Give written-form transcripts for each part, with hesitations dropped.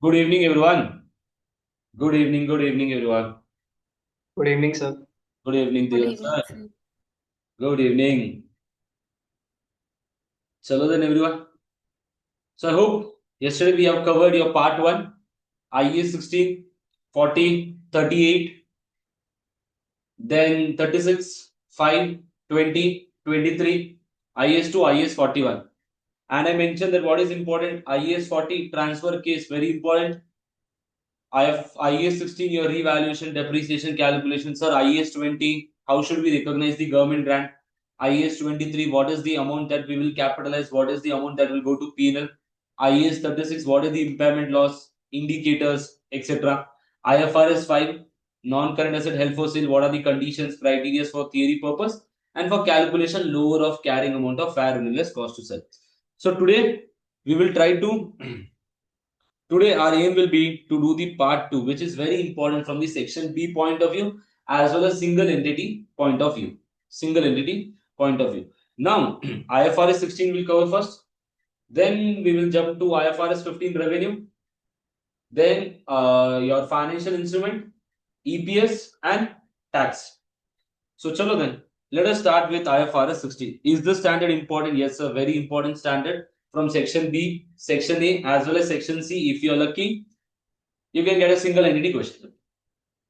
Good evening, everyone. Good evening, everyone. Good evening, sir. Good evening, Good dear evening, sir. sir. Good evening. Chalo then, everyone. So I hope yesterday we have covered your part 1, IAS 16, 40, 38, then 36, 5, 20, 23, IAS 2, IAS 41. And I mentioned that what is important, IAS 40 transfer case, very important. IAS 16, your revaluation, depreciation calculation. Sir, IAS 20, how should we recognize the government grant? IAS 23, what is the amount that we will capitalize? What is the amount that will go to P&L? IAS 36, what is the impairment loss, indicators, etc. IFRS 5, non-current asset held for sale, what are the conditions, criteria for theory purpose? And for calculation, lower of carrying amount of fair value less cost to sell. So today, we will try to Today, our aim will be to do the part 2, which is very important from the section B point of view as well as single entity point of view. Single entity point of view. Now, IFRS 16 will cover first. Then we will jump to IFRS 15 revenue. Then your financial instrument, EPS and tax. So, chalo then. Let us start with IFRS 16. Is the standard important? Yes, sir. Very important standard from section B, section A as well as section C. If you are lucky, you can get a single entity question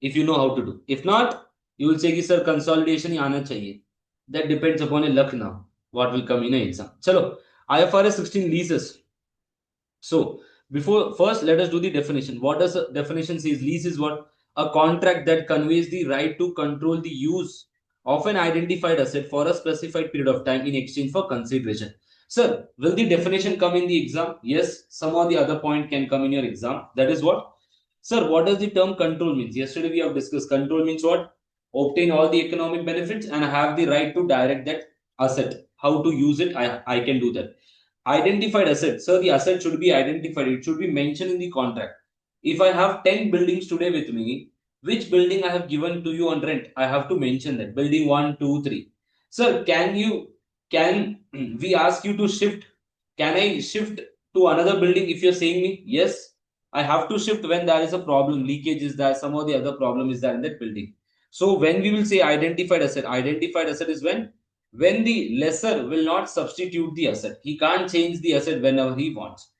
if you know how to do. If not, you will say, sir, consolidation ही आना चाहिए. That depends upon your luck now. What will come in an exam. Chalo, IFRS 16 leases. So, before first, let us do the definition. What does the definition says? Lease is what? A contract that conveys the right to control the use of an identified asset for a specified period of time in exchange for consideration. Sir, will the definition come in the exam? Yes, some or the other point can come in your exam. That is what? Sir, what does the term control means? Yesterday we have discussed control means what? Obtain all the economic benefits and have the right to direct that asset. How to use it, I can do that. Identified asset. So the asset should be identified. It should be mentioned in the contract. If I have 10 buildings today with me, which building I have given to you on rent, I have to mention that. Building 1, 2, 3. Sir, can we ask you to shift? Can I shift to another building if you're saying me? Yes, I have to shift when there is a problem. Leakage is there, some or the other problem is there in that building. So when we will say identified asset is when the lessor will not substitute the asset. He can't change the asset whenever he wants.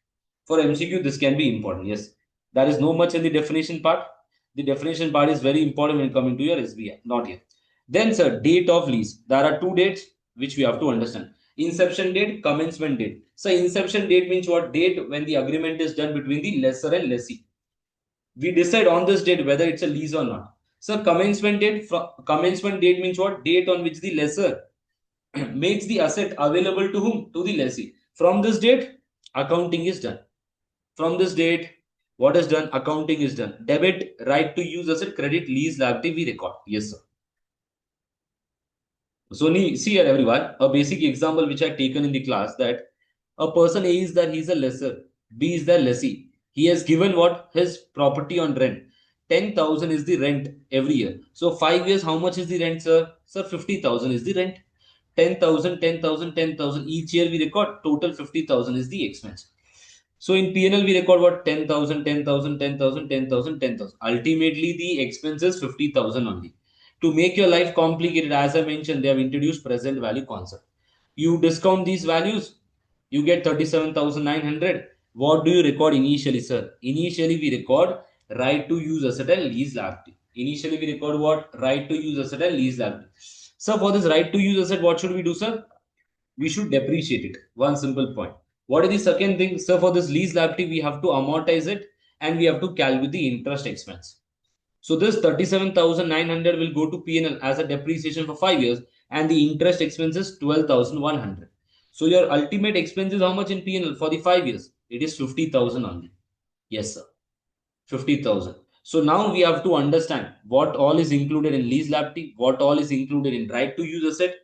For MCQ, this can be important. Yes, there is no much in the definition part. The definition part is very important when coming to your SBI. Not here. Then, sir, date of lease. There are two dates which we have to understand. Inception date, commencement date. So, inception date means what? Date when the agreement is done between the lessor and lessee. We decide on this date whether it's a lease or not. So, commencement date means what? Date on which the lessor makes the asset available to whom? To the lessee. From this date, accounting is done. From this date, what is done? Accounting is done. Debit, right to use asset, credit, lease, liability, we record. Yes, sir. So, see here, everyone, a basic example which I taken in the class that a person A is that he's a lessor, B is the lessee. He has given what? His property on rent. 10,000 is the rent every year. So, 5 years, how much is the rent, sir? Sir, 50,000 is the rent. 10,000, 10,000, 10,000. Each year we record total 50,000 is the expense. So in P&L we record what? 10,000, 10,000, 10,000, 10,000, 10,000. Ultimately the expense is 50,000 only. To make your life complicated, as I mentioned, they have introduced present value concept. You discount these values, you get 37,900. What do you record initially, sir? Initially we record right to use asset and lease liability. Initially we record what? Right to use asset and lease liability. So for this right to use asset, what should we do, sir? We should depreciate it. One simple point. What is the second thing? So for this lease liability, we have to amortize it and we have to calculate the interest expense. So this 37,900 will go to P&L as a depreciation for 5 years and the interest expense is 12,100. So your ultimate expense is how much in P&L for the 5 years? It is 50,000 only. Yes, sir. 50,000. So now we have to understand what all is included in lease liability, what all is included in right to use asset.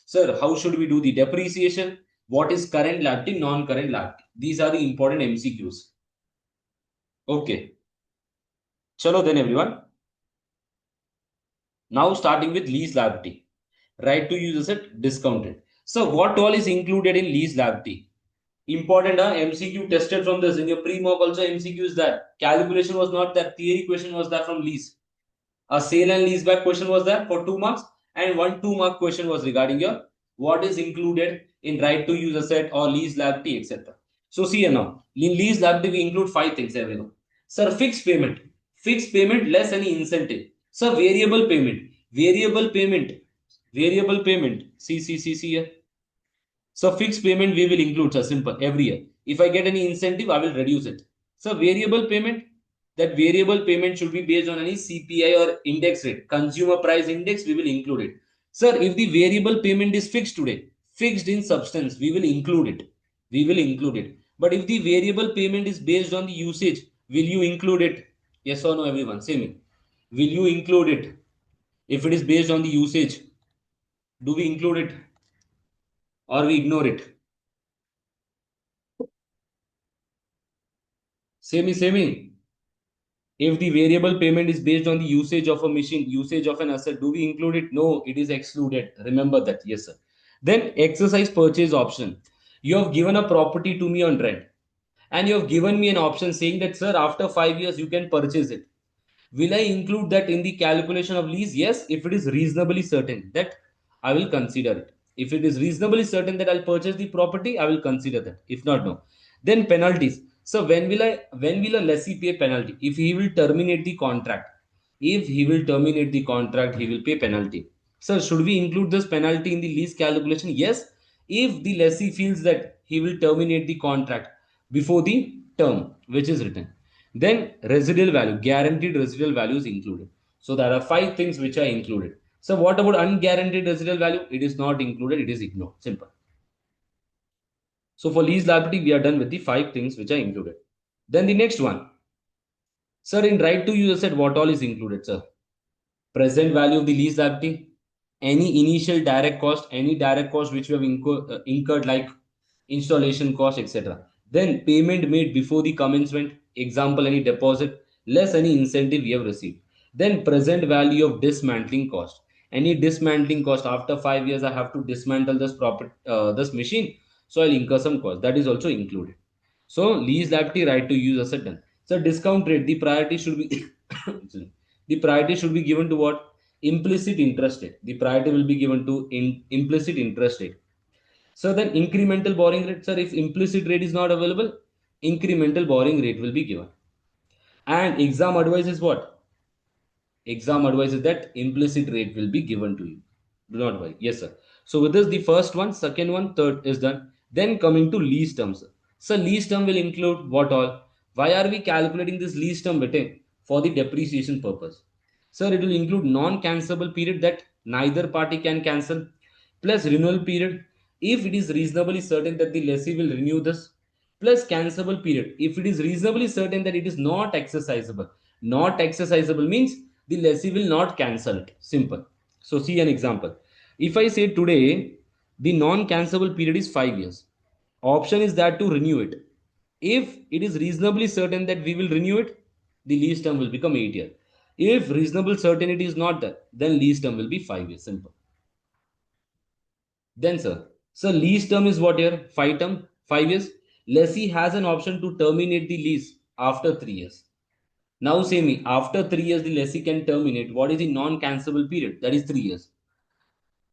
Sir, how should we do the depreciation? What is current liability, non-current liability? These are the important MCQs. Okay. Chalo then everyone. Now starting with lease liability. Right to use asset discounted. So what all is included in lease liability? Important, MCQ tested from this. In your pre-mock also MCQ is that. Calculation was not that. Theory question was that from lease. A sale and lease back question was there for 2 marks, and one 2-mark question was regarding your what is included in right to use asset or lease liability, etc. So see here now, in lease liability we include 5 things, everyone. Sir, fixed payment less any incentive. Sir, variable payment. See here. So fixed payment we will include, so simple, every year. If I get any incentive, I will reduce it. So variable payment, that variable payment should be based on any CPI or index rate, consumer price index, we will include it. Sir, if the variable payment is fixed today, fixed in substance, we will include it. We will include it. But if the variable payment is based on the usage, will you include it? Yes or no, everyone? Say me. Will you include it? If it is based on the usage, do we include it or we ignore it? Say me. If the variable payment is based on the usage of a machine, usage of an asset, do we include it? No, it is excluded. Remember that. Yes, sir. Then exercise purchase option. You have given a property to me on rent, and you have given me an option saying that, sir, after 5 years you can purchase it. Will I include that in the calculation of lease? Yes, if it is reasonably certain that I will consider it. If it is reasonably certain that I'll purchase the property, I will consider that. If not, no. Then penalties. So when will a lessee pay penalty? If he will terminate the contract. If he will terminate the contract, he will pay penalty. Sir, should we include this penalty in the lease calculation? Yes, if the lessee feels that he will terminate the contract before the term which is written. Then residual value, guaranteed residual value is included. So there are 5 things which are included. So what about unguaranteed residual value? It is not included, it is ignored. Simple. So for lease liability, we are done with the 5 things which are included. Then the next one. Sir, in right to use asset, what all is included, sir? Present value of the lease liability, any initial direct cost, any direct cost which we have incurred like installation cost, etc. Then payment made before the commencement, example any deposit, less any incentive we have received. Then present value of dismantling cost. Any dismantling cost after 5 years, I have to dismantle this this machine, so I'll incur some cost. That is also included. So lease liability, right to use asset done. So discount rate, the priority should be the priority should be given to what? Implicit interest rate. The priority will be given to implicit interest rate. So then incremental borrowing rate, sir, if implicit rate is not available, incremental borrowing rate will be given. And exam advice is what? Exam advice is that implicit rate will be given to you. Do not worry. Yes, sir. So with this, the first one, second one, third is done. Then coming to lease terms. So lease term will include what all? Why are we calculating this lease term, bete? For the depreciation purpose. Sir, it will include non-cancelable period that neither party can cancel, plus renewal period if it is reasonably certain that the lessee will renew this, plus cancelable period if it is reasonably certain that it is not exercisable. Not exercisable means the lessee will not cancel it. Simple. So see an example. If I say today the non-cancelable period is 5 years, option is that to renew it. If it is reasonably certain that we will renew it, the lease term will become 8 years. If reasonable certainty is not there, then lease term will be 5 years. Simple. Then, sir, lease term is what here? 5 years. Lessee has an option to terminate the lease after 3 years. Now, say me, after 3 years, the lessee can terminate. What is the non-cancelable period? That is 3 years.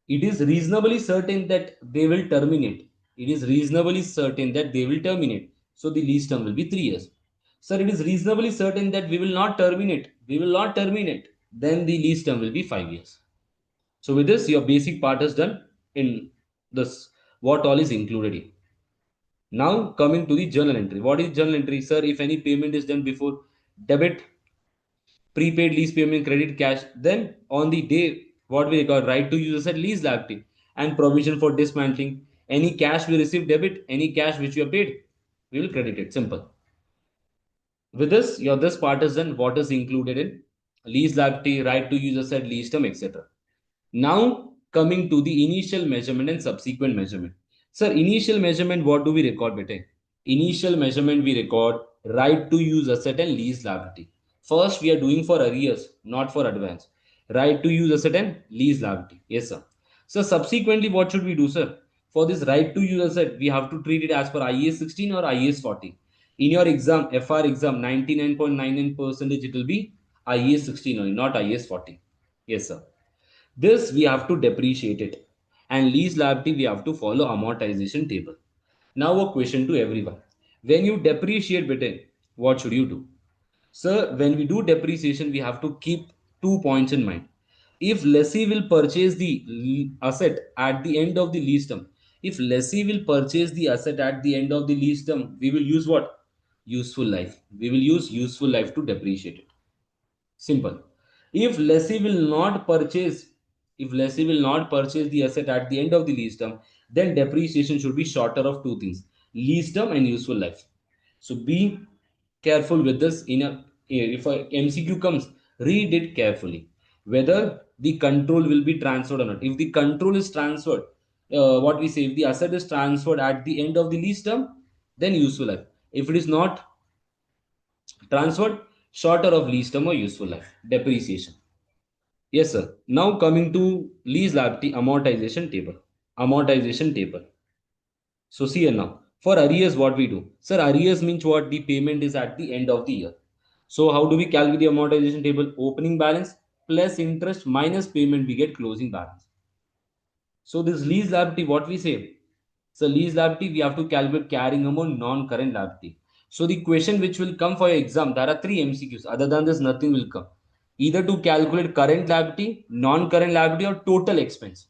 It is reasonably certain that they will terminate. It is reasonably certain that they will terminate. So the lease term will be 3 years. Sir, it is reasonably certain that we will not terminate. We will not terminate. Then the lease term will be 5 years. So with this, your basic part is done in this. What all is included here. Now coming to the journal entry. What is journal entry? Sir, if any payment is done before debit, prepaid lease payment, credit, cash, then on the day what we record right to use asset lease liability and provision for dismantling. Any cash we receive debit, any cash which you have paid, we will credit it. Simple. With this, your this part is done. What is included in lease liability, right to use asset, lease term, etc. Now coming to the initial measurement and subsequent measurement. Sir, initial measurement, what do we record, bete? Initial measurement we record right to use asset and lease liability. First, we are doing for arrears, not for advance. Right to use asset and lease liability. Yes, sir. So subsequently, what should we do, sir? For this right to use asset, we have to treat it as per IAS 16 or IAS 40. In your exam, FR exam, 99.99% it will be IAS 16 only, not IAS 40. Yes, sir. This we have to depreciate it. And lease liability, we have to follow amortization table. Now a question to everyone. When you depreciate better, what should you do? Sir, when we do depreciation, we have to keep 2 points in mind. If lessee will purchase the asset at the end of the lease term, if lessee will purchase the asset at the end of the lease term, we will use what? Useful life. We will use useful life to depreciate it. Simple. If lessee will not purchase, if lessee will not purchase the asset at the end of the lease term, then depreciation should be shorter of two things: lease term and useful life. So be careful with this. If a MCQ comes, read it carefully. Whether the control will be transferred or not. If the control is transferred, what we say, if the asset is transferred at the end of the lease term, then useful life. If it is not transferred, shorter of lease term or useful life, depreciation. Yes, sir. Now coming to lease liability amortization table. Amortization table. So see here now. For arrears, what we do? Sir, arrears means what? The payment is at the end of the year. So how do we calculate the amortization table? Opening balance plus interest minus payment, we get closing balance. So this lease liability, what we say? So lease liability, we have to calculate carrying amount, non-current liability. So the question which will come for your exam, there are three MCQs. Other than this, nothing will come. Either to calculate current liability, non-current liability, or total expense.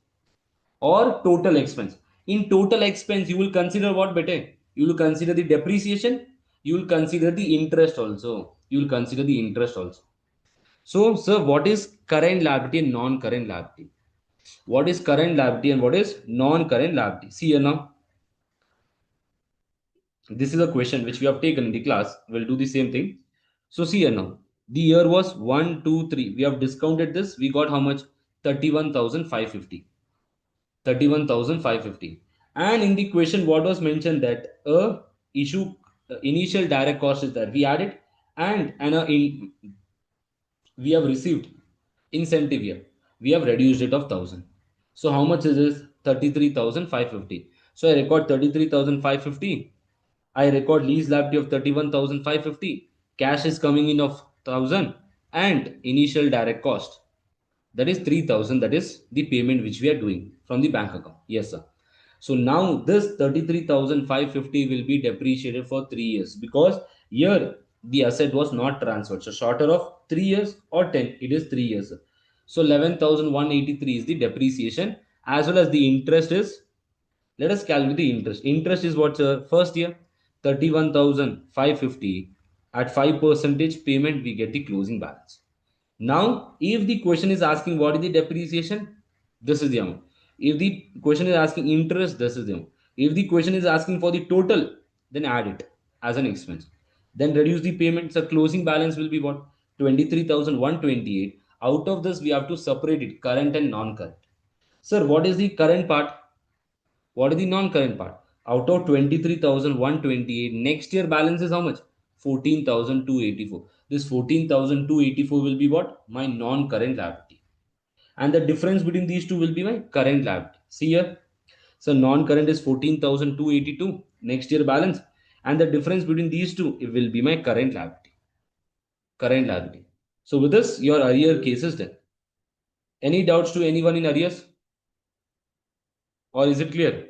Or total expense. In total expense, you will consider what better? You will consider the depreciation. You will consider the interest also. You will consider the interest also. So, sir, what is current liability and non-current liability? What is current liability and what is non-current liability? See here now. This is a question which we have taken in the class. We'll do the same thing. So see here now. The year was 1, 2, 3. We have discounted this. We got how much? 31,550. 31,550. And in the question, what was mentioned that issue initial direct cost is that we added, and we have received incentive here. We have reduced it of 1,000. So how much is this? 33,550. So I record 33,550. I record lease liability of 31,550. Cash is coming in of 1,000 and initial direct cost. That is 3,000. That is the payment which we are doing from the bank account. Yes, sir. So now this 33,550 will be depreciated for 3 years because here the asset was not transferred. So shorter of 3 years or 10, it is 3 years. So 11,183 is the depreciation, as well as the interest is, let us calculate the interest. Interest is what, sir? First year 31,550 at 5 percentage payment, we get the closing balance. Now, if the question is asking what is the depreciation, this is the amount. If the question is asking interest, this is the amount. If the question is asking for the total, then add it as an expense. Then reduce the payment. So closing balance will be what? 23,128. Out of this, we have to separate it, current and non-current. Sir, what is the current part? What is the non-current part? Out of 23,128, next year balance is how much? 14,284. This 14,284 will be what? My non-current liability. And the difference between these two will be my current liability. See here. So non-current is 14,282. Next year balance. And the difference between these two, it will be my current liability. Current liability. So with this, your arrear case is done. Any doubts to anyone in arrears? Or is it clear?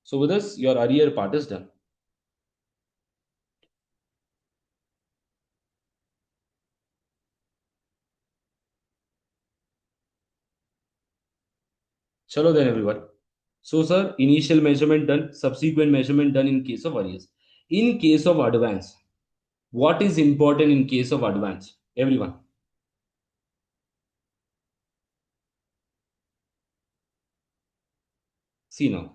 So with this, your arrear part is done. Chalo then everyone. So sir, initial measurement done, subsequent measurement done in case of arrears. In case of advance, what is important in case of advance? Everyone. See now.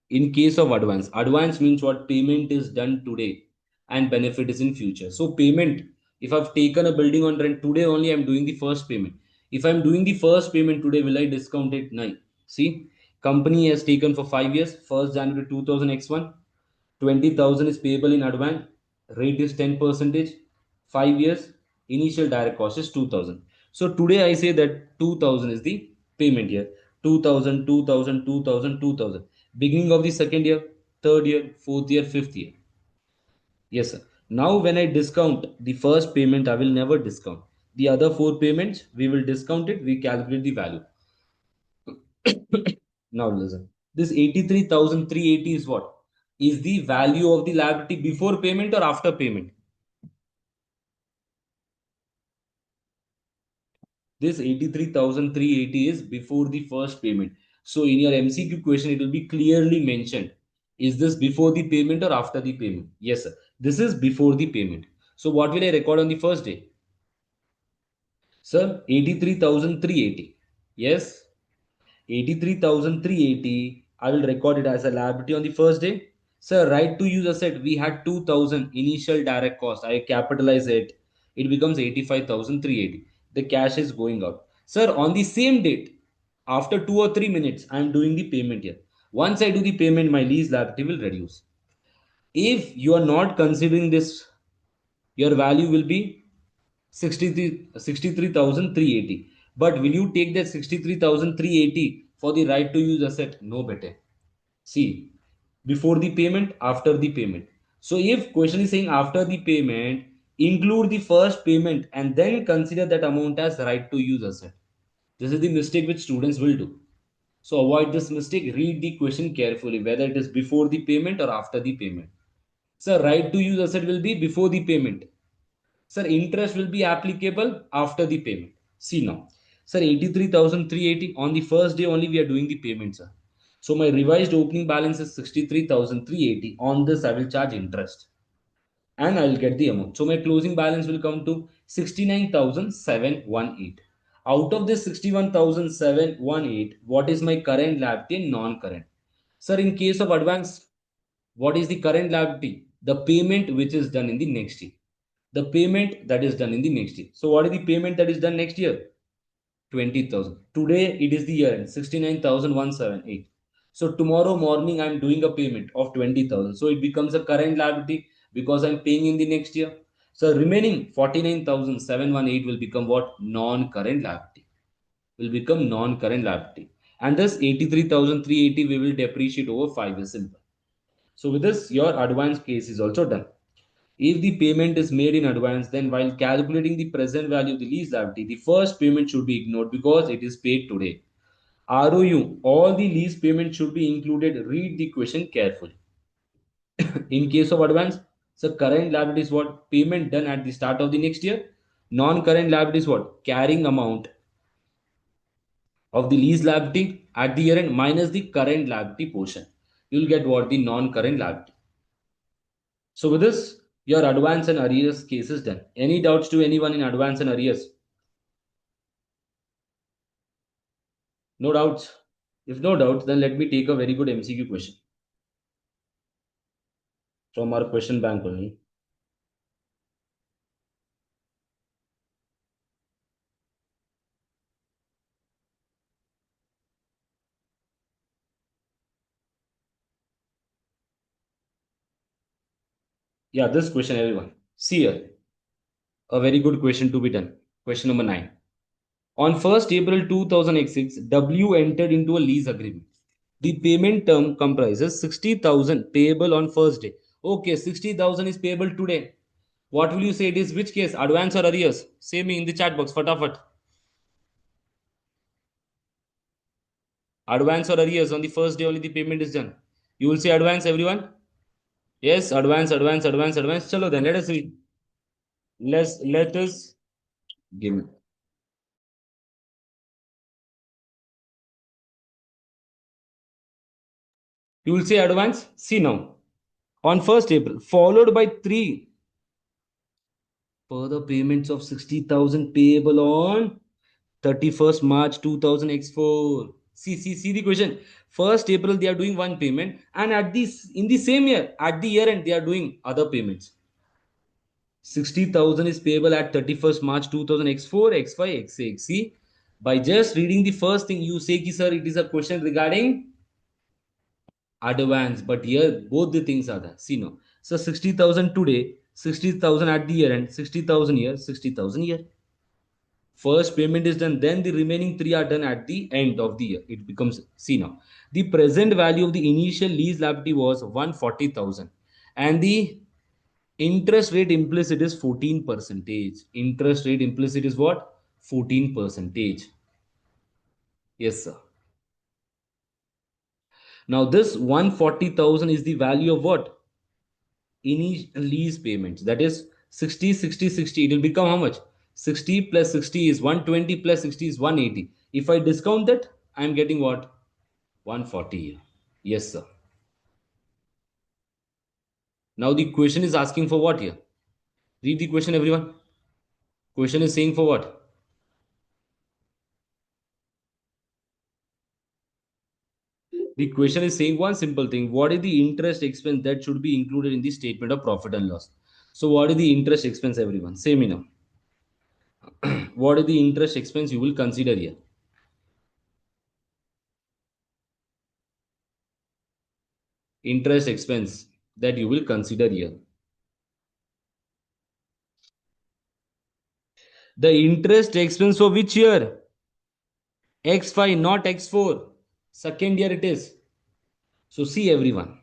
In case of advance, advance means what? Payment is done today and benefit is in future. So payment, if I've taken a building on rent today only, I'm doing the first payment. If I'm doing the first payment today, will I discount it? No. See, company has taken for 5 years, 1st January 2000 X1, 20,000 is payable in advance, rate is 10 percentage, 5 years, initial direct cost is 2,000. So today I say that 2,000 is the payment here. 2,000, 2,000, 2,000, 2,000. beginning of the second year, third year, fourth year, fifth year. Yes, sir. Now, when I discount the first payment, I will never discount. The other four payments, we will discount it, we calculate the value. Now, listen. This 83,380 is what? Is the value of the liability before payment or after payment? This 83,380 is before the first payment. So, in your MCQ question, it will be clearly mentioned. Is this before the payment or after the payment? Yes, sir. This is before the payment. So, what will I record on the first day? Sir, 83,380. Yes, 83,380. I will record it as a liability on the first day. Sir, right to use asset, we had 2,000 initial direct cost. I capitalize it. It becomes 85,380. The cash is going out. Sir, on the same date, after 2 or 3 minutes, I am doing the payment here. Once I do the payment, my lease liability will reduce. If you are not considering this, your value will be 63,380. But will you take that 63,380 for the right to use asset? No better. See, before the payment, after the payment. So if question is saying after the payment, include the first payment and then consider that amount as right to use asset. This is the mistake which students will do. So avoid this mistake. Read the question carefully, whether it is before the payment or after the payment. So right to use asset will be before the payment. Sir, interest will be applicable after the payment. See now. Sir, 83,380 on the first day only we are doing the payment, sir. So my revised opening balance is 63,380. On this, I will charge interest and I will get the amount. So my closing balance will come to 69,718. Out of this 61,718, what is my current liability and non-current? Sir, in case of advance, what is the current liability? The payment which is done in the next year. The payment that is done in the next year. So what is the payment that is done next year? 20,000. Today it is the year end, 69,178. So tomorrow morning I am doing a payment of 20,000. So it becomes a current liability because I am paying in the next year. So remaining 49,718 will become what? Non-current liability. Will become non-current liability. And this 83,380 we will depreciate over 5 years. Simple. So with this, your advance case is also done. If the payment is made in advance, then while calculating the present value of the lease liability, the first payment should be ignored because it is paid today. ROU, all the lease payments should be included. Read the question carefully. In case of advance, so current liability is what? Payment done at the start of the next year. Non-current liability is what? Carrying amount of the lease liability at the year end minus the current liability portion. You'll get what? The non-current liability. So with this, your advance and arrears case is done. Any doubts to anyone in advance and arrears? No doubts. If no doubts, then let me take a very good MCQ question from our question bank only. Yeah, this question, everyone. See here, a very good question to be done. Question number 9. On 1st April 2006, W entered into a lease agreement. The payment term comprises 60,000 payable on first day. Okay, 60,000 is payable today. What will you say it is? Which case? Advance or arrears? Say me in the chat box. Fatafat. Advance or arrears on the first day only the payment is done. You will say advance, everyone. Yes, advance, advance, advance, advance. Chalo then let us read. Let us give me. You will say advance. See now. On 1st April, followed by 3 further payments of 60,000 payable on 31st March 2000 X4. See the question. 1st April they are doing one payment, and at this in the same year, at the year end, they are doing other payments. 60,000 is payable at 31st March 2000 X4, X5, X6. See, by just reading the first thing, you say, ki, sir, it is a question regarding advance. But here, both the things are there. See now. So 60,000 today, 60,000 at the year end, 60,000 here, 60,000 here. First payment is done, then the remaining three are done at the end of the year. It becomes, see now, the present value of the initial lease liability was 140,000, and the interest rate implicit is 14 percentage. Interest rate implicit is what? 14 percentage. Yes, sir. Now this 140,000 is the value of what? Initial lease payments. That is 60, 60, 60. It will become how much? 60 plus 60 is 120 plus 60 is 180. If I discount that, I am getting what? 140 here. Yes, sir. Now the question is asking for what here? Read the question, everyone. Question is saying for what? The question is saying one simple thing. What is the interest expense that should be included in the statement of profit and loss? So what is the interest expense, everyone? Say me now. What is the interest expense you will consider here? Interest expense that you will consider here. The interest expense for which year? X5, not X4. Second year it is. So see everyone.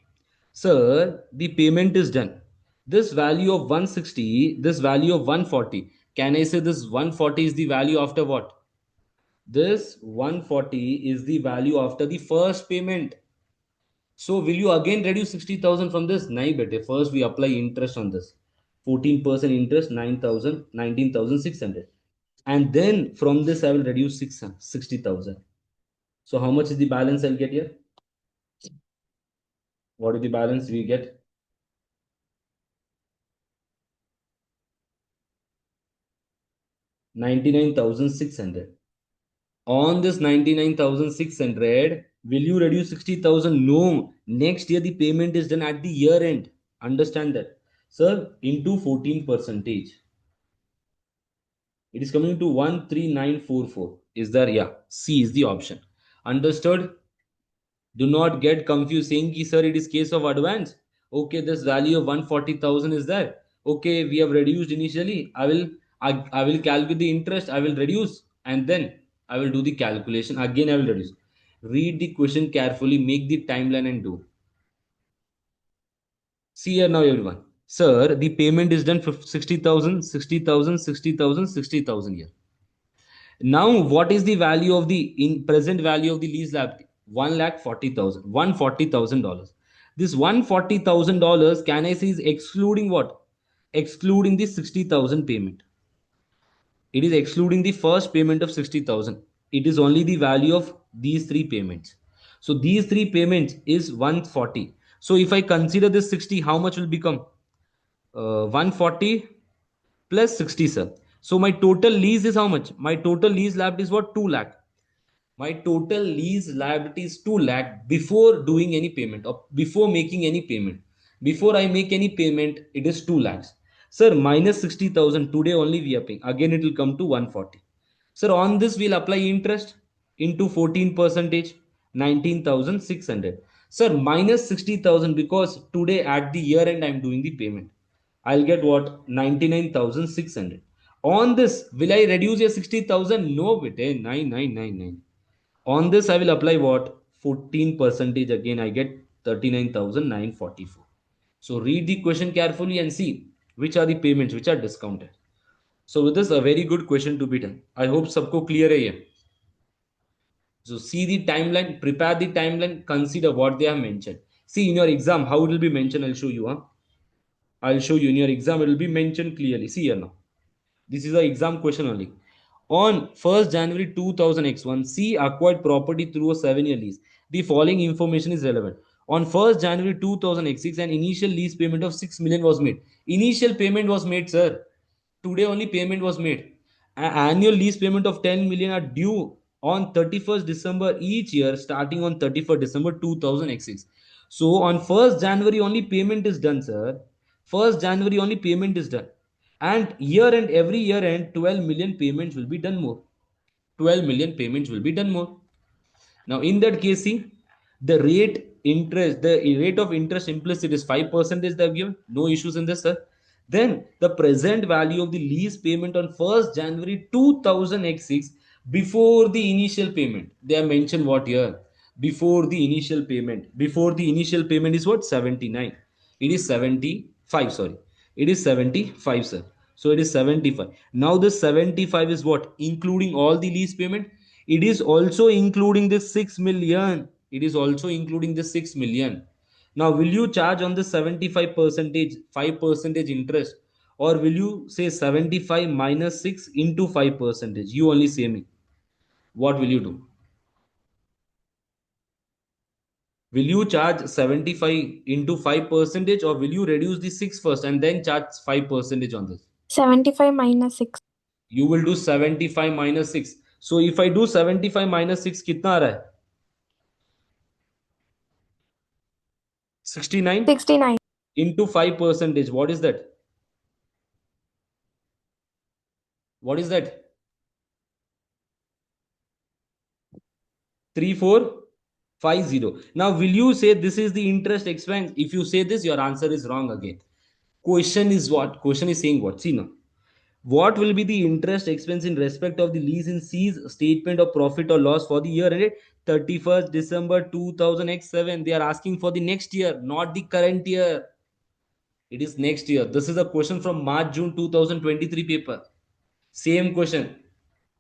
Sir, the payment is done. This value of 160, this value of 140. Can I say this 140 is the value after what? This 140 is the value after the first payment. So will you again reduce 60,000 from this? Nahi bete. First we apply interest on this. 14% interest, 9,000, 19,600. And then from this I will reduce 60,000. So how much is the balance I'll get here? What is the balance we get? 99,600. On this 99,600, will you reduce 60,000? No. Next year the payment is done at the year end. Understand that. Sir, into 14 percentage. It is coming to 13944. Is there? Yeah. C is the option. Understood? Do not get confused saying ki sir it is case of advance. Okay, this value of 140,000 is there. Okay, we have reduced initially. I will calculate the interest. I will reduce and then I will do the calculation again. I will reduce. Read the question carefully. Make the timeline and do. See here now, everyone. Sir, the payment is done for 60,000, 60,000, 60,000, 60,000 here. Now, what is the value of the in present value of the lease liability? 1,40,000, $140,000. This $140,000, can I say, is excluding what? Excluding the 60,000 payment. It is excluding the first payment of 60,000. It is only the value of these three payments. So these three payments is 140. So if I consider this 60, how much will become? 140 plus 60, sir. So my total lease is how much? My total lease liability is what? 2 lakh. My total lease liability is 2 lakh before doing any payment or before making any payment. Before I make any payment, it is 2 lakhs. Sir, minus 60,000 today only we are paying. Again, it will come to 140. Sir, on this we'll apply interest into 14 percentage, 19,600. Sir, minus 60,000 because today at the year end I'm doing the payment. I'll get what? 99,600. On this, will I reduce your 60,000? No, bit 9999. On this, I will apply what? 14 percentage. Again, I get 39,944. So read the question carefully and see which are the payments which are discounted. So with this, a very good question to be done. I hope सबको clear है ये. So see the timeline, prepare the timeline, consider what they have mentioned. See in your exam how it will be mentioned. I'll show you. I'll show you in your exam. It will be mentioned clearly. See here now. This is an exam question only. On 1st January 2000X1, C acquired property through a 7-year lease. The following information is relevant. On 1st January 2000X6, an initial lease payment of 6 million was made. Initial payment was made, sir. Today only payment was made. An annual lease payment of 10 million are due on 31st December each year, starting on 31st December 2000X6. So on 1st January only payment is done, sir. 1st January only payment is done. And year end, every year end, 12 million payments will be done more. 12 million payments will be done more. Now, in that case, see, the rate of interest implicit is 5% is the given. No issues in this, sir. Then the present value of the lease payment on 1st January 2000x6 before the initial payment. They have mentioned what here? Before the initial payment. Before the initial payment is what? 79. It is 75. Sorry. It is 75, sir. So it is 75. Now this 75 is what? Including all the lease payment. It is also including the 6 million. It is also including the 6 million. Now, will you charge on the 75 percentage 5 percentage interest, or will you say 75 minus 6 into 5 percentage? You only say me. What will you do? Will you charge 75 into 5 percentage, or will you reduce the 6 first and then charge 5 percentage on this? 75 minus 6. You will do 75 minus 6. So if I do 75 minus 6, कितना आ रहा है? 69 69. into 5 percentage. What is that? What is that? 3450. Now, will you say this is the interest expense? If you say this, your answer is wrong again. Question is what? Question is saying what? See now. What will be the interest expense in respect of the lease in C's statement of profit or loss for the year ended 31st December 2000x7? They are asking for the next year, not the current year. It is next year. This is a question from March June 2023 paper. Same question.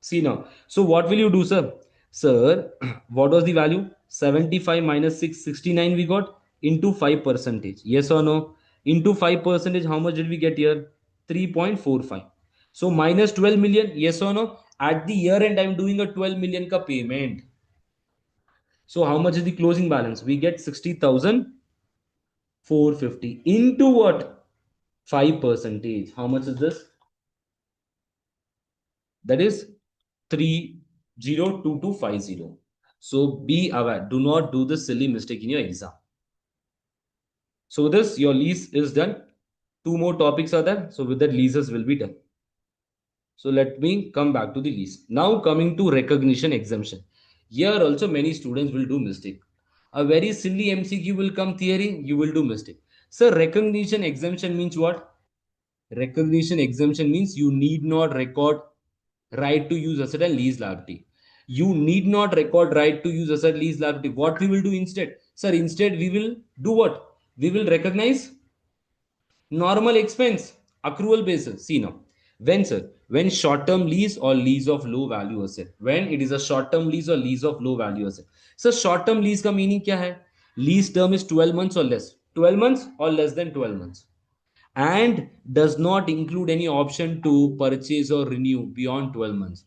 See now. So what will you do, sir? Sir, what was the value? 75 minus 669 we got into 5 percentage. Yes or no? Into 5 percentage, how much did we get here? 3.45. So minus 12 million. Yes or no? At the year end, I'm doing a 12 million ka payment. So how much is the closing balance? We get 60,450 into what? 5 percentage. How much is this? That is 302250. So be aware, do not do this silly mistake in your exam. So this, your lease is done. Two more topics are there. So with that, leases will be done. So let me come back to the lease. Now coming to recognition exemption. Here also many students will do mistake. A very silly MCQ will come theory, you will do mistake. So recognition exemption means what? Recognition exemption means you need not record right to use asset and lease liability. You need not record right to use asset lease liability. What we will do instead? Sir, instead we will do what? We will recognize normal expense, accrual basis. See now, when sir, when short-term lease or lease of low value asset, when it is a short-term lease or lease of low value asset. So short-term lease का meaning क्या है? Lease term is 12 months or less. 12 months or less than 12 months. And does not include any option to purchase or renew beyond 12 months.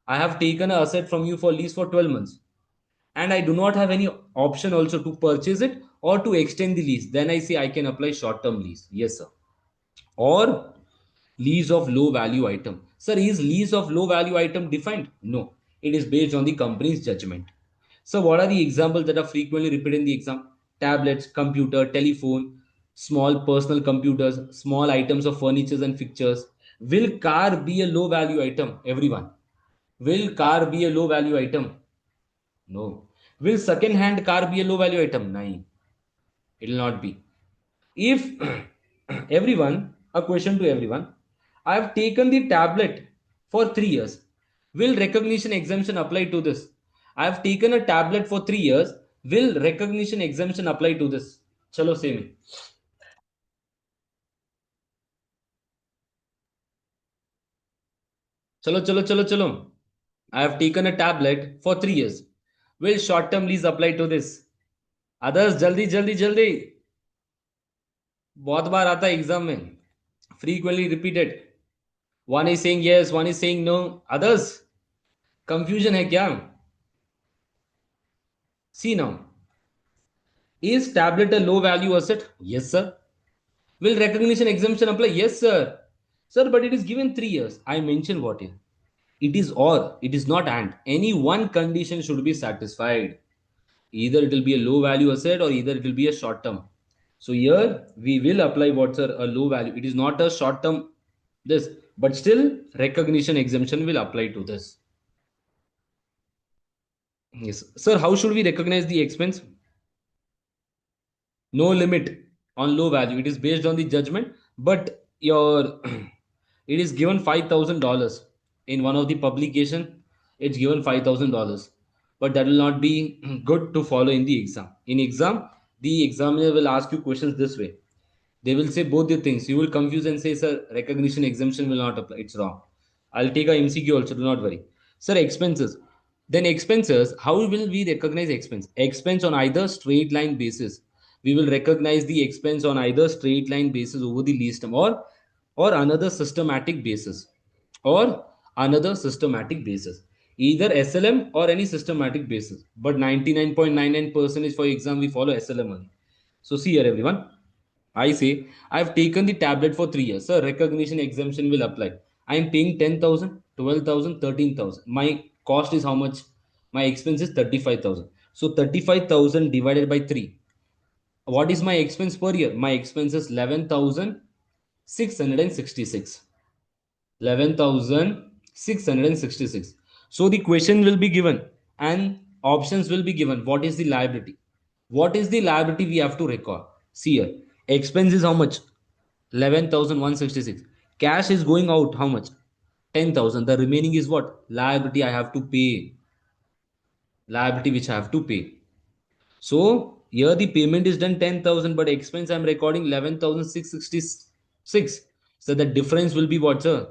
I have taken an asset from you for lease for 12 months, and I do not have any option also to purchase it or to extend the lease. Then I say I can apply short term lease. Yes, sir. Or lease of low value item. Sir, is lease of low value item defined? No, it is based on the company's judgment. So, what are the examples that are frequently repeated in the exam? Tablets, computer, telephone, small personal computers, small items of furniture and fixtures. Will car be a low value item? Everyone. Will car be a low value item? No. Will second hand car be a low value item? No. It will not be. If everyone, a question to everyone, I have taken the tablet for 3 years. Will recognition exemption apply to this? I have taken a tablet for 3 years. Will recognition exemption apply to this? Chalo, say me. Chalo, chalo, chalo, chalo. I have taken a tablet for 3 years. Will short term lease apply to this? Others, jaldi, jaldi, jaldi. बहुत बार आता है exam में. Frequently repeated. One is saying yes, one is saying no. Others, confusion है क्या? See now. Is tablet a low value asset? Yes, sir. Will recognition exemption apply? Yes, sir. Sir, but it is given 3 years. I mentioned what is. It is or, it is not and. Any one condition should be satisfied. Either it will be a low value asset or either it will be a short term. So here we will apply what's a low value. It is not a short term this, but still recognition exemption will apply to this. Yes. Sir, how should we recognize the expense? No limit on low value. It is based on the judgment, but your it is given $5,000 in one of the publication. It's given $5,000, but that will not be good to follow in the exam. In exam, the examiner will ask you questions this way. They will say both the things. You will confuse and say, sir, recognition exemption will not apply. It's wrong. I'll take a MCQ also, do not worry. Sir, expenses. Then expenses, how will we recognize expense? Expense on either straight line basis. We will recognize the expense on either straight line basis over the lease term, or another systematic basis. Or another systematic basis. Either SLM or any systematic basis. But 99.99% for exam, we follow SLM only. So see here, everyone. I say I've taken the tablet for 3 years. So recognition exemption will apply. I am paying 10,000, 12,000, 13,000. My cost is how much? My expense is 35,000. So 35,000 divided by 3. What is my expense per year? My expense is 11,666. 11,666. So the question will be given and options will be given. What is the liability? What is the liability we have to record? See here, expense is how much? 11,166. Cash is going out how much? 10,000. The remaining is what? Liability I have to pay. Liability which I have to pay. So here the payment is done 10,000, but expense I'm recording 11,666. So the difference will be what, sir?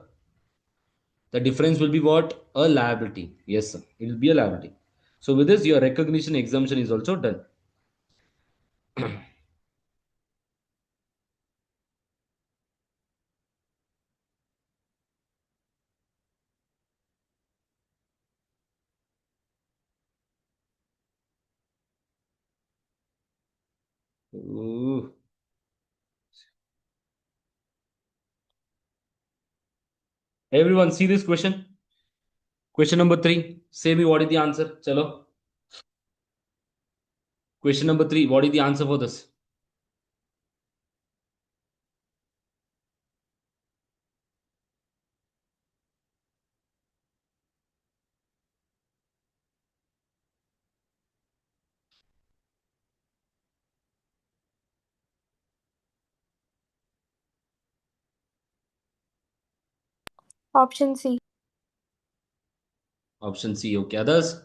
The difference will be what? A liability. Yes, sir. It will be a liability. So with this, your recognition exemption is also done. Ooh. Everyone see this question? Question number 3. Say me what is the answer. Chalo. Question number 3. What is the answer for this? Option C. Option C. Okay. Others?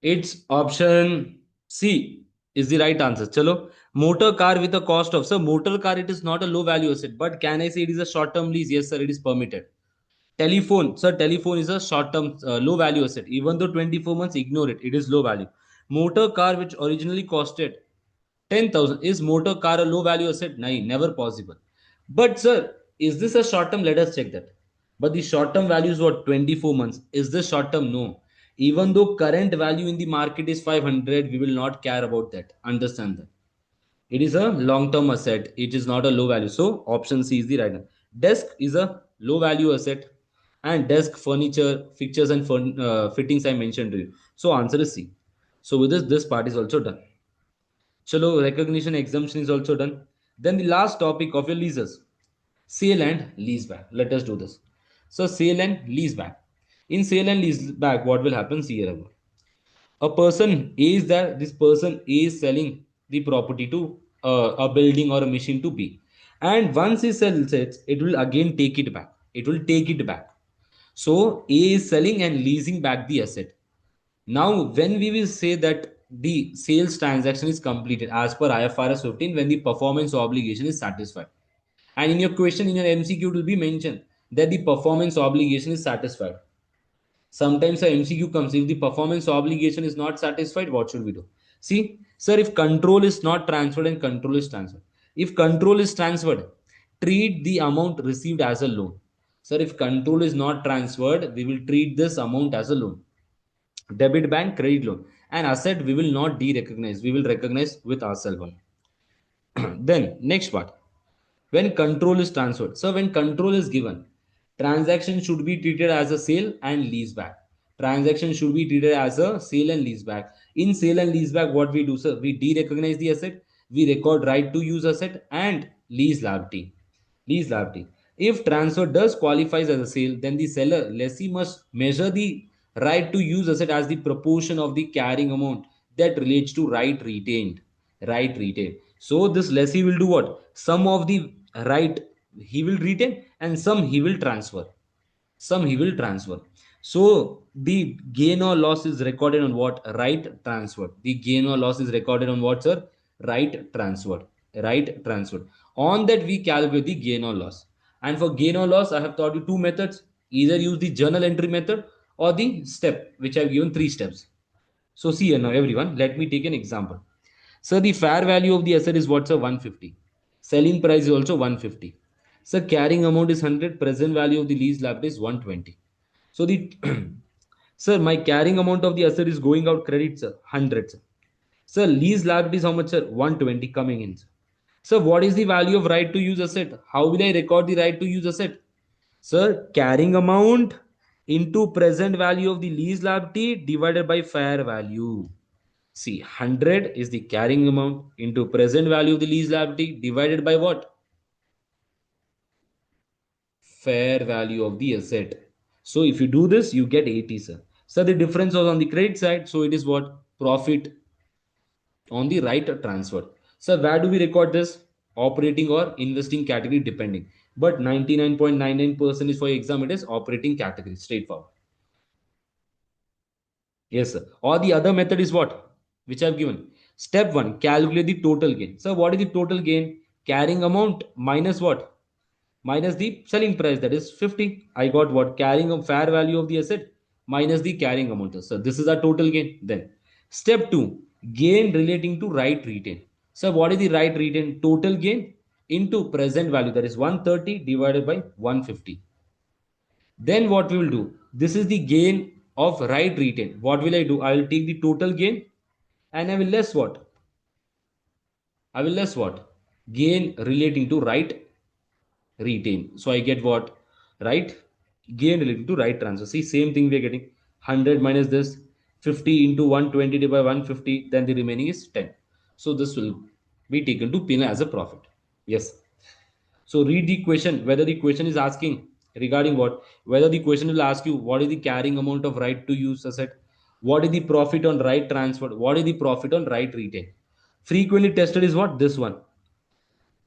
It's option C is the right answer. Chalo. Motor car with a cost of, sir, motor car, it is not a low value asset, but can I say it is a short term lease? Yes, sir, it is permitted. Telephone, sir, telephone is a short term, low value asset. Even though 24 months, ignore it. It is low value. Motor car, which originally costed 10,000, is motor car a low value asset? No, never possible. But, sir, is this a short term? Let us check that. But the short term value is what? 24 months. Is this short term? No. Even though current value in the market is 500, we will not care about that. Understand that. It is a long-term asset. It is not a low value. So option C is the right one. Desk is a low value asset, and desk furniture, fixtures, and fittings I mentioned to you. So answer is C. So with this part is also done. Chalo, recognition exemption is also done. Then the last topic of your leases, sale and leaseback. Let us do this. So sale and leaseback. In sale and leaseback, what will happen? See here. A person A is there. This person A is selling the property to a building or a machine to B, and once he sells it, it will again take it back. It will take it back. So A is selling and leasing back the asset. Now, when we will say that the sales transaction is completed as per IFRS 15, when the performance obligation is satisfied, and in your question, in your MCQ, it will be mentioned that the performance obligation is satisfied. Sometimes a MCQ comes, if the performance obligation is not satisfied, what should we do? See, sir, if control is not transferred and control is transferred. If control is transferred, treat the amount received as a loan. Sir, if control is not transferred, we will treat this amount as a loan. Debit bank, credit loan. And asset, we will not de-recognize. We will recognize with ourselves only. Then, next part. When control is transferred. So when control is given, transaction should be treated as a sale and lease back. Transaction should be treated as a sale and lease back. In sale and lease back, what we do, sir? We de-recognize the asset, we record right to use asset and lease liability. Lease liability. If transfer does qualifies as a sale, then the seller, lessee, must measure the right to use asset as the proportion of the carrying amount that relates to right retained. Right retained. So this lessee will do what? Some of the right he will retain and some he will transfer. Some he will transfer. So the gain or loss is recorded on what? Right transfer. The gain or loss is recorded on what, sir? Right transfer. Right transfer. On that we calculate the gain or loss. And for gain or loss, I have taught you two methods. Either use the journal entry method or the step, which I have given three steps. So see here now, everyone, let me take an example. So the fair value of the asset is what's a 150. Selling price is also 150. So carrying amount is 100. Present value of the lease liability is 120. So the sir, my carrying amount of the asset is going out credit, sir, 100. Sir. Sir, lease liability is how much, sir? 120 coming in. Sir. So what is the value of right to use asset? How will I record the right to use asset? Sir, carrying amount into present value of the lease liability divided by fair value. See, 100 is the carrying amount into present value of the lease liability divided by what? Fair value of the asset. So if you do this, you get 80, sir. So the difference was on the credit side. So it is what? Profit on the right transfer. So where do we record this? Operating or investing category depending. But 99.99% is for exam, it is operating category, straightforward. Yes, sir. Or the other method is what? Which I've given. Step 1, calculate the total gain. So what is the total gain? Carrying amount minus what? Minus the selling price, that is 50. I got what? Carrying a fair value of the asset minus the carrying amount. So this is our total gain. Then step 2, gain relating to right retain. So what is the right retain? Total gain into present value, that is 130 divided by 150. Then what we will do? This is the gain of right retain. What will I do? I will take the total gain and I will less what? I will less what? Gain relating to right retain. So I get what? Right? Gain relating to right transfer. See, same thing we are getting. 100 minus this. 50 into 120 divided by 150. Then the remaining is 10. So this will be taken to P&L as a profit. Yes. So read the question, whether the question is asking regarding what, whether the question will ask you what is the carrying amount of right to use asset, what is the profit on right transfer, what is the profit on right retain. Frequently tested is what? This one.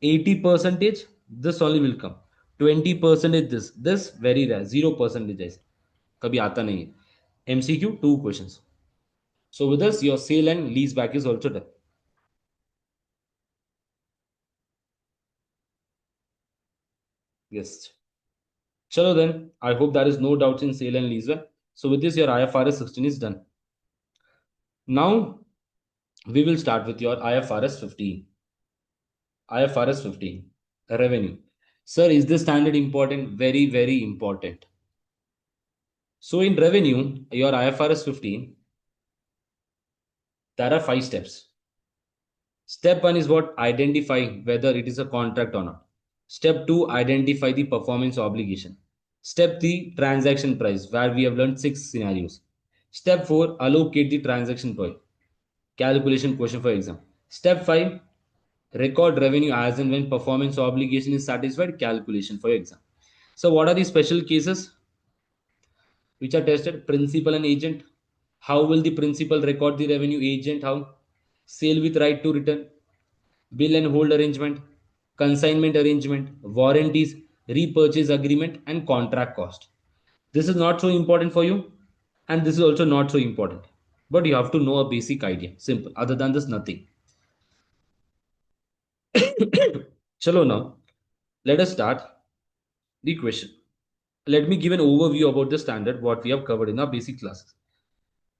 80 percentage, this only will come. 20 percentage, this very rare. 0 percentage is कभी आता नहीं है. MCQ 2 questions. So with this, your sale and lease back is also done. Yes. Chalo then, I hope there is no doubts in sale and lease back. So with this, your IFRS 16 is done. Now we will start with your IFRS 15. IFRS 15, revenue. Sir, is this standard important? Very, very important. So in revenue, your IFRS 15, there are 5 steps. Step 1 is what? Identify whether it is a contract or not. Step 2, identify the performance obligation. Step 3, transaction price, where we have learned 6 scenarios. Step 4, allocate the transaction price. Calculation question for exam. Step 5, record revenue as and when performance obligation is satisfied. Calculation for exam. So what are the special cases which are tested? Principal and agent. How will the principal record the revenue? Agent how? Sale with right to return. Bill and hold arrangement. Consignment arrangement. Warranties. Repurchase agreement and contract cost. This is not so important for you, and this is also not so important, but you have to know a basic idea. Simple. Other than this, nothing. Chalo now, let us start the question. Let me give an overview about the standard, what we have covered in our basic classes.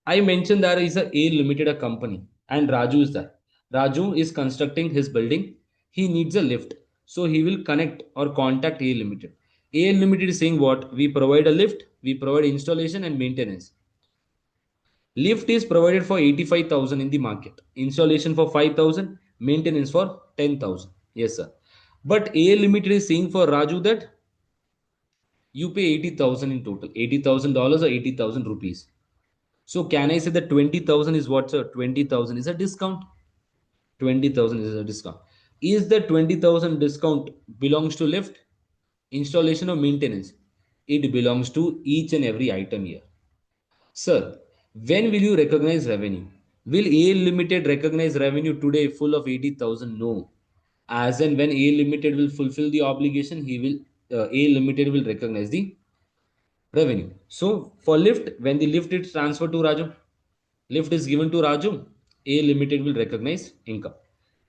I mentioned there is a Limited, a company, and Raju is there. Raju is constructing his building. He needs a lift. So he will connect or contact A Limited. A Limited is saying what? We provide a lift, we provide installation and maintenance. Lift is provided for 85,000 in the market. Installation for 5,000, maintenance for 10,000. Yes, sir. But A Limited is saying for Raju that you pay 80,000 in total. $80,000 or 80,000 rupees. So can I say that 20,000 is what, sir? 20,000 is a discount. 20,000 is a discount. Is the 20,000 discount belongs to lift, installation or maintenance? It belongs to each and every item here. Sir, when will you recognize revenue? Will A Limited recognize revenue today full of 80,000? No. As and when A Limited will fulfill the obligation, A Limited will recognize the revenue. So for lift, when the lift is transferred to Raju, lift is given to Raju, A Limited will recognize income.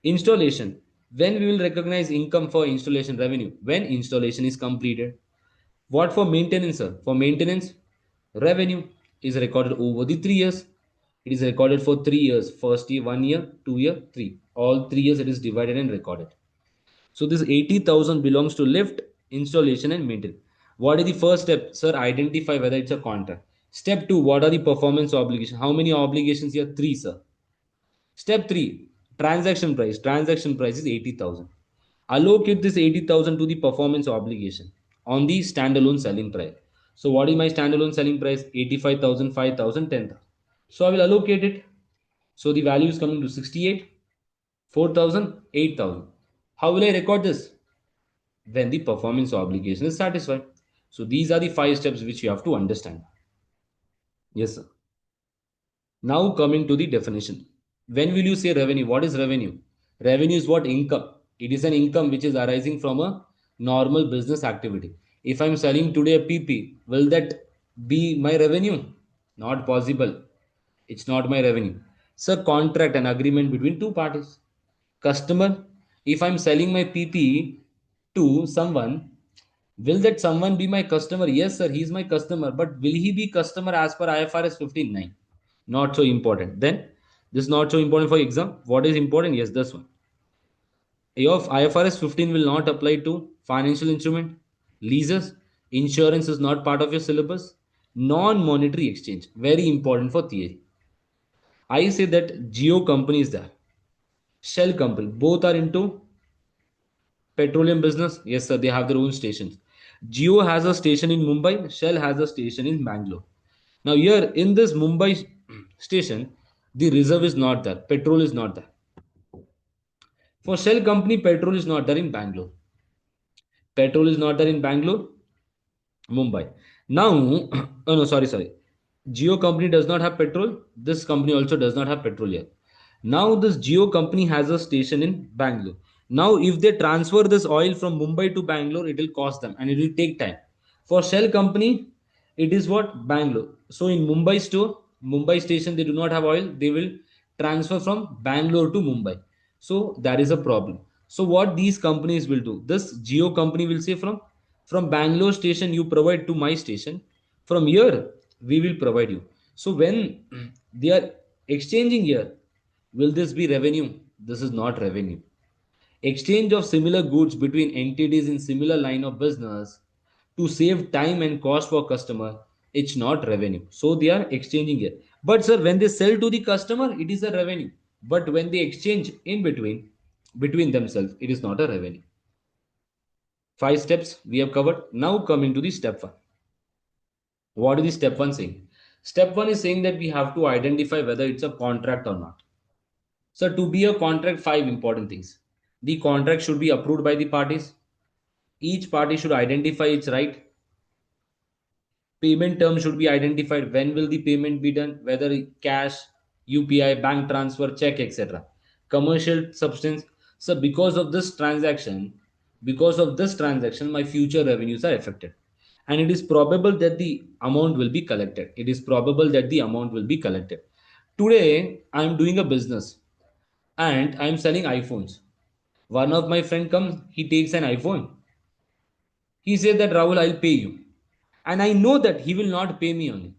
Installation. When we will recognize income for installation revenue? When installation is completed. What for maintenance, sir? For maintenance, revenue is recorded over the 3 years. It is recorded for 3 years. First year, 1 year, 2 year, 3. All 3 years it is divided and recorded. So this 80,000 belongs to lift, installation and maintenance. What is the first step? Sir, identify whether it's a contract. Step 2, what are the performance obligations? How many obligations here? 3, sir. Step 3, transaction price. Transaction price is 80,000. Allocate this 80,000 to the performance obligation on the standalone selling price. So what is my standalone selling price? 85,000, 5,000, 10,000. So I will allocate it. So the value is coming to 68, 4,000, 8,000. How will I record this? When the performance obligation is satisfied. So these are the 5 steps which you have to understand. Yes, sir. Now coming to the definition. When will you say revenue? What is revenue? Revenue is what? Income. It is an income which is arising from a normal business activity. If I'm selling today a PP, will that be my revenue? Not possible. It's not my revenue. It's a contract, an agreement between two parties. Customer, if I'm selling my PP to someone, will that someone be my customer? Yes, sir, he's my customer. But will he be customer as per IFRS 15.9? Not so important. Then this is not so important for exam. What is important? Yes, this one. Your IFRS 15 will not apply to financial instrument, leases, insurance is not part of your syllabus, non-monetary exchange. Very important for theory. I say that Geo company is there. Shell company, both are into petroleum business. Yes, sir, they have their own stations. Geo has a station in Mumbai, Shell has a station in Bangalore. Now, here in this Mumbai station, the reserve is not there, petrol is not there. For Shell company, petrol is not there in Bangalore. Petrol is not there in Bangalore, Mumbai. Now, oh no, sorry. Geo company does not have petrol. This company also does not have petrol here. Now, this Geo company has a station in Bangalore. Now, if they transfer this oil from Mumbai to Bangalore, it will cost them and it will take time. For Shell company, it is what? Bangalore. So, in Mumbai store, Mumbai station, they do not have oil. They will transfer from Bangalore to Mumbai. So, that is a problem. So, what these companies will do? This Geo company will say from Bangalore station you provide to my station, from here we will provide you. So when they are exchanging here, will this be revenue? This is not revenue. Exchange of similar goods between entities in similar line of business to save time and cost for customer, it's not revenue. So they are exchanging here. But sir, when they sell to the customer, it is a revenue. But when they exchange in between themselves, it is not a revenue. 5 steps we have covered. Now coming to the step 1. What is the step 1 saying? Step 1 is saying that we have to identify whether it's a contract or not. So to be a contract, 5 important things. The contract should be approved by the parties. Each party should identify its right. Payment term should be identified. When will the payment be done? Whether cash, UPI, bank transfer, check, etc. Commercial substance. So because of this transaction, my future revenues are affected. And it is probable that the amount will be collected. It is probable that the amount will be collected. Today, I am doing a business and I am selling iPhones. One of my friend comes, he takes an iPhone. He said that Rahul, I'll pay you. And I know that he will not pay me only.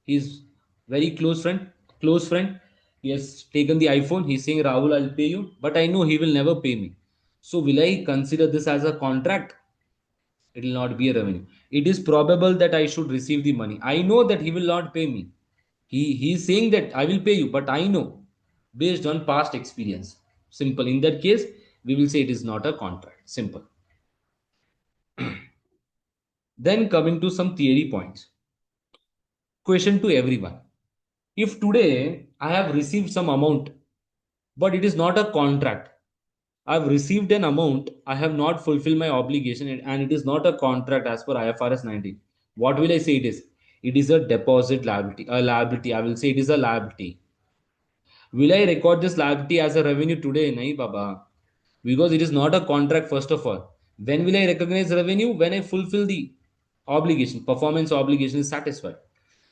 He's very close friend. He has taken the iPhone. He's saying, Rahul, I'll pay you. But I know he will never pay me. So will I consider this as a contract? It will not be a revenue. It is probable that I should receive the money. I know that he will not pay me. He is saying that I will pay you, but I know based on past experience. Simple. In that case, we will say it is not a contract. Simple. Then coming to some theory points. Question to everyone. If today I have received some amount, but it is not a contract, I have received an amount, I have not fulfilled my obligation, and it is not a contract as per IFRS 19. What will I say it is? It is a deposit liability. A liability. I will say it is a liability. Will I record this liability as a revenue today? Nahi, Baba. Because it is not a contract, first of all. When will I recognize revenue? When I fulfill the obligation, performance obligation is satisfied.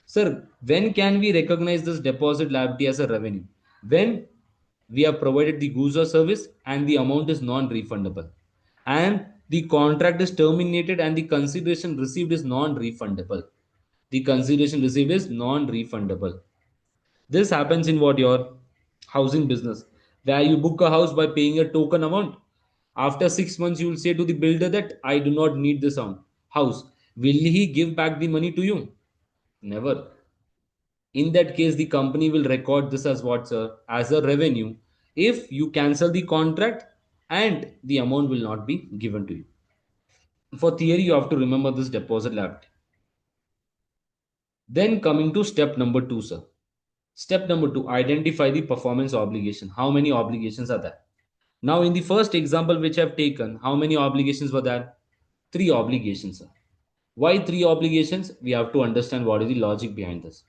Sir, when can we recognize this deposit liability as a revenue? When we have provided the goods or service and the amount is non-refundable. And the contract is terminated and the consideration received is non-refundable. The consideration received is non-refundable. This happens in what your housing business, where you book a house by paying a token amount. After 6 months, you will say to the builder that I do not need this house. Will he give back the money to you? Never. In that case, the company will record this as what, sir? As a revenue. If you cancel the contract and the amount will not be given to you. For theory, you have to remember this deposit liability. Then coming to step number 2, sir. Step number 2, identify the performance obligation. How many obligations are there? Now, in the first example which I've taken, how many obligations were there? 3 obligations, sir. Why 3 obligations? We have to understand what is the logic behind this.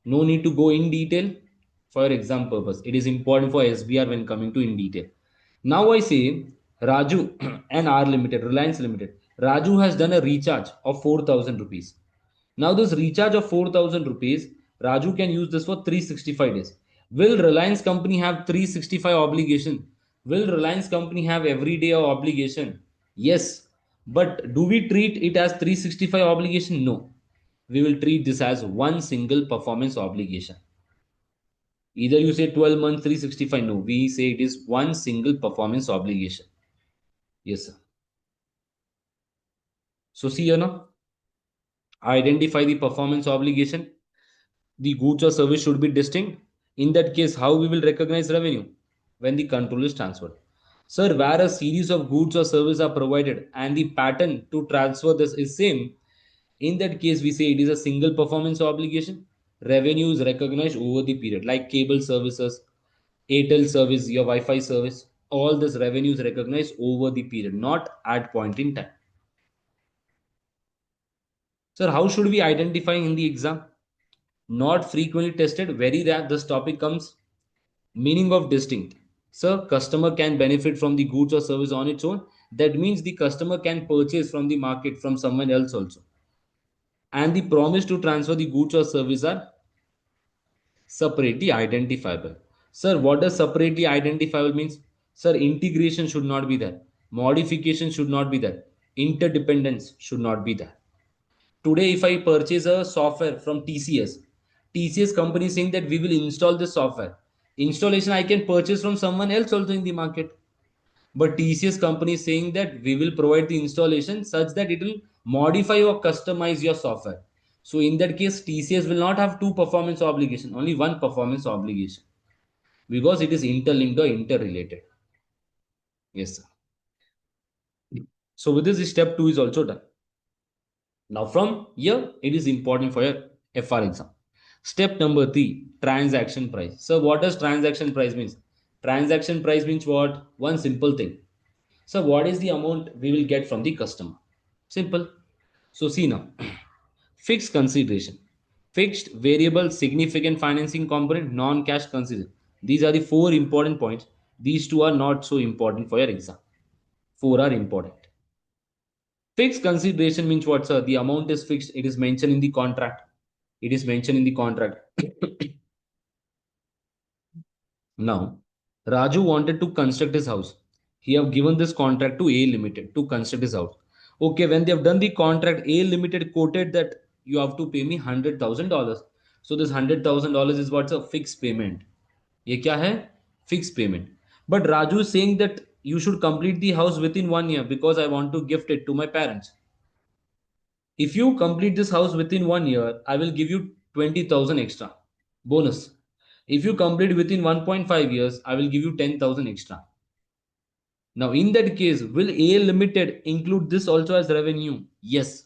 No need to go in detail for your exam purpose. It is important for SBR when coming to in detail. Now I say Raju and R Limited, Reliance Limited. Raju has done a recharge of 4,000 rupees. Now this recharge of 4,000 rupees, Raju can use this for 365 days. Will Reliance company have 365 obligation? Will Reliance company have every day of obligation? Yes. But do we treat it as 365 obligation? No. We will treat this as one single performance obligation. Either you say 12 months, 365. No, we say it is one single performance obligation. Yes, sir. So see here now, identify the performance obligation. The goods or service should be distinct. In that case, how we will recognize revenue? When the control is transferred. Sir, where a series of goods or service are provided and the pattern to transfer this is same, in that case, we say it is a single performance obligation. Revenue is recognized over the period, like cable services, Airtel service, your Wi-Fi service. All this revenue is recognized over the period, not at point in time. Sir, how should we identify in the exam? Not frequently tested, very rare. This topic comes. Meaning of distinct. Sir, customer can benefit from the goods or service on its own. That means the customer can purchase from the market from someone else also. And the promise to transfer the goods or service are separately identifiable. Sir, what does separately identifiable means? Sir, integration should not be there. Modification should not be there. Interdependence should not be there. Today, if I purchase a software from TCS company saying that we will install this software. Installation I can purchase from someone else also in the market. But TCS company is saying that we will provide the installation such that it will modify or customize your software. So in that case, TCS will not have two performance obligation, only one performance obligation because it is interlinked or interrelated. Yes, sir. So with this, step 2 is also done. Now from here, it is important for your FR exam. Step number 3, transaction price. So what does transaction price means? Transaction price means what? One simple thing. So what is the amount we will get from the customer? Simple. So see now, fixed consideration, fixed, variable, significant financing component, non-cash consideration. These are the 4 important points. These 2 are not so important for your exam. 4 are important. Fixed consideration means what, sir? The amount is fixed. It is mentioned in the contract. It is mentioned in the contract. Now, Raju wanted to construct his house. He have given this contract to A Limited to construct his house. Okay, when they have done the contract, A Limited quoted that you have to pay me $100,000. So this $100,000 is what's a fixed payment. ये क्या है? Fixed payment. But Raju is saying that you should complete the house within 1 year because I want to gift it to my parents. If you complete this house within 1 year, I will give you 20,000 extra bonus. If you complete within 1.5 years, I will give you 10,000 extra. Now, in that case, will A Limited include this also as revenue? Yes.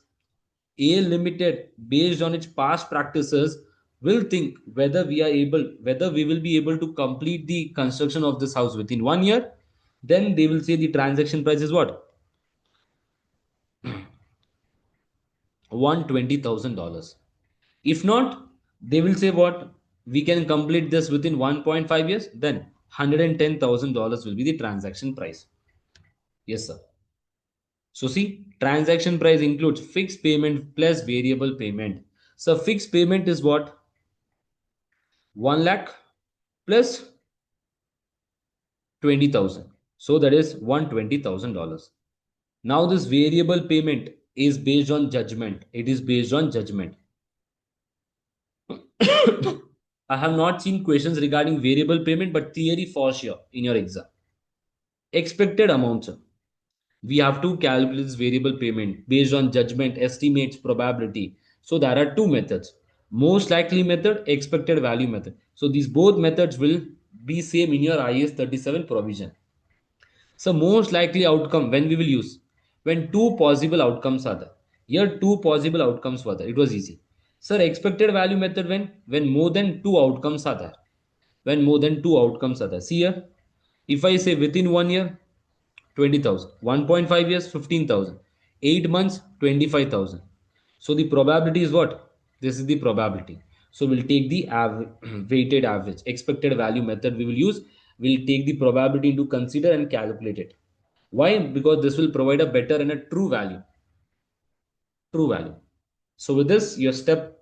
A Limited, based on its past practices, will think whether we will be able to complete the construction of this house within 1 year. Then they will say the transaction price is what? $120,000. If not, they will say what? we can complete this within 1.5 years, then $110,000 will be the transaction price. Yes, sir. So see, transaction price includes fixed payment plus variable payment. So fixed payment is what? 1 lakh plus 20,000. So that is $120,000. Now this variable payment is based on judgment. It is based on judgment. I have not seen questions regarding variable payment, but theory for sure in your exam. Expected amount, sir. We have to calculate this variable payment based on judgment, estimates, probability. So there are two methods: most likely method, expected value method. So these both methods will be same in your IS 37 provision. So most likely outcome when we will use when two possible outcomes are there. Here two possible outcomes were there. It was easy. Sir, expected value method when more than two outcomes are there. When more than two outcomes are there. See here, if I say within 1 year, 20,000, 1.5 years, 15,000, 8 months, 25,000. So the probability is what? This is the probability. So we'll take the weighted average expected value method we will use. We'll take the probability into consider and calculate it. Why? Because this will provide a better and a true value. True value. So with this, your step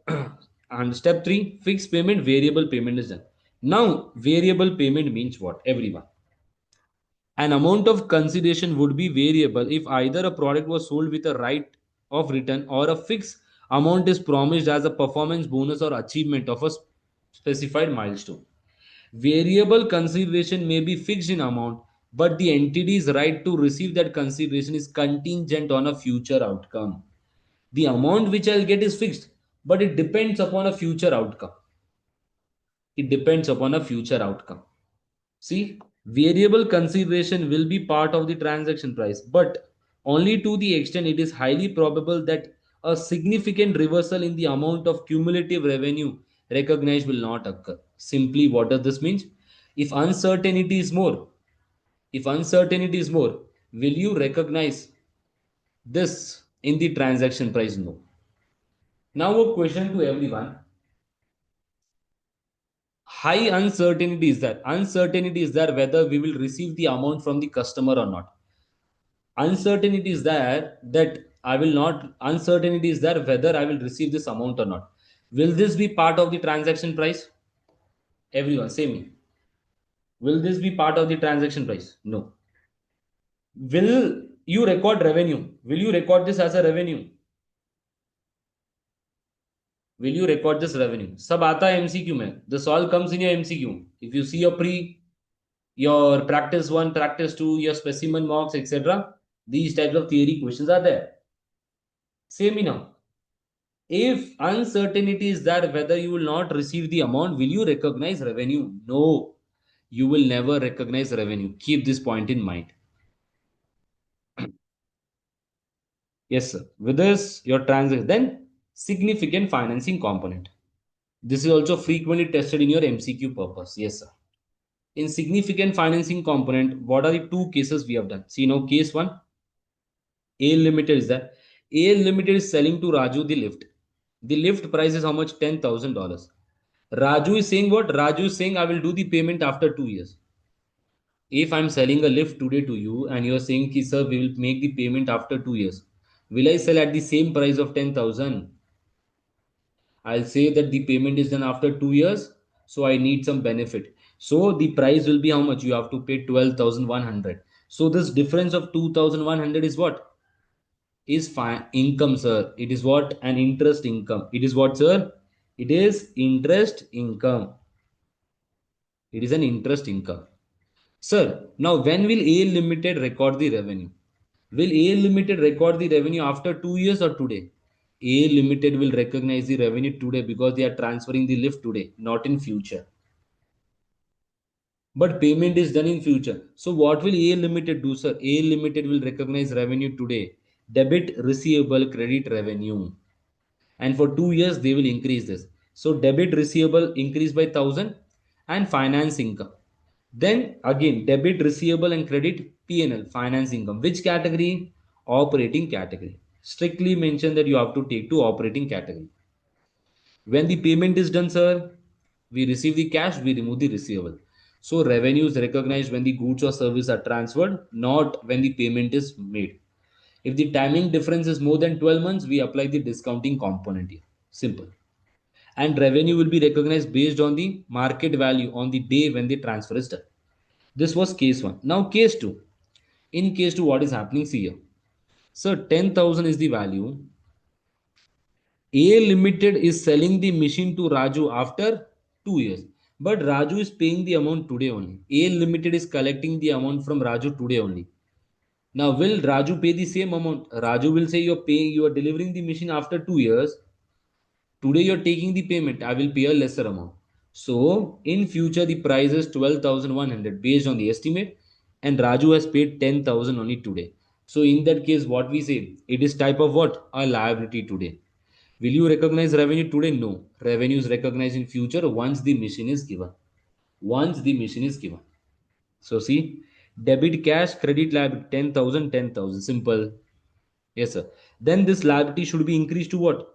and step 3, fixed payment, variable payment is done. Now, variable payment means what? Everyone. An amount of consideration would be variable if either a product was sold with a right of return or a fixed amount is promised as a performance bonus or achievement of a specified milestone. Variable consideration may be fixed in amount, but the entity's right to receive that consideration is contingent on a future outcome. The amount which I'll get is fixed, but it depends upon a future outcome. It depends upon a future outcome. See, variable consideration will be part of the transaction price, but only to the extent it is highly probable that a significant reversal in the amount of cumulative revenue recognized will not occur. Simply, what does this mean? If uncertainty is more, if uncertainty is more, will you recognize this in the transaction price? No. Now, a question to everyone. High uncertainty is there. Uncertainty is there whether we will receive the amount from the customer or not. Uncertainty is there that I will not, uncertainty is there whether I will receive this amount or not. Will this be part of the transaction price? Everyone, say me. Will this be part of the transaction price? No. Will you record revenue? Will you record this as a revenue? Will you record this revenue? सब आता है MCQ में. This all comes in your MCQ. If you see your practice 1, practice 2, your specimen mocks, etc., these types of theory questions are there. Say me now. If uncertainty is there whether you will not receive the amount, will you recognize revenue? No. You will never recognize revenue. Keep this point in mind. Yes, sir. With this, your transaction, then significant financing component. This is also frequently tested in your MCQ purpose. Yes, sir. In significant financing component, what are the two cases we have done? See now, case 1, A Limited is that. A Limited is selling to Raju the lift. The lift price is how much? $10,000. Raju is saying what? Raju is saying I will do the payment after 2 years. If I'm selling a lift today to you and you're saying, ki, sir, we will make the payment after 2 years, will I sell at the same price of 10,000? I'll say that the payment is done after 2 years, so I need some benefit. So the price will be how much? You have to pay 12,100. So this difference of 2,100 is what? Is income, sir. It is what? An interest income. It is what, sir? It is interest income. It is an interest income. Sir, now when will A Limited record the revenue? Will A Limited record the revenue after 2 years or today? A Limited will recognize the revenue today because they are transferring the lift today, not in future. But payment is done in future. So what will A Limited do, sir? A Limited will recognize revenue today. Debit receivable, credit revenue. And for 2 years, they will increase this. So debit receivable increase by 1,000 and finance income. Then again, debit receivable and credit P&L, finance income. Which category? Operating category. Strictly mention that you have to take to operating category. When the payment is done, sir, We receive the cash, we remove the receivable. So revenue is recognized when the goods or service are transferred, not when the payment is made. If the timing difference is more than 12 months, we apply the discounting component here. Simple. And revenue will be recognized based on the market value on the day when the transfer is done. This was case 1. Now case 2. In case 2, what is happening? See here. So 10,000 is the value. A Limited is selling the machine to Raju after 2 years. But Raju is paying the amount today only. A Limited is collecting the amount from Raju today only. Now, will Raju pay the same amount? Raju will say you are delivering the machine after 2 years. Today you're taking the payment. I will pay a lesser amount. So in future the price is 12,100 based on the estimate, and Raju has paid 10,000 only today. So in that case, what we say, it is type of what? A liability today. Will you recognize revenue today? No. Revenue is recognized in future once the machine is given. Once the machine is given. So see, debit cash, credit liability, 10,000, 10,000. Simple. Yes, sir. Then this liability should be increased to what?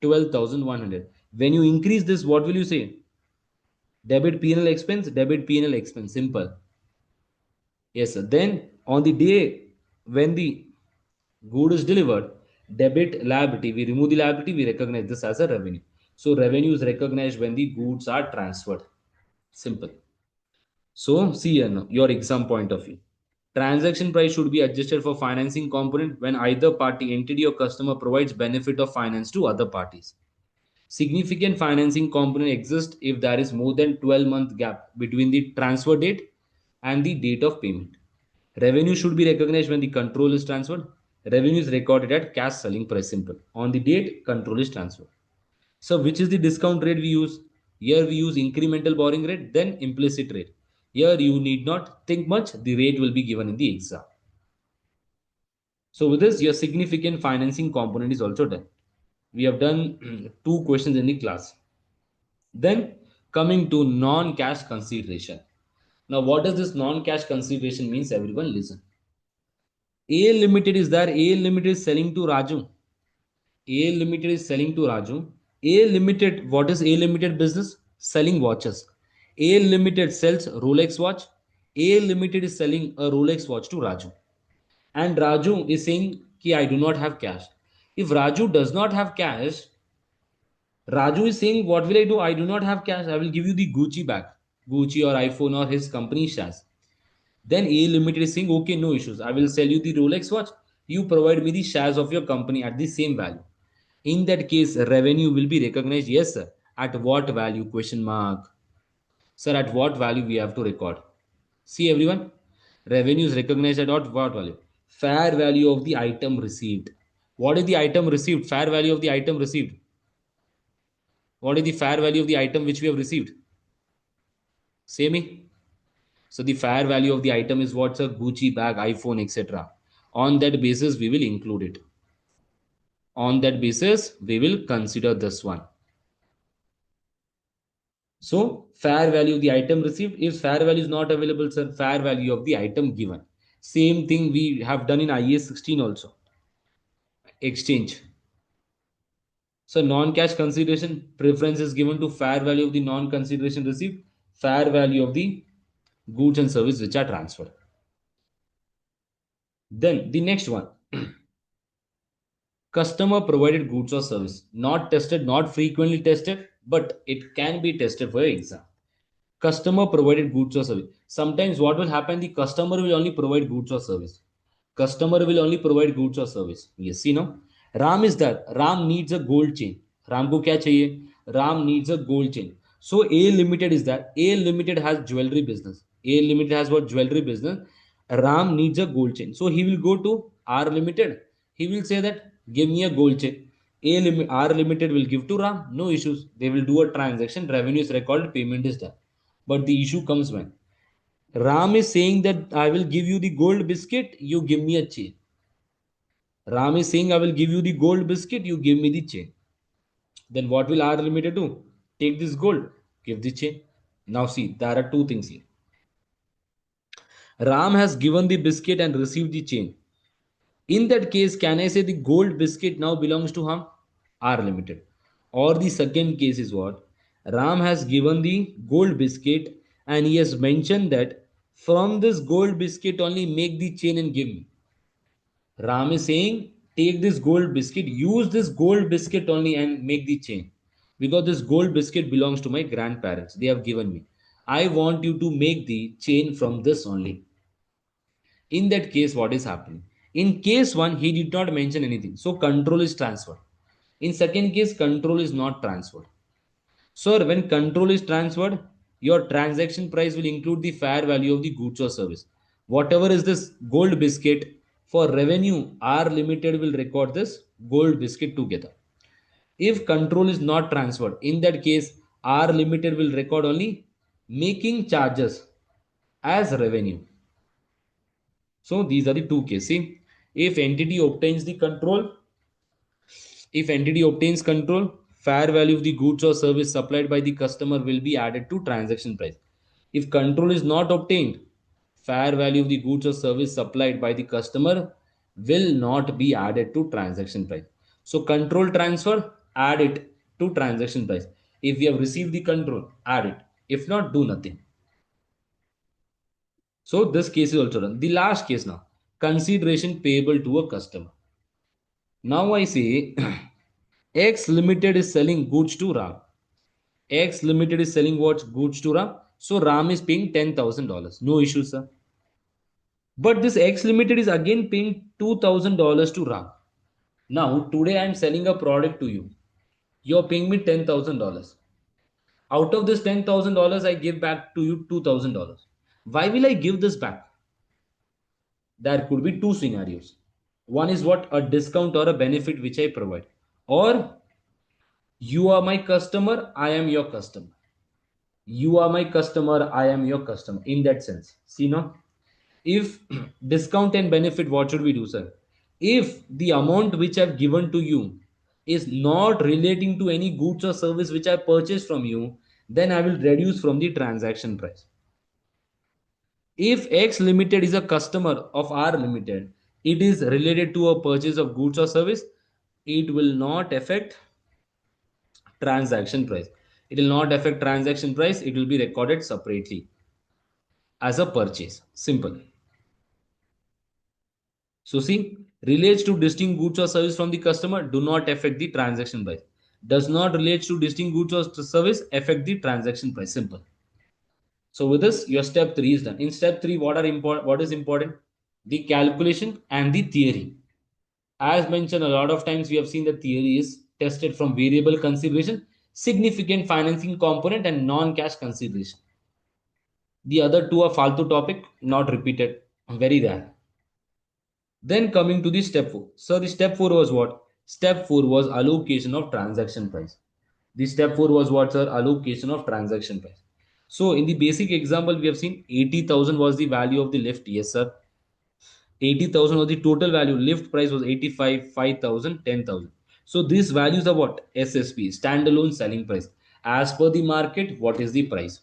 12,100. When you increase this, what will you say? Debit P&L expense, debit P&L expense. Simple. Yes, sir. Then on the day when the good is delivered, debit liability, we remove the liability, we recognize this as a revenue. So revenue is recognized when the goods are transferred. Simple. So see here now, your exam point of view. Transaction price should be adjusted for financing component when either party, entity or customer provides benefit of finance to other parties. Significant financing component exists if there is more than 12-month gap between the transfer date and the date of payment. Revenue should be recognized when the control is transferred. Revenue is recorded at cash selling price. Simple. On the date, control is transferred. So which is the discount rate we use? Here we use incremental borrowing rate, then implicit rate. Here you need not think much. The rate will be given in the exam. So with this, your significant financing component is also done. We have done 2 questions in the class. Then coming to non-cash consideration. Now what does this non-cash consideration means? Everyone listen. A Limited is there. A Limited is selling to Raju. A Limited is selling to Raju. A Limited, what is A Limited business? Selling watches. A Limited sells Rolex watch. A Limited is selling a Rolex watch to Raju. And Raju is saying, Ki, I do not have cash. If Raju does not have cash, Raju is saying, what will I do? I do not have cash. I will give you the Gucci bag. Gucci or iPhone or his company shares. Then A Limited is saying, okay, no issues. I will sell you the Rolex watch. You provide me the shares of your company at the same value. In that case, revenue will be recognized. Yes, sir. At what value? Question mark. Sir, at what value we have to record? See everyone. Revenue is recognized at what value? Fair value of the item received. What is the item received? Fair value of the item received. What is the fair value of the item which we have received? Say me. So the fair value of the item is what's a Gucci bag, iPhone, etc. On that basis, we will include it. On that basis, we will consider this one. So fair value of the item received. If fair value is not available, sir, fair value of the item given. Same thing we have done in IAS 16 also. Exchange. So non-cash consideration preference is given to fair value of the non-consideration received, fair value of the goods and services which are transferred. Then the next one. Customer provided goods or service. Not tested, not frequently tested, but it can be tested for your exam. Customer provided goods or service. Sometimes what will happen, the customer will only provide goods or service. Customer will only provide goods or service. Yes, you know. Ram is there. Ram needs a gold chain. Ram को क्या चाहिए? Ram needs a gold chain. So A Limited is there. A Limited has jewelry business. A Limited has what? Jewelry business. Ram needs a gold chain. So he will go to R Limited. He will say that give me a gold chain. R Limited will give to Ram. No issues. They will do a transaction. Revenue is recorded. Payment is done. But the issue comes when Ram is saying that I will give you the gold biscuit, you give me a chain. Ram is saying I will give you the gold biscuit, you give me the chain. Then what will R Limited do? Take this gold, give the chain. Now see, there are 2 things here. Ram has given the biscuit and received the chain. In that case, can I say the gold biscuit now belongs to him? R Limited. Or the second case is what? Ram has given the gold biscuit and he has mentioned that from this gold biscuit only make the chain and give me. Ram is saying, take this gold biscuit, use this gold biscuit only and make the chain. Because this gold biscuit belongs to my grandparents. They have given me. I want you to make the chain from this only. In that case, what is happening? In case 1, he did not mention anything. So control is transferred. In second case, control is not transferred. So when control is transferred, your transaction price will include the fair value of the goods or service. Whatever is this gold biscuit, for revenue, R Limited will record this gold biscuit together. If control is not transferred, in that case, R Limited will record only making charges as revenue. So these are the two cases. See, if entity obtains the control, if entity obtains control, fair value of the goods or service supplied by the customer will be added to transaction price. If control is not obtained, fair value of the goods or service supplied by the customer will not be added to transaction price. So control transfer, add it to transaction price. If we have received the control, add it. If not, do nothing. So this case is also done. The last case now, consideration payable to a customer. Now I say X Limited is selling goods to Ram. X Limited is selling what goods to Ram. So Ram is paying $10,000. No issue, sir. But this X Limited is again paying $2,000 to Ram. Now today I am selling a product to you. You are paying me $10,000. Out of this $10,000, I give back to you $2,000. Why will I give this back? There could be two scenarios. One is what? A discount or a benefit which I provide. Or you are my customer, I am your customer. You are my customer, I am your customer. In that sense. See now? If discount and benefit, what should we do, sir? If the amount which I've given to you is not relating to any goods or service which I purchased from you, then I will reduce from the transaction price. If X Limited is a customer of R Limited, it is related to a purchase of goods or service, it will not affect transaction price. It will not affect transaction price. It will be recorded separately as a purchase. Simple. So see, relates to distinct goods or service from the customer, do not affect the transaction price. Does not relate to distinct goods or service, affect the transaction price. Simple. So with this, your step 3 is done. In step 3, what is important? The calculation and the theory. As mentioned, a lot of times we have seen the theory is tested from variable consideration, significant financing component, and non-cash consideration. The other two are faltu topic, not repeated, very rare. Then coming to the step 4. So the step 4 was what? Step 4 was allocation of transaction price. The step 4 was what, sir? Allocation of transaction price. So in the basic example, we have seen 80,000 was the value of the lift. Yes, sir. 80,000 was the total value. Lift price was 85, 5,000, 10,000. So these values are what? SSP, standalone selling price. As per the market, what is the price?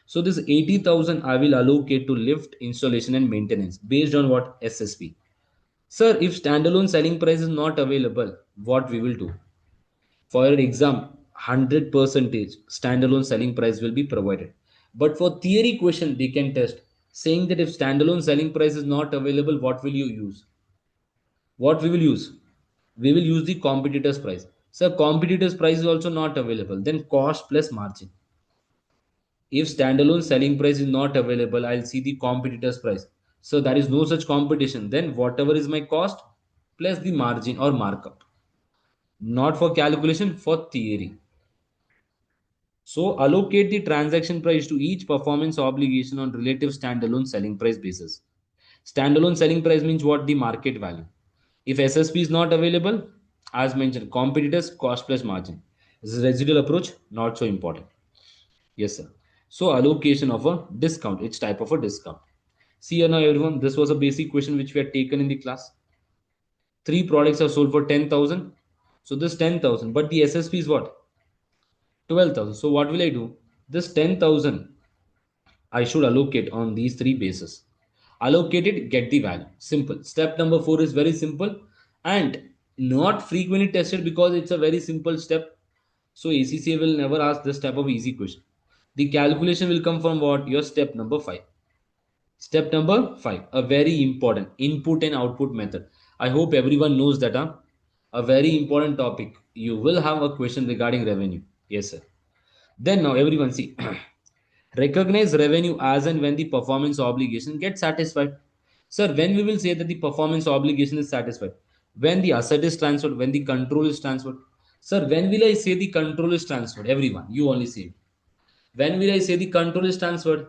So this 80,000 I will allocate to lift, installation and maintenance based on what? SSP. Sir, if standalone selling price is not available, what we will do? For an exam, 100% standalone selling price will be provided. But for theory question, they can test saying that if standalone selling price is not available, what will you use? What we will use? We will use the competitor's price. So competitor's price is also not available. Then cost plus margin. If standalone selling price is not available, I'll see the competitor's price. So there is no such competition. Then whatever is my cost plus the margin or markup. Not for calculation, for theory. So allocate the transaction price to each performance obligation on relative standalone selling price basis. Standalone selling price means what? The market value. If SSP is not available, as mentioned, competitors, cost plus margin. This is residual approach, not so important. Yes, sir. So allocation of a discount, it's type of a discount. See here now everyone, this was a basic question which we had taken in the class. 3 products are sold for 10,000. So this 10,000, but the SSP is what? 12,000. So what will I do? This 10,000 I should allocate on these 3 bases. Allocate it, get the value. Simple. Step number 4 is very simple and not frequently tested because it's a very simple step. So ACCA will never ask this type of easy question. The calculation will come from what? Your step number 5. Step number 5, a very important input and output method. I hope everyone knows that. A very important topic. You will have a question regarding revenue. Yes, sir. Then now everyone see. Recognize revenue as and when the performance obligation gets satisfied. Sir, when we will say that the performance obligation is satisfied? When the asset is transferred, when the control is transferred. Sir, when will I say the control is transferred? Everyone, you only say. When will I say the control is transferred?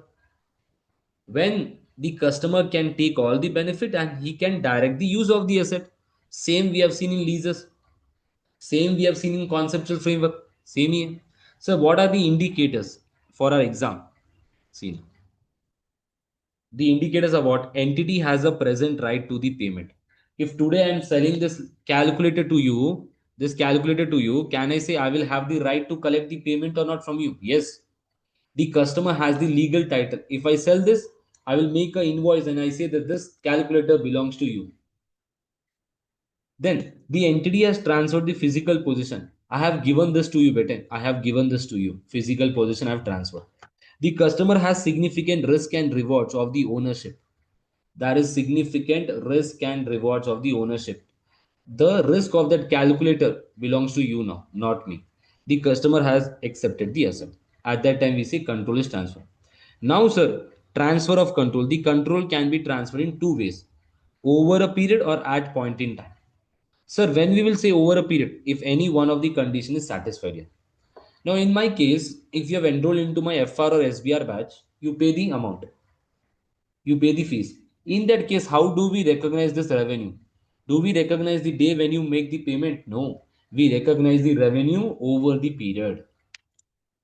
When the customer can take all the benefit and he can direct the use of the asset. Same we have seen in leases. Same we have seen in conceptual framework. Same here. So what are the indicators for our exam? See, the indicators are what? Entity has a present right to the payment. If today I am selling this calculator to you, can I say I will have the right to collect the payment or not from you? Yes. The customer has the legal title. If I sell this, I will make an invoice and I say that this calculator belongs to you. Then the entity has transferred the physical position. I have given this to you, Beten. I have given this to you. Physical position I have transferred. The customer has significant risk and rewards of the ownership. There is significant risk and rewards of the ownership. The risk of that calculator belongs to you now, not me. The customer has accepted the asset. At that time, we say control is transferred. Now, sir, transfer of control. The control can be transferred in two ways: over a period or at point in time. Sir, when we will say over a period, if any one of the condition is satisfied here. Now, in my case, if you have enrolled into my FR or SBR batch, you pay the amount, you pay the fees. In that case, how do we recognize this revenue? Do we recognize the day when you make the payment? No, we recognize the revenue over the period.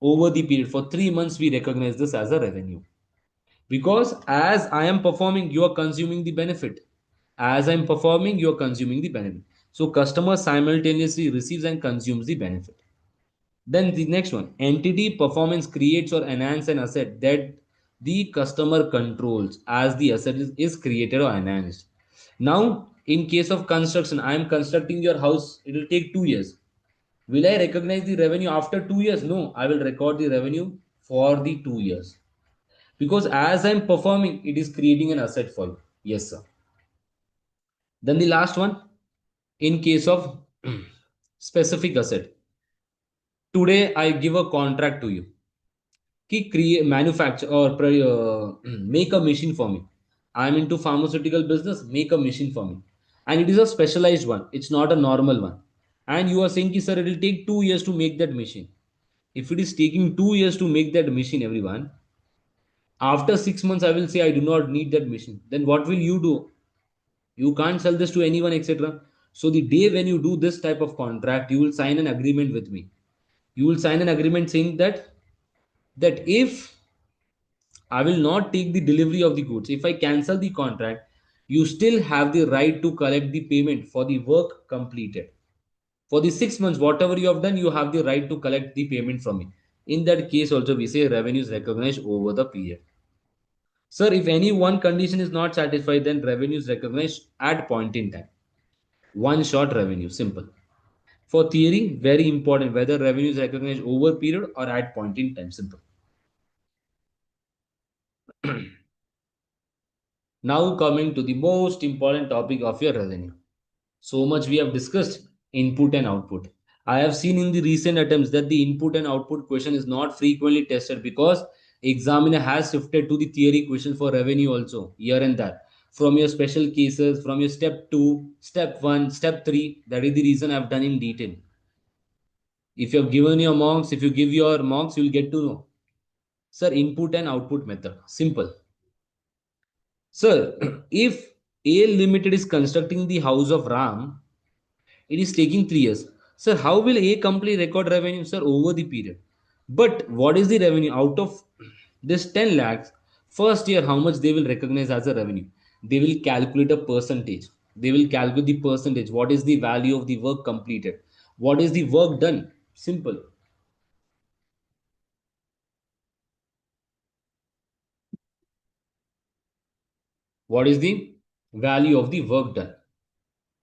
Over the period for 3 months, we recognize this as a revenue. Because as I am performing, you are consuming the benefit. As I am performing, you are consuming the benefit. So customer simultaneously receives and consumes the benefit. Then the next one, entity performance creates or enhance an asset that the customer controls as the asset is created or enhanced. Now, in case of construction, I am constructing your house, it will take 2 years. Will I recognize the revenue after 2 years? No, I will record the revenue for the 2 years. Because as I'm performing, it is creating an asset for you. Yes, sir. Then the last one, in case of specific asset. Today, I give a contract to you. Create, manufacture or make a machine for me. I'm into pharmaceutical business. Make a machine for me, and it is a specialized one. It's not a normal one. And you are saying, ki, sir, it will take 2 years to make that machine. If it is taking 2 years to make that machine, everyone, after 6 months, I will say I do not need that machine. Then what will you do? You can't sell this to anyone, etc. So the day when you do this type of contract, you will sign an agreement with me. You will sign an agreement saying that if I will not take the delivery of the goods. If I cancel the contract, you still have the right to collect the payment for the work completed. For the 6 months, whatever you have done, you have the right to collect the payment from me. In that case, also we say revenue is recognized over the period. Sir, if any one condition is not satisfied, then revenue is recognized at point in time. One shot revenue, simple. For theory, very important whether revenue is recognized over period or at point in time, simple. Now coming to the most important topic of your revenue. So much we have discussed input and output. I have seen in the recent attempts that the input and output question is not frequently tested because examiner has shifted to the theory question for revenue also here and there. From your special cases, from your step 2, step 1, step 3, that is the reason I have done in detail. If you have given your marks, if you give your marks, you will get to know. Sir, input and output method. Simple. Sir, if A Limited is constructing the house of Ram, it is taking 3 years. Sir, how will A company record revenue? Sir, over the period. But what is the revenue out of this 10 lakhs? First year, how much they will recognize as a revenue? They will calculate a percentage. They will calculate the percentage. What is the value of the work completed? What is the work done? Simple. What is the value of the work done?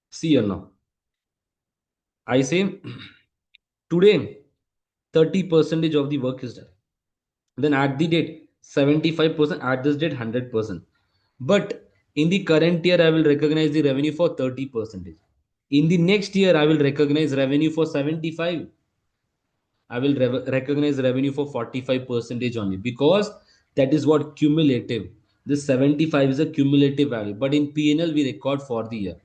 See here now. I say today 30% of the work is done. Then at the date 75%, at this date 100%. But in the current year, I will recognize the revenue for 30%. In the next year, I will recognize revenue for 75. I will recognize revenue for 45% only, because that is what cumulative. This 75 is a cumulative value, but in P&L we record for the year.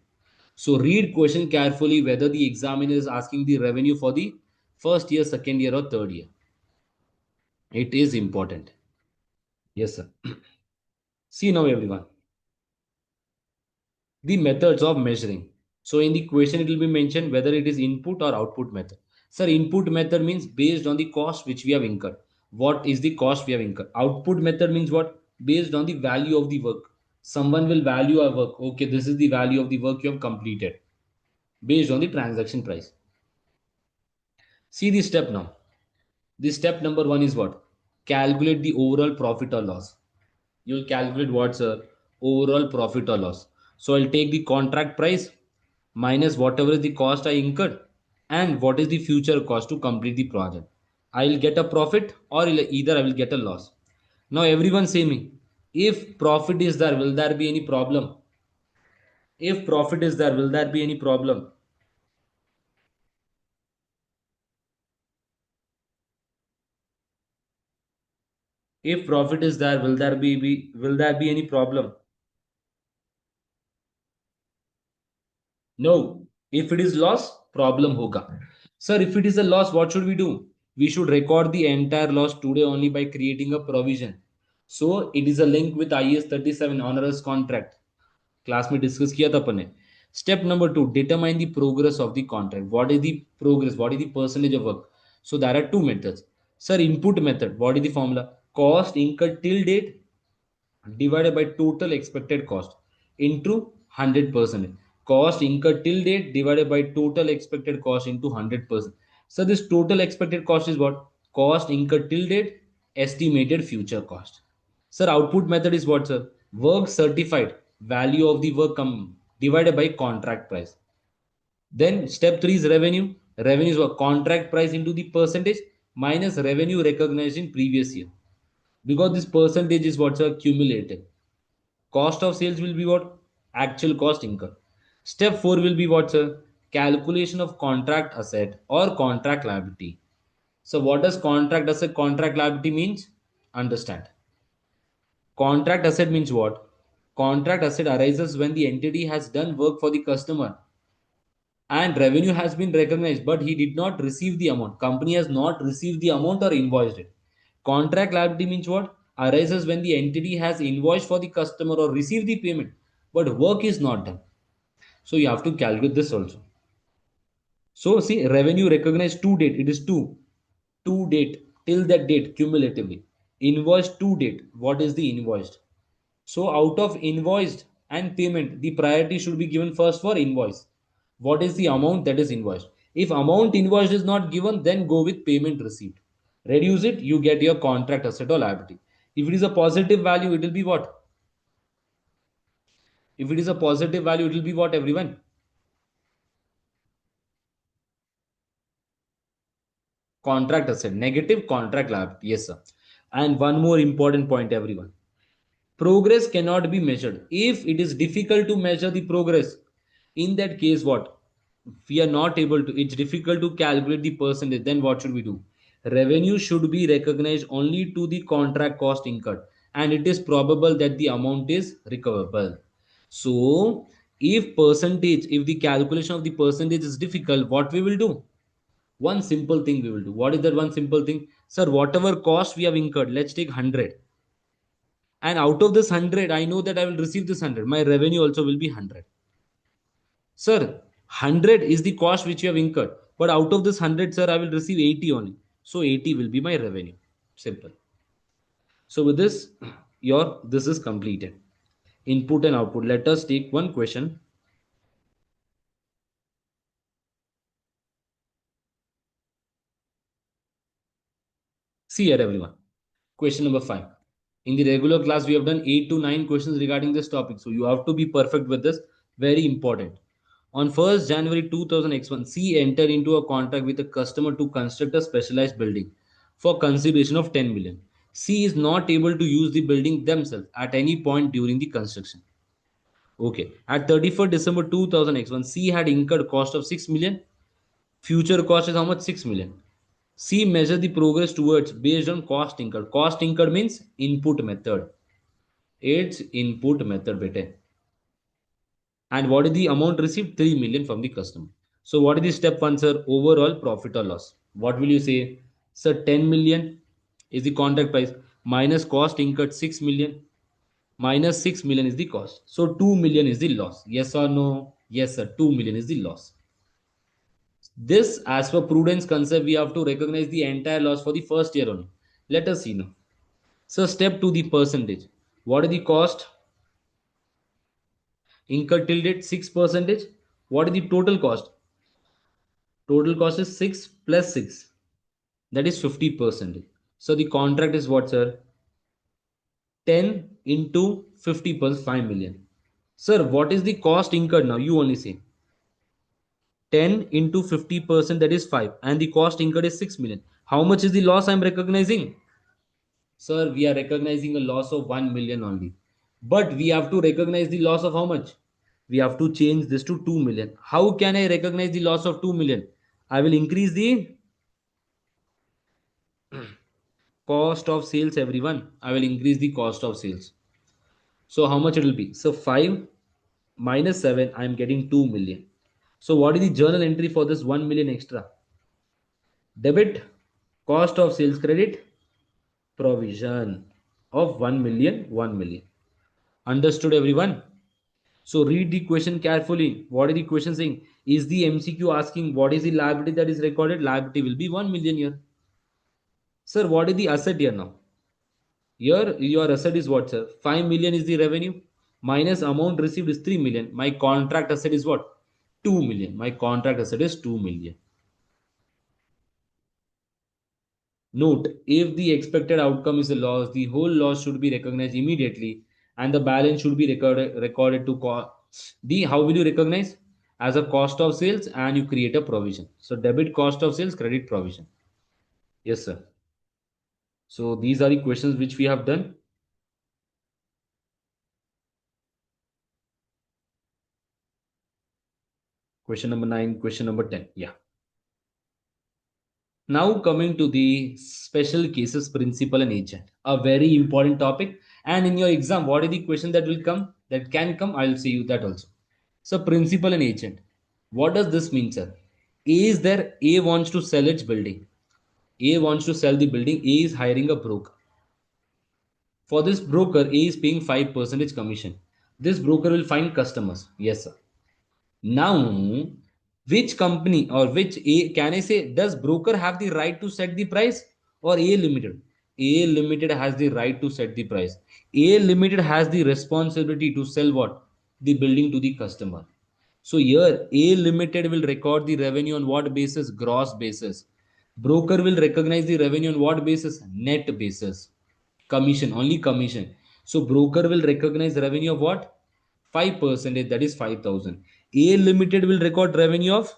So read question carefully whether the examiner is asking the revenue for the first year, second year, or third year. It is important. Yes, sir. See now, everyone. The methods of measuring. So in the question, it will be mentioned whether it is input or output method. Sir, input method means based on the cost which we have incurred. What is the cost we have incurred? Output method means what? Based on the value of the work. Someone will value our work. Okay, this is the value of the work you have completed based on the transaction price. See the step now. The step number one is what? Calculate the overall profit or loss. You will calculate what's overall profit or loss. So I'll take the contract price minus whatever is the cost I incurred and what is the future cost to complete the project. I'll get a profit or either I will get a loss. Now everyone say me, if profit is there, will there be any problem? If profit is there, will there be any problem? If profit is there, will there be any problem? No. If it is loss, problem hoga. Sir, if it is a loss, what should we do? We should record the entire loss today only by creating a provision. So it is a link with IS 37 onerous contract. Class में discuss किया था अपन ने. Step number 2, determine the progress of the contract. What is the progress? What is the percentage of work? So there are two methods. Sir, input method. What is the formula? Cost incurred till date divided by total expected cost into 100%. Cost incurred till date divided by total expected cost into 100%. So this total expected cost is what? Cost incurred till date estimated future cost. Sir, output method is what, sir? Work certified value of the work divided by contract price. Then step 3 is revenue. Revenue is what? Contract price into the percentage minus revenue recognized in previous year. Because this percentage is what's a cumulative. Cost of sales will be what? Actual cost incurred. Step 4 will be what's a calculation of contract asset or contract liability. So what does contract asset, contract liability means? Understand. Contract asset means what? Contract asset arises when the entity has done work for the customer and revenue has been recognized, but he did not receive the amount. Company has not received the amount or invoiced it. Contract liability means what? Arises when the entity has invoiced for the customer or received the payment, but work is not done. So you have to calculate this also. So see, revenue recognized to date, it is to date, till that date cumulatively. Invoiced to date, what is the invoiced? So out of invoiced and payment, the priority should be given first for invoice. What is the amount that is invoiced? If amount invoiced is not given, then go with payment received. Reduce it, you get your contract asset or liability. If it is a positive value, it will be what? If it is a positive value, it will be what, everyone? Contract asset. Negative, contract liability. Yes, sir. And one more important point, everyone. Progress cannot be measured. If it is difficult to measure the progress, in that case, what? We are not able to, it's difficult to calculate the percentage, then what should we do? Revenue should be recognized only to the contract cost incurred, and it is probable that the amount is recoverable. So, if the calculation of the percentage is difficult, what we will do? One simple thing we will do. What is that one simple thing? Sir, whatever cost we have incurred, let's take 100. And out of this 100, I know that I will receive this 100. My revenue also will be 100. Sir, 100 is the cost which you have incurred. But out of this 100, sir, I will receive 80 only. So 80 will be my revenue. Simple. So with this, this is completed. Input and output. Let us take one question. See here, everyone. Question number 5. In the regular class, we have done 8 to 9 questions regarding this topic. So you have to be perfect with this. Very important. On 1st January 2001, C entered into a contract with a customer to construct a specialized building for consideration of 10 million. C is not able to use the building themselves at any point during the construction. Okay. At 31st December 2001, C had incurred cost of 6 million. Future cost is how much? 6 million. C measure the progress towards based on cost incurred. Cost incurred means input method. It's input method, bete. And what is the amount received? 3 million from the customer. So what is the step one, sir? Overall profit or loss. What will you say? Sir, 10 million is the contract price minus cost incurred 6 million minus 6 million is the cost. So 2 million is the loss. Yes or no? Yes, sir. 2 million is the loss. This, as per prudence concept, we have to recognize the entire loss for the first year only. Let us see now. So step to the percentage. What is the cost? Incurred till date 6%. What is the total cost? Total cost is 6 plus 6. That is 50%. So the contract is what, sir? 10 into 50 plus 5 million. Sir, what is the cost incurred now? You only say. 10 into 50%, that is 5. And the cost incurred is 6 million. How much is the loss I am recognizing? Sir, we are recognizing a loss of 1 million only. But we have to recognize the loss of how much? We have to change this to 2 million. How can I recognize the loss of 2 million? I will increase the cost of sales, everyone. I will increase the cost of sales. So how much it will be? So 5 minus 7, I am getting 2 million. So what is the journal entry for this 1 million extra? Debit cost of sales, credit provision of 1 million, 1 million. Understood, everyone? So read the question carefully. What is the question saying? Is the MCQ asking what is the liability that is recorded? Liability will be 1 million here. Sir, what is the asset here now? Here your asset is what, sir? 5 million is the revenue minus amount received is 3 million. My contract asset is what? 2 million. My contract asset is 2 million. Note, if the expected outcome is a loss, the whole loss should be recognized immediately and the balance should be recorded to the, how will you recognize? As a cost of sales, and you create a provision. So debit cost of sales, credit provision. Yes, sir. So these are the questions which we have done. Question number 9, question number 10. Yeah. Now coming to the special cases principal and agent, a very important topic. And in your exam, what is the question that will come? That can come. I will say you that also. So principal and agent. What does this mean, sir? A is there. A wants to sell its building. A wants to sell the building. A is hiring a broker. For this broker, A is paying 5% commission. This broker will find customers. Yes, sir. Now, which company or which A can I say, does broker have the right to set the price or A limited? A limited has the right to set the price. A limited has the responsibility to sell what? The building to the customer. So here A limited will record the revenue on what basis? Gross basis. Broker will recognize the revenue on what basis? Net basis. Commission, only commission. So broker will recognize revenue of what? 5%, that is 5,000. A limited will record revenue of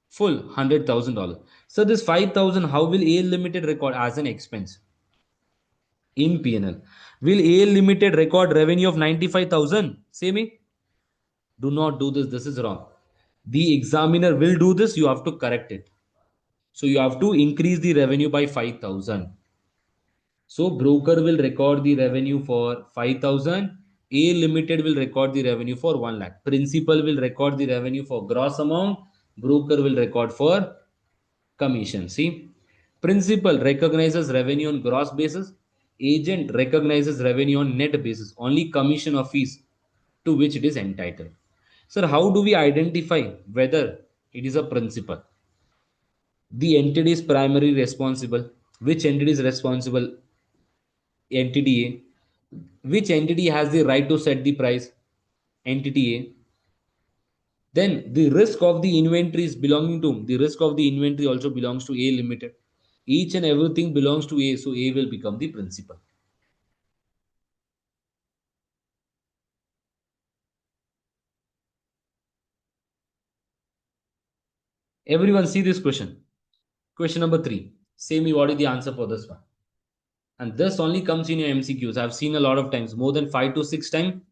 full $100,000. So this 5,000, how will A limited record? As an expense in P&L. Will A limited record revenue of 95,000? Say me. Do not do this. This is wrong. The examiner will do this. You have to correct it. So you have to increase the revenue by 5,000. So broker will record the revenue for 5,000. A limited will record the revenue for 1 lakh. Principal will record the revenue for gross amount. Broker will record for commission. See, principal recognizes revenue on gross basis. Agent recognizes revenue on net basis. Only commission or fees to which it is entitled. Sir, how do we identify whether it is a principal? The entity is primarily responsible. Which entity is responsible? Entity A. Which entity has the right to set the price? Entity A. Then the risk of the inventory is belonging to whom? The risk of the inventory also belongs to A limited. Each and everything belongs to A, so A will become the principal. Everyone see this question. Question number 3. Say me what is the answer for this one. And this only comes in your MCQs. I've seen a lot of times, more than 5 to 6 times,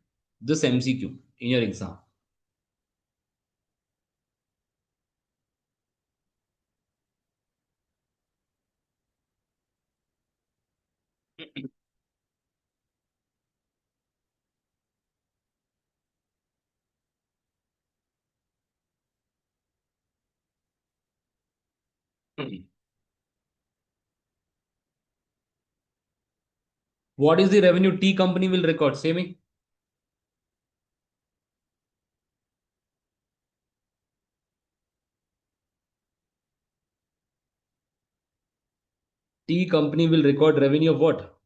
this MCQ in your exam. What is the revenue T company will record? Say me. T company will record revenue of what?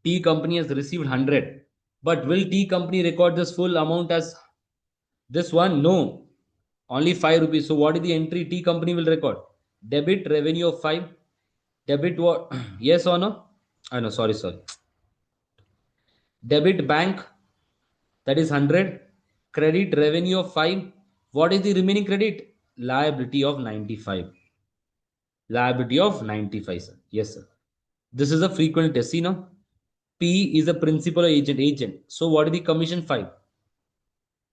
T company has received 100. But will T company record this full amount as this one? No. Only 5 rupees. So what is the entry T company will record? Debit revenue of 5. Debit what? Yes or no? I know, sorry. Debit bank, that is 100. Credit revenue of 5. What is the remaining credit? Liability of 95. Liability of 95, sir. Yes, sir. This is a frequent test. See now? P is a principal or agent. So what is the commission? 5.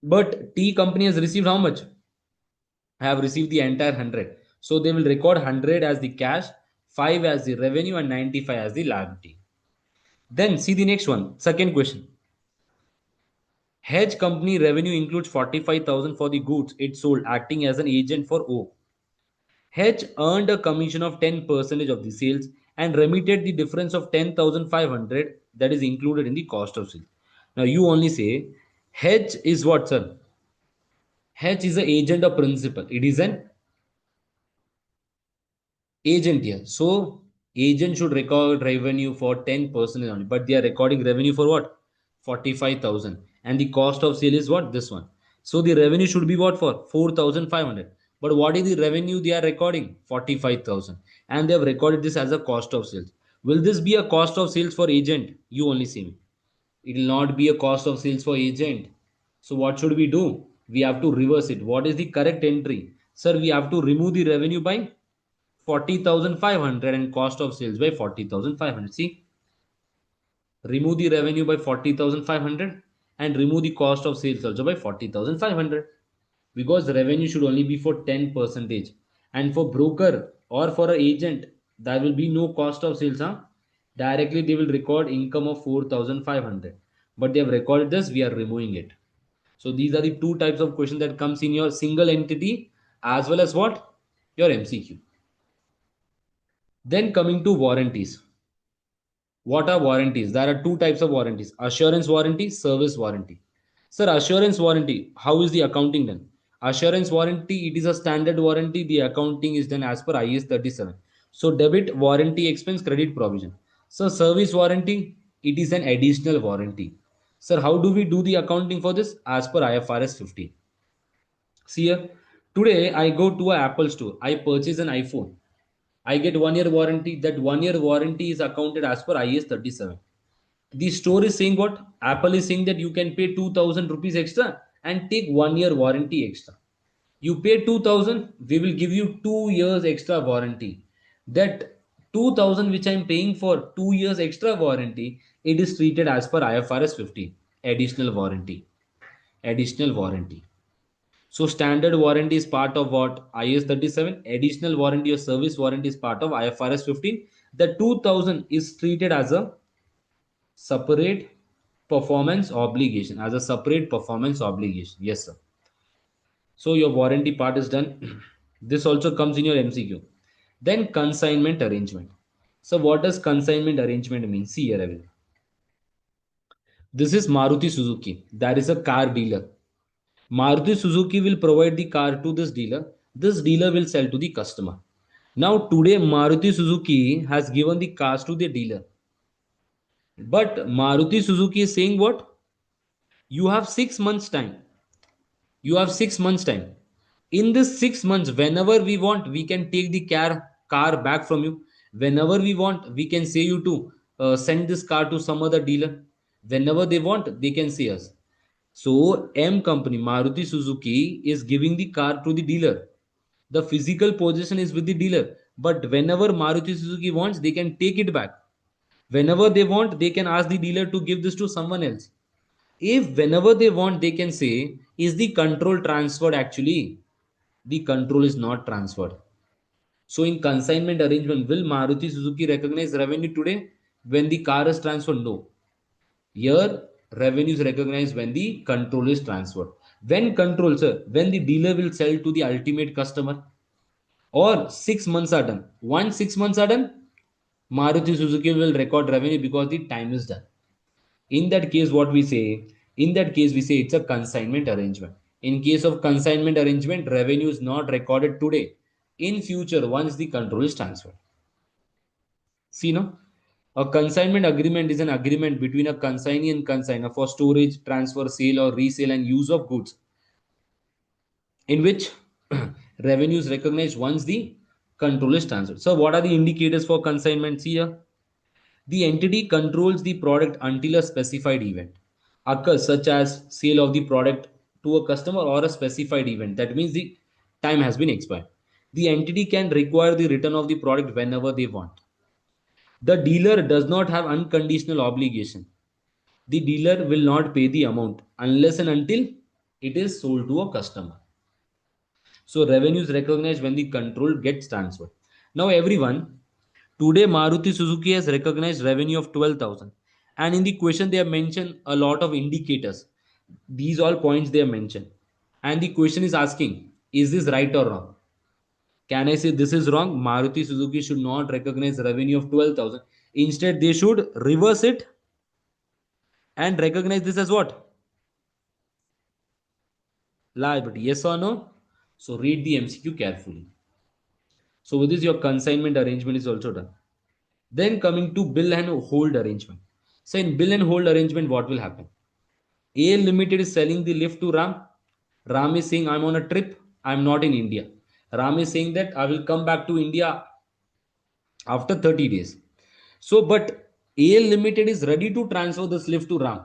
But T company has received how much? Have received the entire 100. So they will record 100 as the cash, 5 as the revenue, and 95 as the liability. Then see the next one. Second question. Hedge company revenue includes 45,000 for the goods it sold, acting as an agent for O. Hedge earned a commission of 10% of the sales and remitted the difference of 10,500 that is included in the cost of sales. Now you only say Hedge is what, sir? Hedge is an agent or principal. It is an agent here. So agent should record revenue for 10% only, but they are recording revenue for what? 45,000. And the cost of sale is what? This one. So the revenue should be what for? 4,500. But what is the revenue they are recording? 45,000. And they have recorded this as a cost of sales. Will this be a cost of sales for agent? You only see me. It will not be a cost of sales for agent. So what should we do? We have to reverse it. What is the correct entry? Sir, we have to remove the revenue by 40,500 and cost of sales by 40,500. See, remove the revenue by 40,500 and remove the cost of sales also by 40,500, because the revenue should only be for 10 percentage, and for broker or for an agent there will be no cost of sales. Directly they will record income of 4,500, but they have recorded this, we are removing it. So these are the two types of questions that comes in your single entity as well as what? Your MCQ. Then coming to warranties. What are warranties? There are two types of warranties: assurance warranty, service warranty. Sir, assurance warranty, how is the accounting done? Assurance warranty, it is a standard warranty. The accounting is done as per IS 37. So, debit warranty expense, credit provision. So, service warranty, it is an additional warranty. Sir, how do we do the accounting for this? As per IFRS 15. See here, today I go to an Apple store, I purchase an iPhone. I get 1 year warranty. That 1 year warranty is accounted as per IS 37. The store is saying what? Apple is saying that you can pay 2,000 rupees extra and take 1 year warranty extra. You pay 2,000, we will give you 2 years extra warranty. That 2,000 which I am paying for 2 years extra warranty, it is treated as per IFRS 15. Additional warranty. Additional warranty. So standard warranty is part of what? IS 37. Additional warranty or service warranty is part of IFRS 15. The 2000 is treated as a separate performance obligation. As a separate performance obligation. Yes, sir. So your warranty part is done. This also comes in your MCQ. Then consignment arrangement. So what does consignment arrangement mean? See here, everyone. This is Maruti Suzuki. That is a car dealer. Maruti Suzuki will provide the car to this dealer. This dealer will sell to the customer. Now, today, Maruti Suzuki has given the cars to the dealer. But Maruti Suzuki is saying what? You have 6 months' time. You have 6 months' time. In this 6 months, whenever we want, we can take the car back from you. Whenever we want, we can say you to send this car to some other dealer. Whenever they want, they can say us. So M company Maruti Suzuki is giving the car to the dealer. The physical possession is with the dealer, but whenever Maruti Suzuki wants, they can take it back. Whenever they want, they can ask the dealer to give this to someone else. If whenever they want, they can say, is the control transferred? Actually, the control is not transferred. So in consignment arrangement, will Maruti Suzuki recognize revenue today when the car is transferred? No. Here revenue is recognized when the control is transferred. When control, sir, when the dealer will sell to the ultimate customer, or 6 months are done. Once 6 months are done, Maruti Suzuki will record revenue because the time is done. In that case, what we say? In that case, we say it's a consignment arrangement. In case of consignment arrangement, revenue is not recorded today. In future, once the control is transferred. See, no? A consignment agreement is an agreement between a consignee and consignor for storage, transfer, sale, or resale and use of goods, in which revenue is recognized once the control is transferred. So, what are the indicators for consignment? See here. The entity controls the product until a specified event occurs, such as sale of the product to a customer or a specified event. That means the time has been expired. The entity can require the return of the product whenever they want. The dealer does not have unconditional obligation. The dealer will not pay the amount unless and until it is sold to a customer. So revenue is recognized when the control gets transferred. Now everyone, today Maruti Suzuki has recognized revenue of 12,000. And in the question they have mentioned a lot of indicators. These all points they have mentioned. And the question is asking, is this right or wrong? Can I say this is wrong? Maruti Suzuki should not recognize revenue of 12,000. Instead, they should reverse it and recognize this as what? Liability. Yes or no? So read the MCQ carefully. So with this, your consignment arrangement is also done. Then coming to bill and hold arrangement. So in bill and hold arrangement, what will happen? A Limited is selling the lift to Ram. Ram is saying, I'm on a trip. I'm not in India. Ram is saying that I will come back to India after 30 days. So, but AL Limited is ready to transfer this lift to Ram.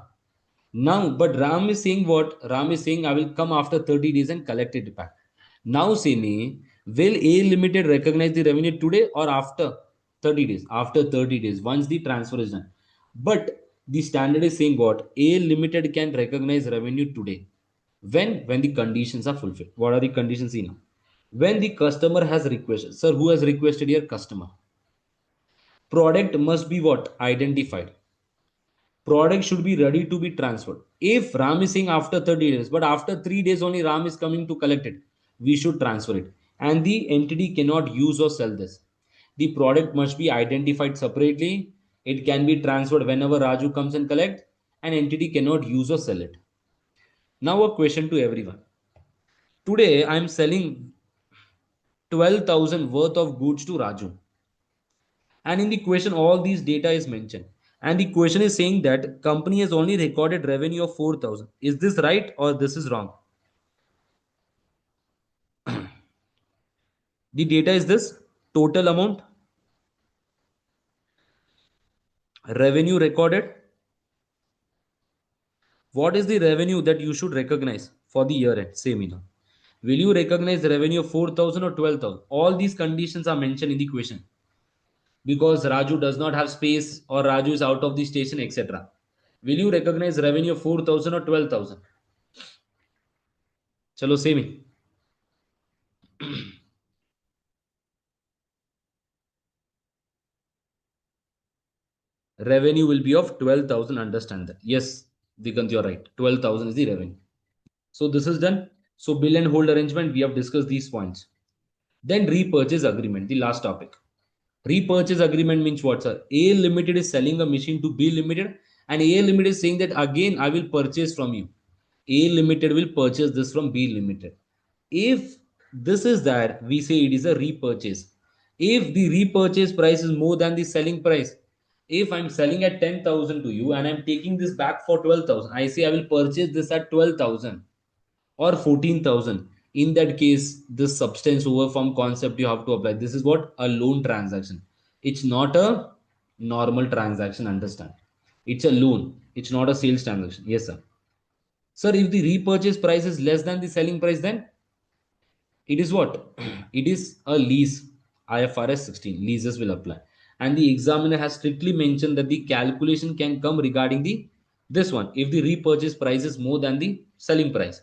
Now, but Ram is saying what? Ram is saying, I will come after 30 days and collect it back. Now, say me, will AL Limited recognize the revenue today or after 30 days? After 30 days, once the transfer is done. But the standard is saying what? AL Limited can recognize revenue today. When the conditions are fulfilled. What are the conditions in? When the customer has requested. Sir, who has requested here? Customer. Product must be what? Identified. Product should be ready to be transferred. If Ram is saying after 30 days, but after 3 days only Ram is coming to collect it, we should transfer it. And the entity cannot use or sell this. The product must be identified separately. It can be transferred whenever Raju comes and collect. An entity cannot use or sell it. Now a question to everyone. Today I am selling 12,000 worth of goods to Raju. And in the question all these data is mentioned, and the question is saying that company has only recorded revenue of 4,000. Is this right or this is wrong? The data is this total amount, revenue recorded. What is the revenue that you should recognize for the year end? Say me now. Will you recognize the revenue of 4,000 or 12,000? All these conditions are mentioned in the question, because Raju does not have space or Raju is out of the station, etc. Will you recognize revenue of 4,000 or 12,000? Chalo, say me. Revenue will be of 12,000. Understand that? Yes, Digant, you're right. 12,000 is the revenue. So this is done. So bill and hold arrangement, we have discussed these points. Then repurchase agreement, the last topic. Repurchase agreement means what, sir? A Limited is selling a machine to B Limited, and A Limited is saying that again I will purchase from you. A Limited will purchase this from B Limited. If this is that, we say it is a repurchase. If the repurchase price is more than the selling price, if I'm selling at 10,000 to you and I'm taking this back for 12,000, I say I will purchase this at 12,000 or 14,000. In that case, this substance over form concept you have to apply. This is what? A loan transaction. It's not a normal transaction, understand? It's a loan. It's not a sales transaction. Yes, sir. Sir, if the repurchase price is less than the selling price, then it is what? It is a lease. IFRS 16 leases will apply, and the examiner has strictly mentioned that the calculation can come regarding the this one if the repurchase price is more than the selling price.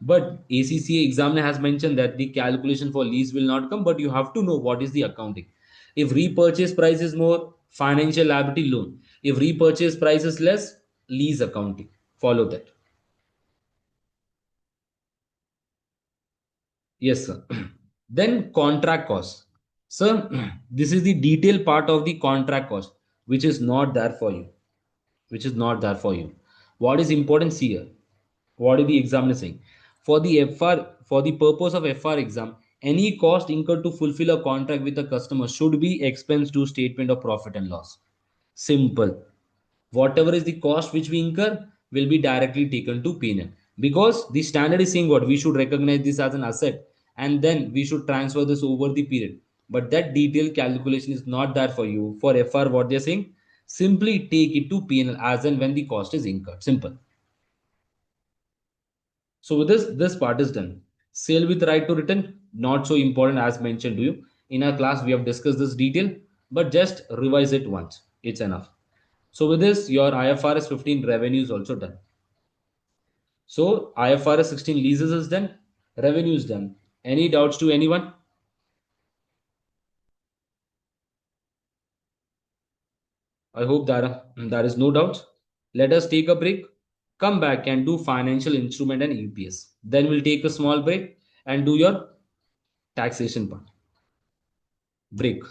But ACCA examiner has mentioned that the calculation for lease will not come, but you have to know what is the accounting. If repurchase price is more, financial liability loan. If repurchase price is less, lease accounting. Follow that. Yes, sir. Then contract cost. Sir, this is the detailed part of the contract cost, which is not there for you. Which is not there for you. What is important here? What is the examiner saying? For the FR, for the purpose of FR exam, any cost incurred to fulfill a contract with a customer should be expensed to statement of profit and loss. Simple. Whatever is the cost which we incur will be directly taken to P&L, because the standard is saying what we should recognize this as an asset and then we should transfer this over the period. But that detailed calculation is not there for you. For FR, what they're saying, simply take it to P&L as and when the cost is incurred. Simple. So with this part is done. Sale with right to return, not so important as mentioned to you. In our class, we have discussed this detail, but just revise it once. It's enough. So with this, your IFRS 15 revenue is also done. So IFRS 16 leases is done, revenue is done. Any doubts to anyone? I hope that there is no doubt. Let us take a break, come back and do financial instrument and EPS. Then we'll take a small break and do your taxation part. Break.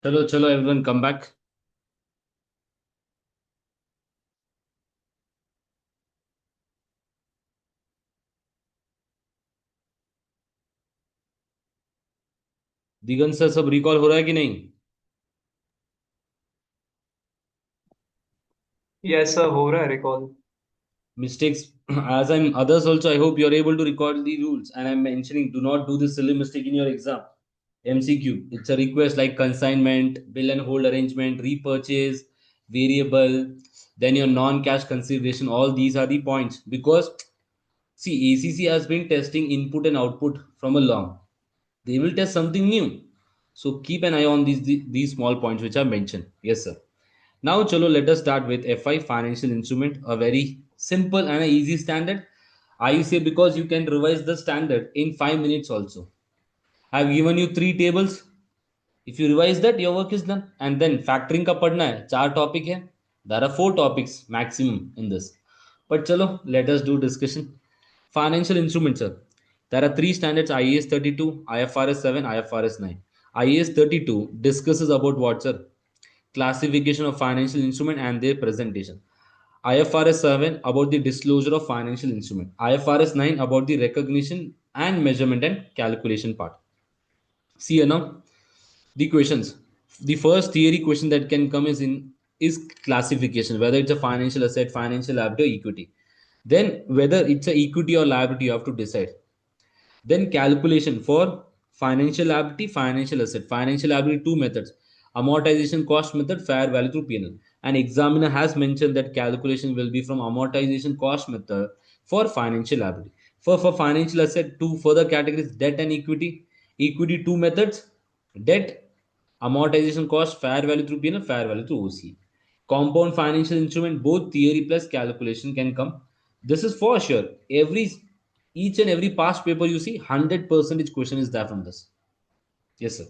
Chalo, everyone come back. Digant sir सब recall हो रहा है कि नहीं? Yes sir, हो रहा है recall. Mistakes as I'm others also, I hope you're able to record the rules, and I'm mentioning do not do this silly mistake in your exam. MCQ, it's a request like consignment, bill and hold arrangement, repurchase, variable, then your non-cash consideration. All these are the points because see, ACC has been testing input and output from a long. They will test something new, so keep an eye on these small points which I mentioned. Yes sir. Now chalo, let us start with FI, financial instrument, a very simple and a easy standard. I say because you can revise the standard in 5 minutes also. I have given you 3 tables. If you revise that, your work is done. And then factoring का पढ़ना है, 4 topic है. There are 4 topics maximum in this. But chalo, let us do discussion. Financial instruments, sir. There are 3 standards: IAS 32, IFRS 7, IFRS 9. IAS 32 discusses about what, sir? Classification of financial instrument and their presentation. IFRS 7 about the disclosure of financial instrument. IFRS 9 about the recognition and measurement and calculation part. See here now the questions. The first theory question that can come is classification, whether it's a financial asset, financial liability, or equity. Then whether it's a equity or liability, you have to decide. Then calculation for financial liability, financial asset. Financial liability, two methods: amortization cost method, fair value through P&L. And examiner has mentioned that calculation will be from amortization cost method for financial liability. For financial asset, two further categories: debt and equity. Equity, two methods: debt, amortization cost, fair value through P&L, fair value through OC. Compound financial instrument, both theory plus calculation can come. This is for sure. Each and every past paper you see, 100% question is there from this. Yes, sir.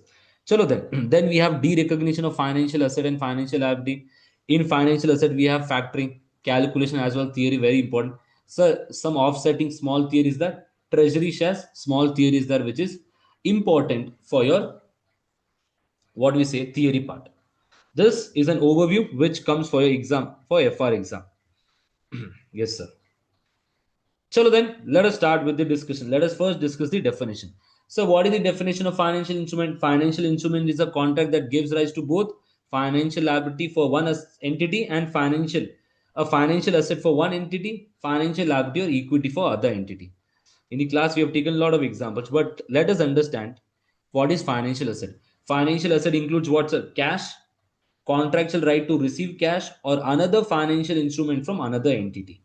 Chalo then. Then we have derecognition of financial asset and financial liability. In financial asset, we have factoring, calculation as well, theory, very important. So some offsetting small theories that treasury shares, small theories there, which is important for your what we say theory part. This is an overview which comes for your exam, for FR exam. Yes, sir. Chalo then, let us start with the discussion. Let us first discuss the definition. So, what is the definition of financial instrument? Financial instrument is a contract that gives rise to both financial liability for one entity and a financial asset for one entity, financial liability or equity for other entity. In the class, we have taken a lot of examples, but let us understand what is financial asset. Financial asset includes what, sir? Cash, contractual right to receive cash, or another financial instrument from another entity.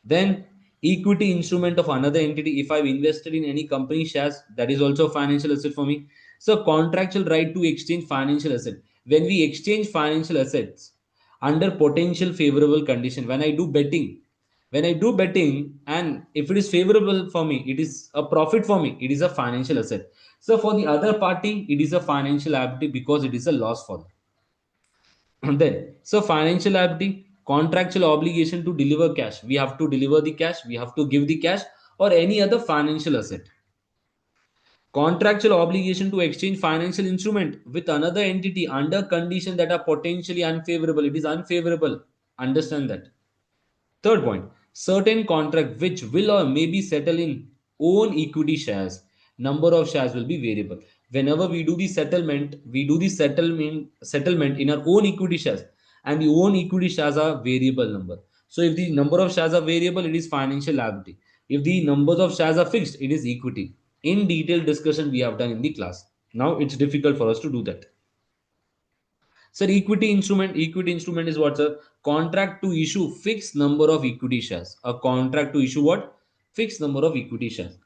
Then equity instrument of another entity. If I've invested in any company shares, that is also a financial asset for me. So contractual right to exchange financial asset. When we exchange financial assets under potential favorable condition, when I do betting and if it is favorable for me, it is a profit for me, it is a financial asset. So for the other party, it is a financial liability because it is a loss for them. Then, so financial liability, contractual obligation to deliver cash. We have to deliver the cash, we have to give the cash, or any other financial asset. Contractual obligation to exchange financial instrument with another entity under condition that are potentially unfavorable. It is unfavorable. Understand that. Third point, certain contract which will or may be settled in own equity shares. Number of shares will be variable. Whenever we do the settlement, settlement in our own equity shares, and the own equity shares are variable number. So if the number of shares are variable, it is financial liability. If the numbers of shares are fixed, it is equity. In detailed discussion we have done in the class. Now it's difficult for us to do that. Sir, equity instrument is what, sir? Contract to issue fixed number of equity shares. A contract to issue what? Fixed number of equity shares.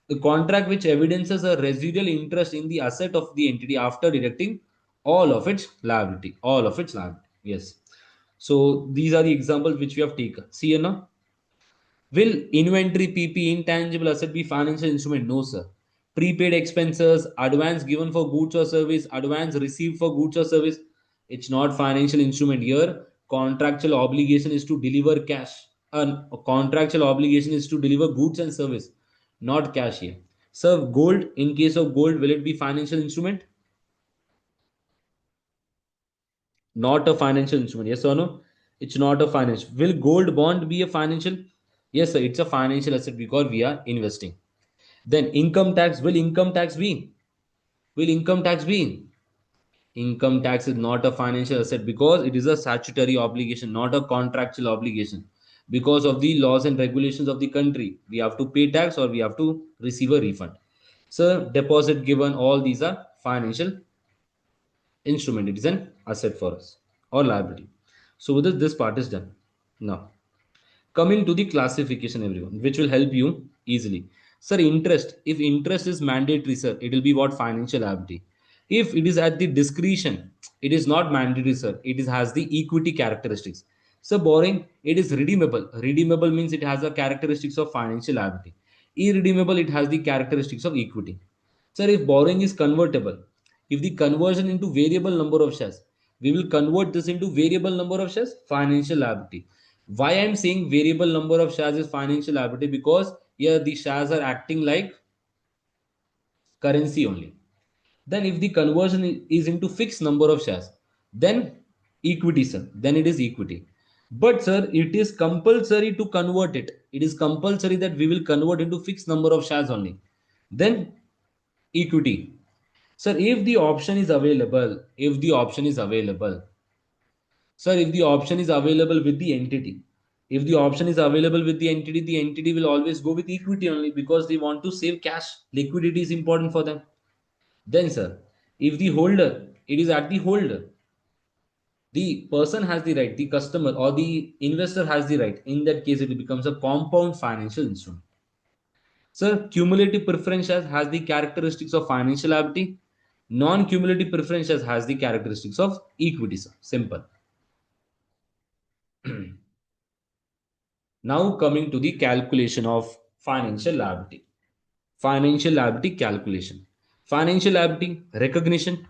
The contract which evidences a residual interest in the asset of the entity after deducting all of its liability. All of its liability. Yes. So these are the examples which we have taken. See here now. Will inventory PP intangible asset be financial instrument? No, sir. Prepaid expenses, advance given for goods or service, advance received for goods or service. It's not financial instrument here. Contractual obligation is to deliver cash. A contractual obligation is to deliver goods and service, not cash here. Sir, gold, in case of gold, will it be financial instrument? Not a financial instrument. Yes or no? It's not a financial. Will gold bond be a financial? Yes, sir. It's a financial asset because we are investing. Then income tax. Will income tax be? Will income tax be? Income tax is not a financial asset because it is a statutory obligation, not a contractual obligation. Because of the laws and regulations of the country, we have to pay tax or we have to receive a refund. So, deposit given, all these are financial instrument. It is an asset for us or liability. So, with this part is done. Now, coming to the classification, everyone, which will help you easily. Sir, interest, if interest is mandatory, sir, it will be what? Financial liability. If it is at the discretion, it is not mandatory, sir, it is has the equity characteristics. So borrowing, it is redeemable. Redeemable means it has the characteristics of financial liability. Irredeemable, it has the characteristics of equity. Sir, if borrowing is convertible, if the conversion into variable number of shares, we will convert this into variable number of shares, financial liability. Why I'm saying variable number of shares is financial liability? Because here the shares are acting like currency only. Then if the conversion is into fixed number of shares, then equity, sir, then it is equity. But sir, it is compulsory to convert it. It is compulsory that we will convert into fixed number of shares only. Then equity. Sir, if the option is available, sir, if the option is available with the entity, if the option is available with the entity will always go with equity only because they want to save cash. Liquidity is important for them. Then, sir, if the holder, it is at the holder, the person has the right, the customer or the investor has the right. In that case, it becomes a compound financial instrument. Sir, cumulative preference shares has the characteristics of financial liability. Non-cumulative preference shares has the characteristics of equity, sir. Simple. Now coming to the calculation of financial liability. Financial liability calculation. Financial liability recognition.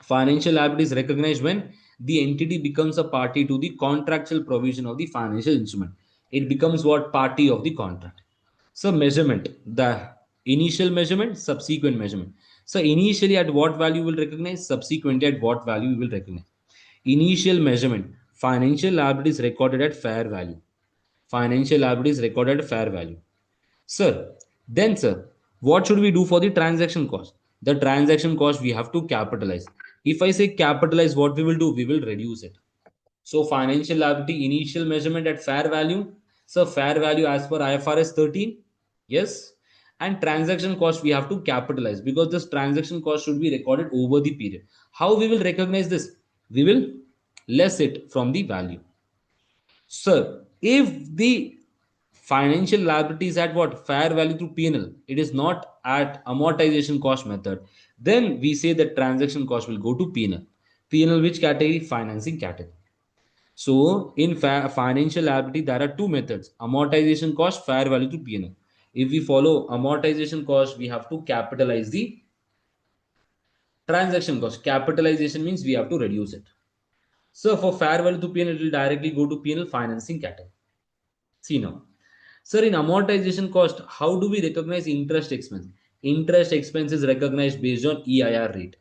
Financial liability is recognized when the entity becomes a party to the contractual provision of the financial instrument. It becomes what? Party of the contract. So measurement, the initial measurement, subsequent measurement. So initially at what value will recognize, subsequently at what value we will recognize. Initial measurement, financial liability is recorded at fair value. Financial liability is recorded at fair value. Sir, then sir, what should we do for the transaction cost? The transaction cost we have to capitalize. If I say capitalize, what we will do? We will reduce it. So financial liability initial measurement at fair value. So fair value as per IFRS 13. Yes. And transaction cost we have to capitalize because this transaction cost should be recorded over the period. How we will recognize this? We will less it from the value. Sir, if the financial liability is at what? Fair value through P&L, it is not at amortization cost method, then we say that transaction cost will go to P&L. P&L which category? Financing category. So in financial liability, there are two methods: amortization cost, fair value to P&L. If we follow amortization cost, we have to capitalize the transaction cost. Capitalization means we have to reduce it. So for fair value to P&L, it will directly go to P&L financing category. See now. Sir, in amortization cost, how do we recognize interest expense? Interest expense is recognized based on EIR rate.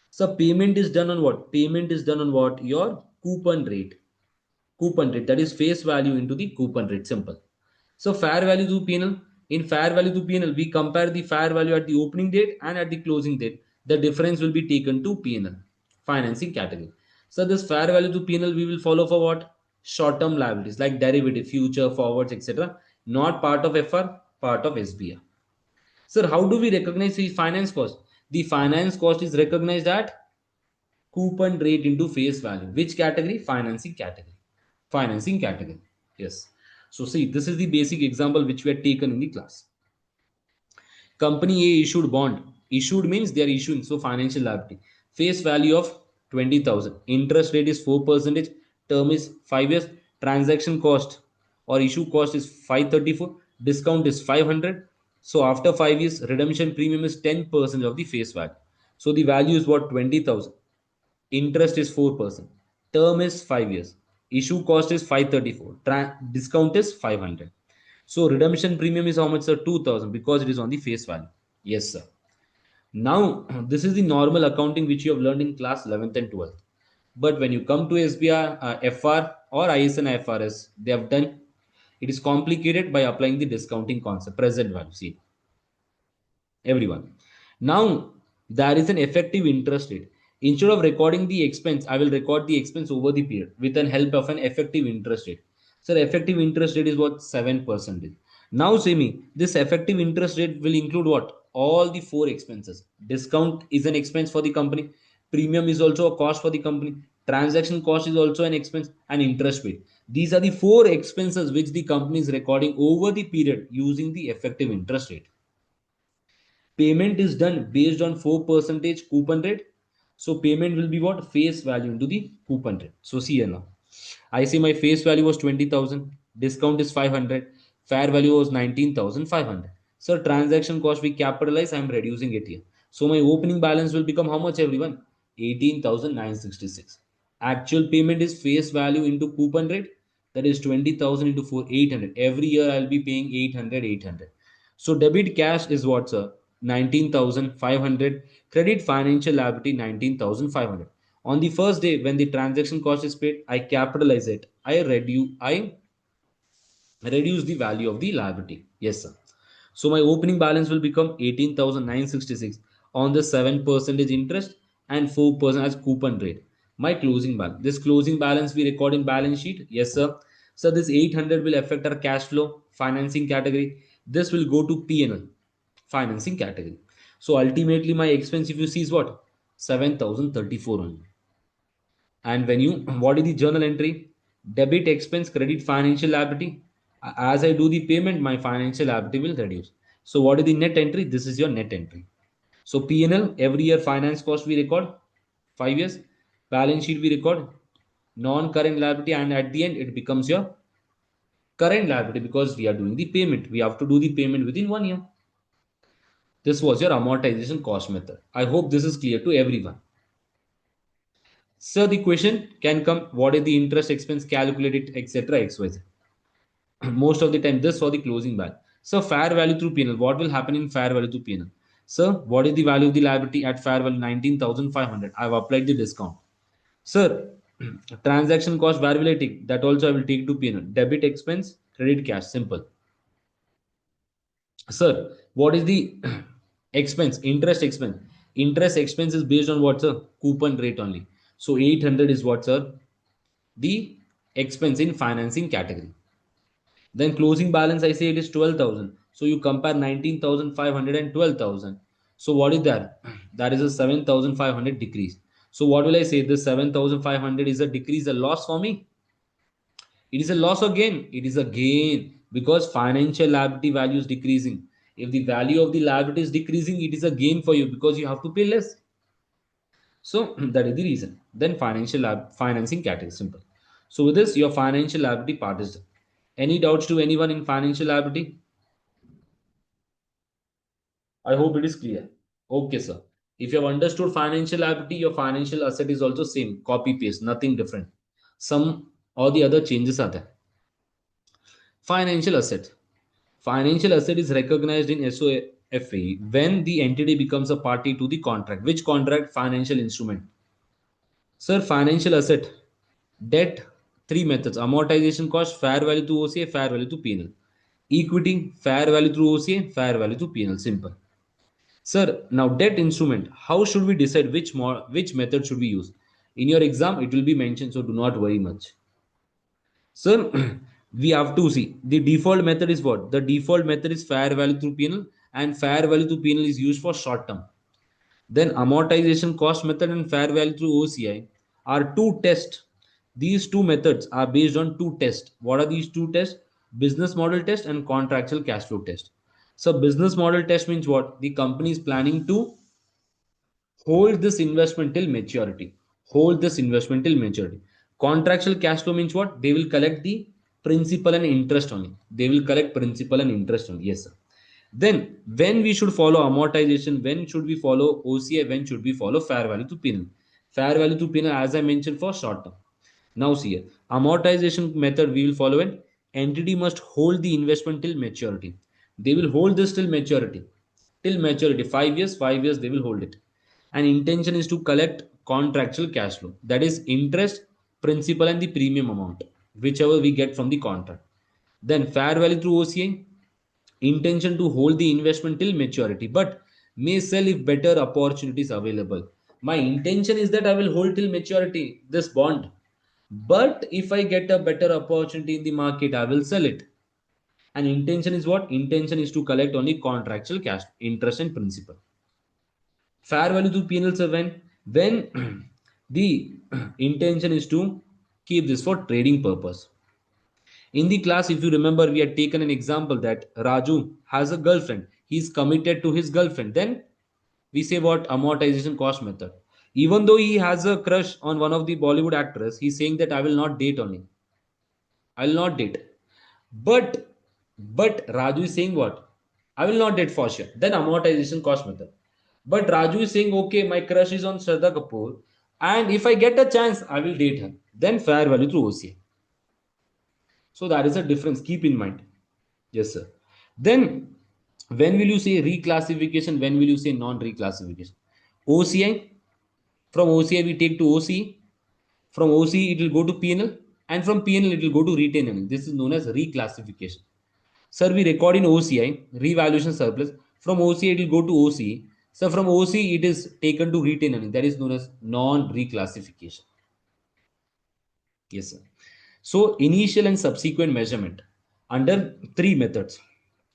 So payment is done on what? Payment is done on what? Your coupon rate. Coupon rate, that is face value into the coupon rate. Simple. So fair value to P&L. In fair value to P&L, we compare the fair value at the opening date and at the closing date. The difference will be taken to P&L, financing category. So this fair value to P&L we will follow for what? Short-term liabilities like derivative, future, forwards, etc. Not part of FR, part of SBR. Sir, how do we recognize the finance cost? The finance cost is recognized at coupon rate into face value. Which category? Financing category. Financing category. Yes. So see, this is the basic example which we had taken in the class. Company A issued bond. Issued means they are issuing. So financial liability. Face value of 20,000. Interest rate is 4%. Term is 5 years. Transaction cost or issue cost is 534. Discount is 500. So after 5 years, redemption premium is 10% of the face value. So the value is what? 20,000. Interest is 4%. Term is 5 years. Issue cost is 534. Discount is 500. So redemption premium is how much, sir? 2,000 because it is on the face value. Yes, sir. Now, this is the normal accounting which you have learned in class 11th and 12th. But when you come to SBR, FR or IS and IFRS, they have done it is complicated by applying the discounting concept, present value. See, everyone. Now there is an effective interest rate. Instead of recording the expense, I will record the expense over the period with the help of an effective interest rate. So the effective interest rate is what 7%. Now say me, this effective interest rate will include what? All the four expenses. Discount is an expense for the company. Premium is also a cost for the company. Transaction cost is also an expense, and interest rate. These are the four expenses which the company is recording over the period using the effective interest rate. Payment is done based on 4% coupon rate. So payment will be what? Face value into the coupon rate. So see here now. I see my face value was 20,000. Discount is 500. Fair value was 19,500. So transaction cost we capitalize. I am reducing it here. So my opening balance will become how much, everyone? 18,966. Actual payment is face value into coupon rate. That is 20,000 into 4, 800. Every year I'll be paying 800, 800. So debit cash is what, sir? 19,500. Credit financial liability 19,500. On the first day when the transaction cost is paid, I capitalize it. I reduce the value of the liability. Yes, sir. So my opening balance will become 18,966 on the 7% interest and 4% as coupon rate. My closing balance. This closing balance we record in balance sheet. Yes, sir. So this 800 will affect our cash flow financing category. This will go to P&L financing category. So ultimately my expense, if you see, is what? 7,034 only. And when you, what is the journal entry? Debit expense, credit financial liability. As I do the payment, my financial liability will reduce. So what is the net entry? This is your net entry. So P&L, every year finance cost we record, 5 years. Balance sheet we record, non-current liability, and at the end it becomes your current liability because we are doing the payment. We have to do the payment within 1 year. This was your amortization cost method. I hope this is clear to everyone. So the question can come, what is the interest expense calculated, etc. XYZ. Most of the time this for the closing balance. So fair value through P&L. What will happen in fair value through P&L? Sir, what is the value of the liability at fair value? 19,500. I have applied the discount. Sir, transaction cost, where will I take? That also I will take to P&L. Debit expense, credit cash. Simple. Sir, what is the expense? Interest expense. Interest expense is based on what, sir? Coupon rate only. So 800 is what, sir? The expense in financing category. Then closing balance, I say it is 12,000. So you compare 19,500 and 12,000. So what is that? That is a 7,500 decrease. So what will I say? This 7,500 is a decrease, a loss for me. It is a loss or gain? It is a gain because financial liability value is decreasing. If the value of the liability is decreasing, it is a gain for you because you have to pay less. So that is the reason. Then financing category, simple. So with this, your financial liability part is done. Any doubts to anyone in financial liability? I hope it is clear. Okay, sir. If you have understood financial liability, your financial asset is also same. Copy paste, nothing different. Some or the other changes are there. Financial asset. Financial asset is recognized in SOFA when the entity becomes a party to the contract. Which contract? Financial instrument. Sir, financial asset. Debt, three methods. Amortization cost, fair value to OCA, fair value to P&L. Equity, fair value through OCA, fair value to P&L. Simple. Sir, now debt instrument. How should we decide which method should we use? In your exam, it will be mentioned, so do not worry much. Sir, we have to see the default method is what? The default method is fair value through P&L, and fair value to P&L is used for short term. Then amortization cost method and fair value through OCI are two tests. These two methods are based on two tests. What are these two tests? Business model test and contractual cash flow test. So business model test means what? The company is planning to hold this investment till maturity. Hold this investment till maturity. Contractual cash flow means what? They will collect the principal and interest only. They will collect principal and interest only. Yes, sir. Then when we should follow amortization, when should we follow OCI, when should we follow fair value to P&L? Fair value to P&L, as I mentioned, for short term. Now see here, amortization method we will follow an entity must hold the investment till maturity. They will hold this till maturity. Till maturity, 5 years, 5 years they will hold it. And intention is to collect contractual cash flow. That is interest, principal, and the premium amount, whichever we get from the contract. Then fair value through OCI, intention to hold the investment till maturity, but may sell if better opportunities available. My intention is that I will hold till maturity this bond, but if I get a better opportunity in the market, I will sell it. And intention is what? Intention is to collect only contractual cash, interest and principal. Fair value to P&L when the intention is to keep this for trading purpose. In the class, if you remember, we had taken an example that Raju has a girlfriend. He's committed to his girlfriend. Then we say what? Amortization cost method. Even though he has a crush on one of the Bollywood actress, he's saying that I will not date only. I will not date. But Raju is saying what? I will not date for sure. Then amortization cost method. But Raju is saying, okay, my crush is on Shraddha Kapoor, and if I get a chance, I will date her. Then fair value through OCI. So that is a difference. Keep in mind. Yes, sir. Then when will you say reclassification? When will you say non-reclassification? OCI. From OCI we take to OCE. From OCE it will go to PNL, and from PNL it will go to retained earnings. This is known as reclassification. Sir, we record in OCI, revaluation surplus. From OCI it will go to OCE. So from OCE it is taken to retained earnings. That is known as non-reclassification. Yes, sir. So initial and subsequent measurement under three methods.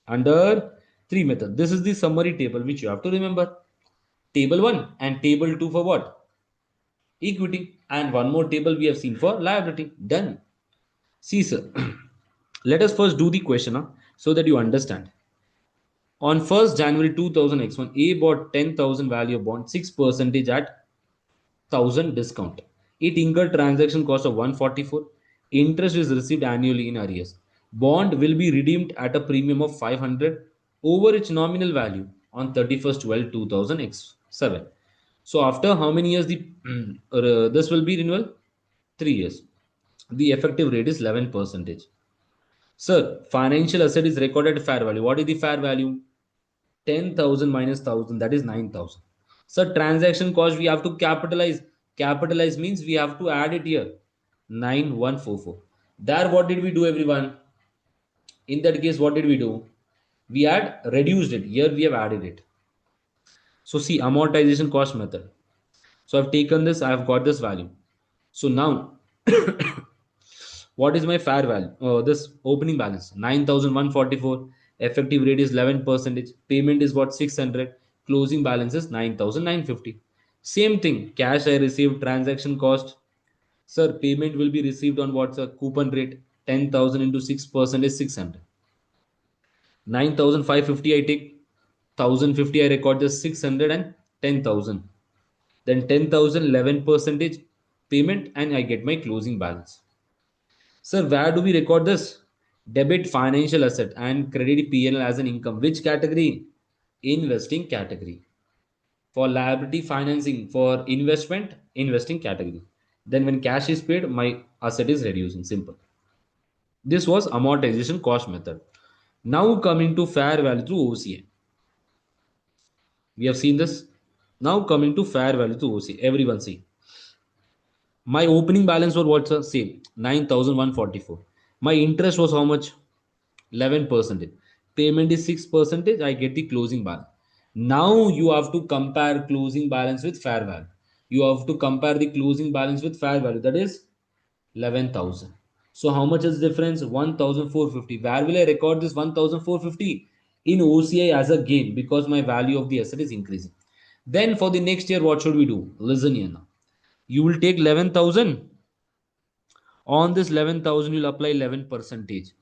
Under three methods. This is the summary table which you have to remember. Table 1 and table 2 for what? Equity. And one more table we have seen for liability. Done. See, sir. Let us first do the question so that you understand. On 1st January 2000 X1, A bought 10,000 value of bond, 6% at 1,000 discount. It incurred transaction cost of 144. Interest is received annually in arrears. Bond will be redeemed at a premium of 500 over its nominal value on 31st 12 2007. So after how many years this will be renewal? 3 years. The effective rate is 11%. Sir, financial asset is recorded at fair value. What is the fair value? 10,000 minus 1,000, that is 9,000. So transaction cost we have to capitalize. Capitalize means we have to add it here. 9144. There what did we do, everyone? In that case, what did we do? We had reduced it. Here we have added it. So see, amortization cost method. So I've taken this, I have got this value. So now what is my fair value? This opening balance 9,144. Effective rate is 11%. Payment is what? 600. Closing balance is 9,950. Same thing. Cash I received. Transaction cost. Sir, payment will be received on what's a coupon rate? 10,000 into 6% is 600. 9,550 I take. 1,050 I record just 600 and 10,000. Then 10,000 11% payment and I get my closing balance. Sir, where do we record this? Debit financial asset and credit P&L as an income. Which category? Investing category. For liability financing, for investment, investing category. Then when cash is paid, my asset is reducing. Simple. This was amortization cost method. Now coming to fair value through OCA. We have seen this. Now coming to fair value through OCA. Everyone see. My opening balance was what's the same? 9,144. My interest was how much? 11%. Payment is 6%. I get the closing balance. Now you have to compare closing balance with fair value. You have to compare the closing balance with fair value. That is 11,000. So how much is difference? 1,450. Where will I record this 1,450? In OCI as a gain because my value of the asset is increasing. Then for the next year, what should we do? Listen here now. You will take 11,000. On this 11,000, you'll apply 11 percentage.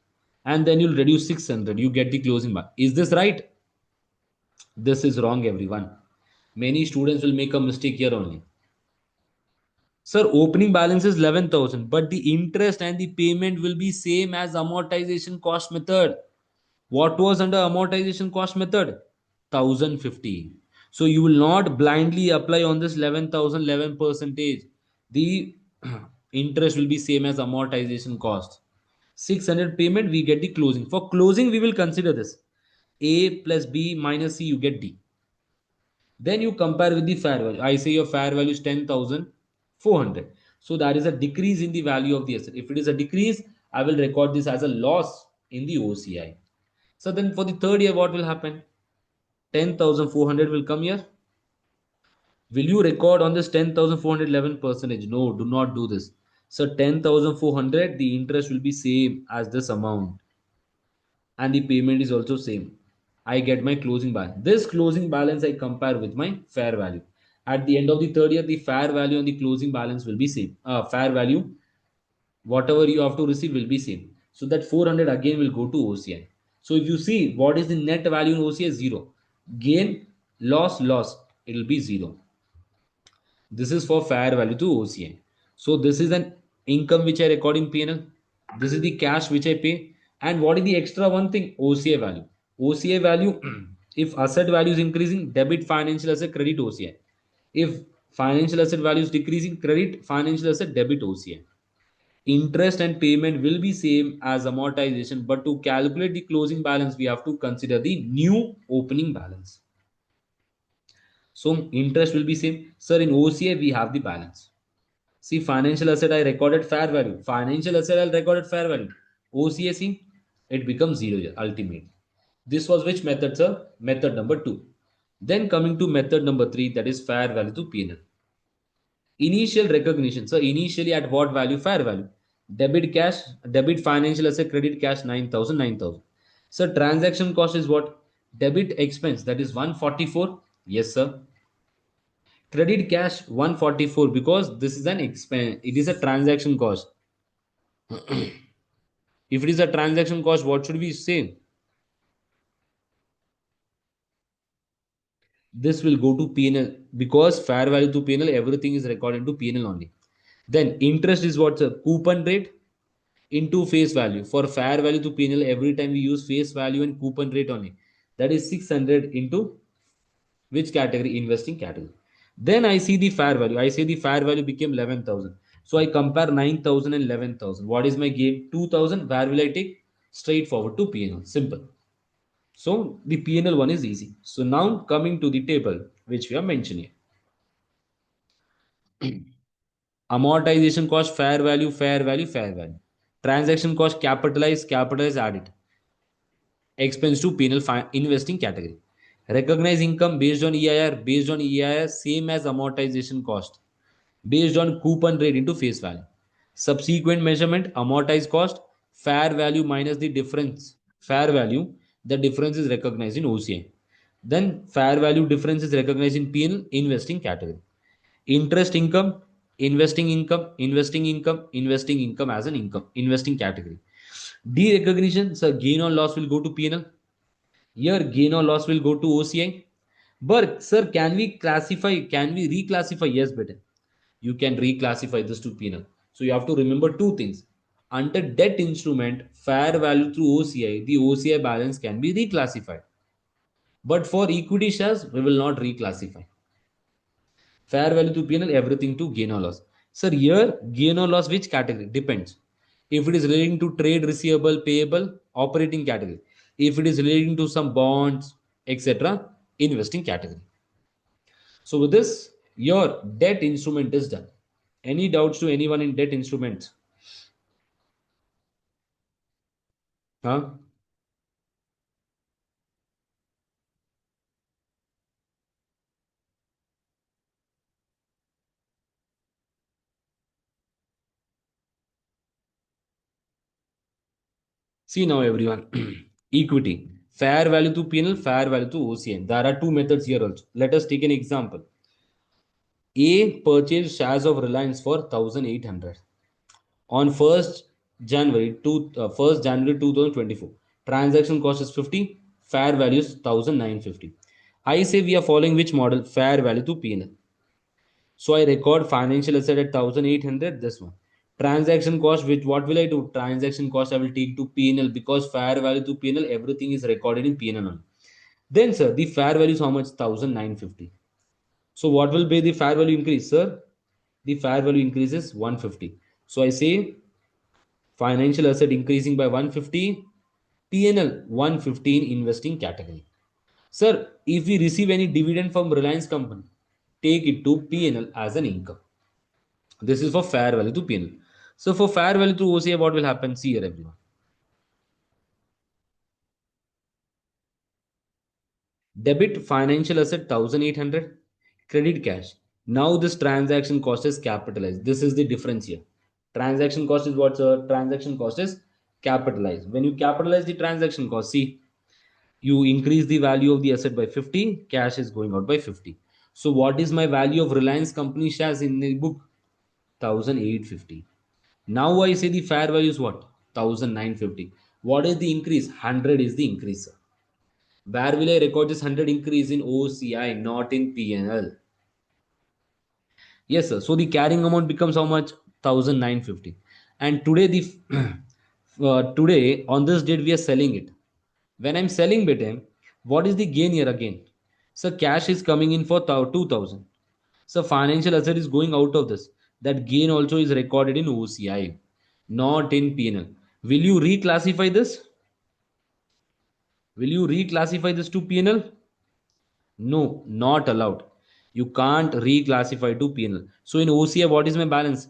And then you'll reduce 600. You get the closing balance. Is this right? This is wrong, everyone. Many students will make a mistake here only. Sir, opening balance is 11,000, but the interest and the payment will be same as amortization cost method. What was under amortization cost method? 1,050. So you will not blindly apply on this 11,000 11 percentage. The interest will be same as amortization cost. 600 payment, we get the closing. For closing, we will consider this. A plus B minus C, you get D. Then you compare with the fair value. I say your fair value is 10,400. So that is a decrease in the value of the asset. If it is a decrease, I will record this as a loss in the OCI. So then for the third year, what will happen? 10,400 will come here. Will you record on this 10,411 percentage? No, do not do this. So 10,400, the interest will be same as this amount, and the payment is also same. I get my closing balance. This closing balance I compare with my fair value. At the end of the third year, the fair value and the closing balance will be same. Fair value, whatever you have to receive will be same. So that 400 again will go to OCI. So if you see what is the net value in OCI, zero. Gain, loss, it will be zero. This is for fair value to OCI. So this is an income which I record in P&L. This is the cash which I pay. And what is the extra one thing? OCI value. OCI value, if asset value is increasing, debit financial asset, credit OCI. If financial asset value is decreasing, credit financial asset, debit OCI. Interest and payment will be same as amortization, but to calculate the closing balance, we have to consider the new opening balance. So interest will be same. Sir, in OCI, we have the balance. See, financial asset, I recorded fair value. Financial asset, I recorded fair value. OCA, it becomes zero here, ultimately. This was which method, sir? Method number 2. Then coming to method number 3, that is fair value to P&L. Initial recognition. So initially at what value? Fair value. Debit cash, debit financial asset, credit cash 9,000, 9,000. So transaction cost is what? Debit expense, that is 144. Yes, sir. Credit cash 144 because this is an expense. It is a transaction cost. If it is a transaction cost, what should we say? This will go to P&L because fair value to P&L, everything is recorded to P&L only. Then interest is what's a coupon rate into face value. For fair value to P&L, every time we use face value and coupon rate only. That is 600 into which category? Investing category. Then I see the fair value. I say the fair value became 11,000. So I compare 9,000 and 11,000. What is my gain? 2,000. Where will I take? Straightforward to P&L. Simple. So the P&L one is easy. So now coming to the table which we are mentioning. Amortization cost, fair value, fair value, fair value. Transaction cost, capitalize, capitalize, add it. Expense to P&L investing category. Recognize income based on EIR, based on EIR, same as amortization cost, based on coupon rate into face value. Subsequent measurement, amortized cost, fair value minus the difference. Fair value, the difference is recognized in OCI. Then fair value difference is recognized in P&L investing category. Interest income, investing income, investing income, investing income as an income, investing category. Derecognition, so gain or loss will go to P&L. Here gain or loss will go to OCI. But sir, can we classify? Can we reclassify? Yes, better. You can reclassify this to P&L. So you have to remember two things. Under debt instrument, fair value through OCI, the OCI balance can be reclassified. But for equity shares, we will not reclassify. Fair value to P&L, everything to gain or loss. Sir, here gain or loss, which category? Depends. If it is relating to trade receivable, payable, operating category. If it is relating to some bonds, etc., investing category. So with this, your debt instrument is done. Any doubts to anyone in debt instruments? Huh? See now everyone. Equity. Fair value to P&L, fair value to OCN. There are two methods here also. Let us take an example. A purchased shares of Reliance for 1,800 on 1st January 2024. Transaction cost is 50, fair value is 1,950. I say we are following which model? Fair value to P&L. So I record financial asset at 1,800, this one. Transaction cost, which what will I do? Transaction cost I will take to P&L because fair value to P&L, everything is recorded in P&L only. Then sir, the fair value is how much? 1,950. So what will be the fair value increase, sir? The fair value increases 150. So I say financial asset increasing by 150, P&L 115 investing category. Sir, if we receive any dividend from Reliance company, take it to P&L as an income. This is for fair value to P&L. So for fair value to OCI, what will happen? See here, everyone. Debit financial asset 1800, credit cash. Now this transaction cost is capitalized. This is the difference here. Transaction cost is what, sir? Transaction cost is capitalized. When you capitalize the transaction cost, see, you increase the value of the asset by 50, cash is going out by 50. So what is my value of Reliance company shares in the book? 1850. Now I say the fair value is what? 1950. What is the increase? 100 is the increase, sir. Where will I record this 100 increase? In OCI, not in P&L. Yes, sir. So the carrying amount becomes how much? 1950. And today the today on this date we are selling it. When I'm selling it, what is the gain here again? So cash is coming in for 2000. So financial asset is going out of this. That gain also is recorded in OCI, not in P&L. Will you reclassify this? Will you reclassify this to P&L? No, not allowed. You can't reclassify to P&L. So in OCI, what is my balance?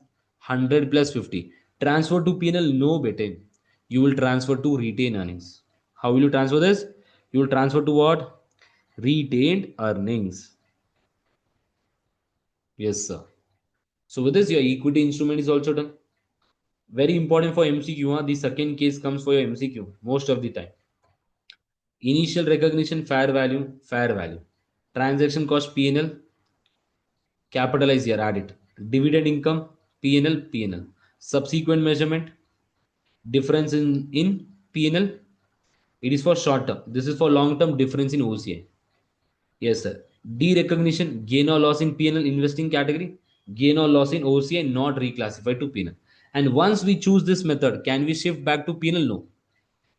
100 plus 50. Transfer to P&L? No, bete. You will transfer to retained earnings. How will you transfer this? You will transfer to what? Retained earnings. Yes, sir. So with this, your equity instrument is also done. Very important for MCQ. Huh? The second case comes for your MCQ most of the time. Initial recognition, fair value, fair value. Transaction cost, P&L, capitalize here, add it. Dividend income, P&L, P&L. Subsequent measurement, difference in P&L. It is for short term. This is for long term, difference in OCI. Yes, sir. Derecognition, gain or loss in P&L investing category, gain or loss in OCI not reclassified to P&L. And once we choose this method, can we shift back to P&L? No.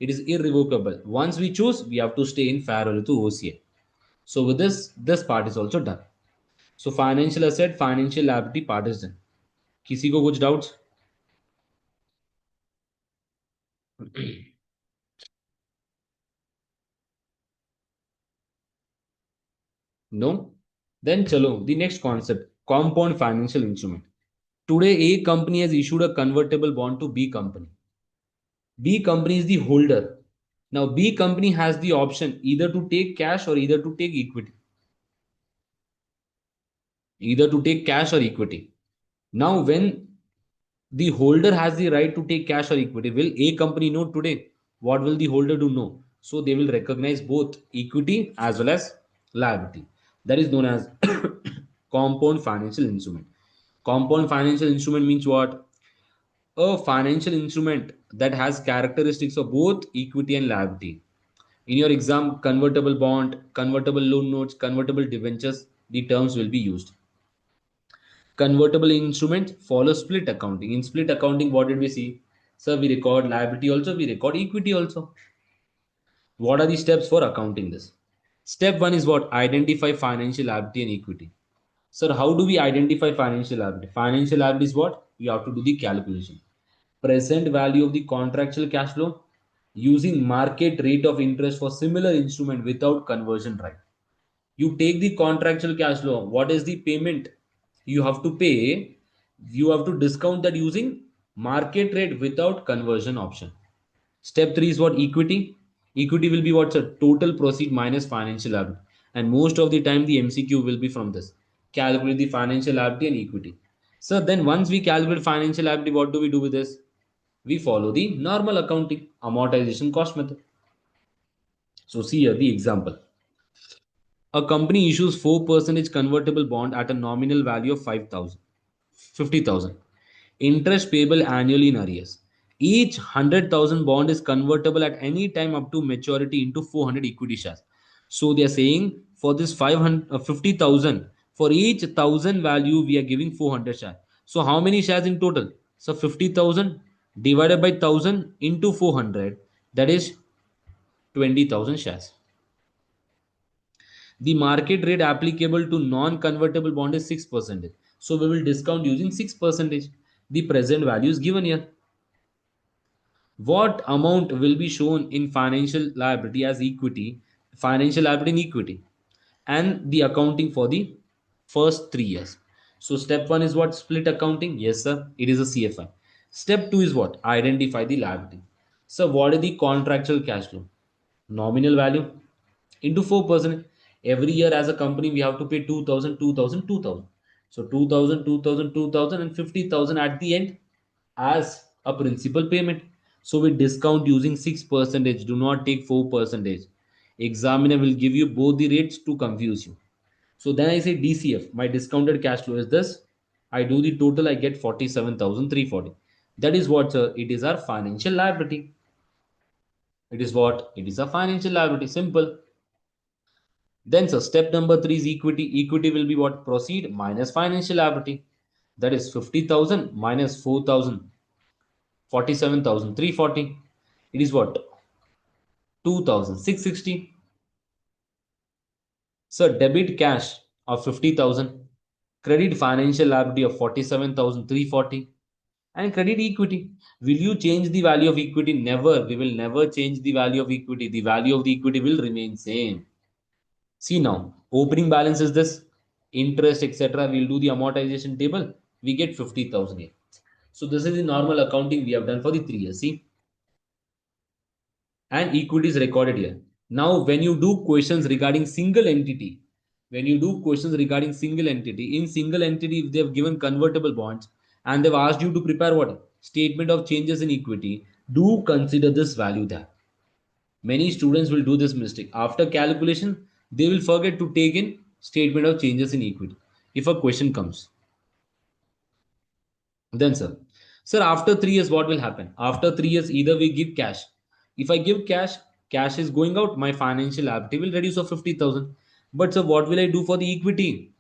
It is irrevocable. Once we choose, we have to stay in fair value to OCI. So with this part is also done. So financial asset, financial liability part is done. किसी को कुछ doubts? No? Then chalo, the next concept, compound financial instrument. Today, A company has issued a convertible bond to B company. B company is the holder. Now, B company has the option either to take cash or either to take equity. Either to take cash or equity. Now, when the holder has the right to take cash or equity, will A company know today? What will the holder do? No. So they will recognize both equity as well as liability. That is known as compound financial instrument. Compound financial instrument means what? A financial instrument that has characteristics of both equity and liability. In your exam, convertible bond, convertible loan notes, convertible debentures, the terms will be used. Convertible instrument follow split accounting. In split accounting, what did we see? Sir, we record liability also, we record equity also. What are the steps for accounting this? Step one is what? Identify financial liability and equity. Sir, how do we identify financial liability? Financial liability is what? We have to do the calculation. Present value of the contractual cash flow using market rate of interest for similar instrument without conversion right. You take the contractual cash flow. What is the payment you have to pay? You have to discount that using market rate without conversion option. Step 3 is what? Equity. Equity will be what's a total proceed minus financial liability. And most of the time the MCQ will be from this. Calculate the financial liability and equity. So then once we calculate financial liability, what do we do with this? We follow the normal accounting amortization cost method. So see here the example. A company issues 4% convertible bond at a nominal value of 50,000. Interest payable annually in arrears. Each 100,000 bond is convertible at any time up to maturity into 400 equity shares. So they are saying for this 50,000, for each 1,000 value we are giving 400 shares. So how many shares in total? So 50,000 divided by 1,000 into 400, that is 20,000 shares. The market rate applicable to non-convertible bond is 6%. So we will discount using 6%. The present value is given here. What amount will be shown in financial liability as equity financial liability and equity, and the accounting for the first 3 years. So step 1 is what? Split accounting. Yes sir, it is a CFI. Step 2 is what? Identify the liability. So what is the contractual cash flow? Nominal value into 4%. Every year as a company we have to pay 2000, 2000, 2000. So 2000, 2000, 2000, and 50,000 at the end as a principal payment. So we discount using 6%. Do not take 4%. Examiner will give you both the rates to confuse you. So then I say DCF, my discounted cash flow is this. I do the total, I get 47,340. That is what, sir? It is our financial liability. It is what? It is a financial liability. Simple. Then, sir, step number 3 is equity. Equity will be what? Proceed minus financial liability. That is 50,000 minus 4,000, 47,340. It is what? 2,660. So debit cash of 50,000, credit financial liability of 47,340, and credit equity. Will you change the value of equity? Never. We will never change the value of equity. The value of the equity will remain same. See now, opening balance is this, interest, etc. We'll do the amortization table. We get 50,000 here. So this is the normal accounting we have done for the 3 years. See, and equity is recorded here. Now, when you do questions regarding single entity, in single entity, if they have given convertible bonds and they've asked you to prepare what? Statement of changes in equity, do consider this value there. Many students will do this mistake. After calculation, they will forget to take in statement of changes in equity. If a question comes, then sir, after 3 years, what will happen? After 3 years, either we give cash. If I give cash, cash is going out. My financial liability will reduce of 50,000. But sir, what will I do for the equity?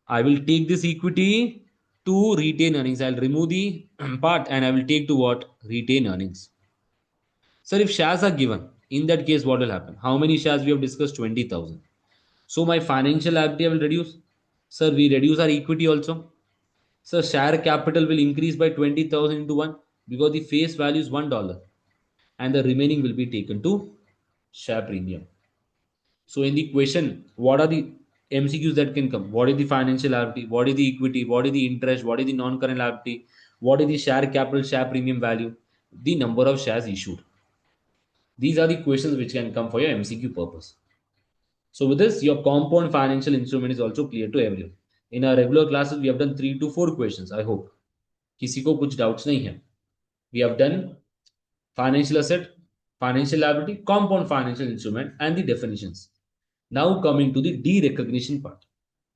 I will take this equity to retain earnings. I'll remove the part and I will take to what? Retain earnings. Sir, if shares are given, in that case, what will happen? How many shares we have discussed? 20,000. So my financial liability will reduce. Sir, we reduce our equity also. So share capital will increase by 20,000 into 1 because the face value is $1 and the remaining will be taken to share premium. So in the question, what are the MCQs that can come? What is the financial liability? What is the equity? What is the interest? What is the non-current liability? What is the share capital, share premium value? The number of shares issued. These are the questions which can come for your MCQ purpose. So with this, your compound financial instrument is also clear to everyone. In our regular classes, we have done 3 to 4 questions. I hope किसी को कुछ doubts नहीं है. We have done financial asset, financial liability, compound financial instrument, and the definitions. Now coming to the derecognition part.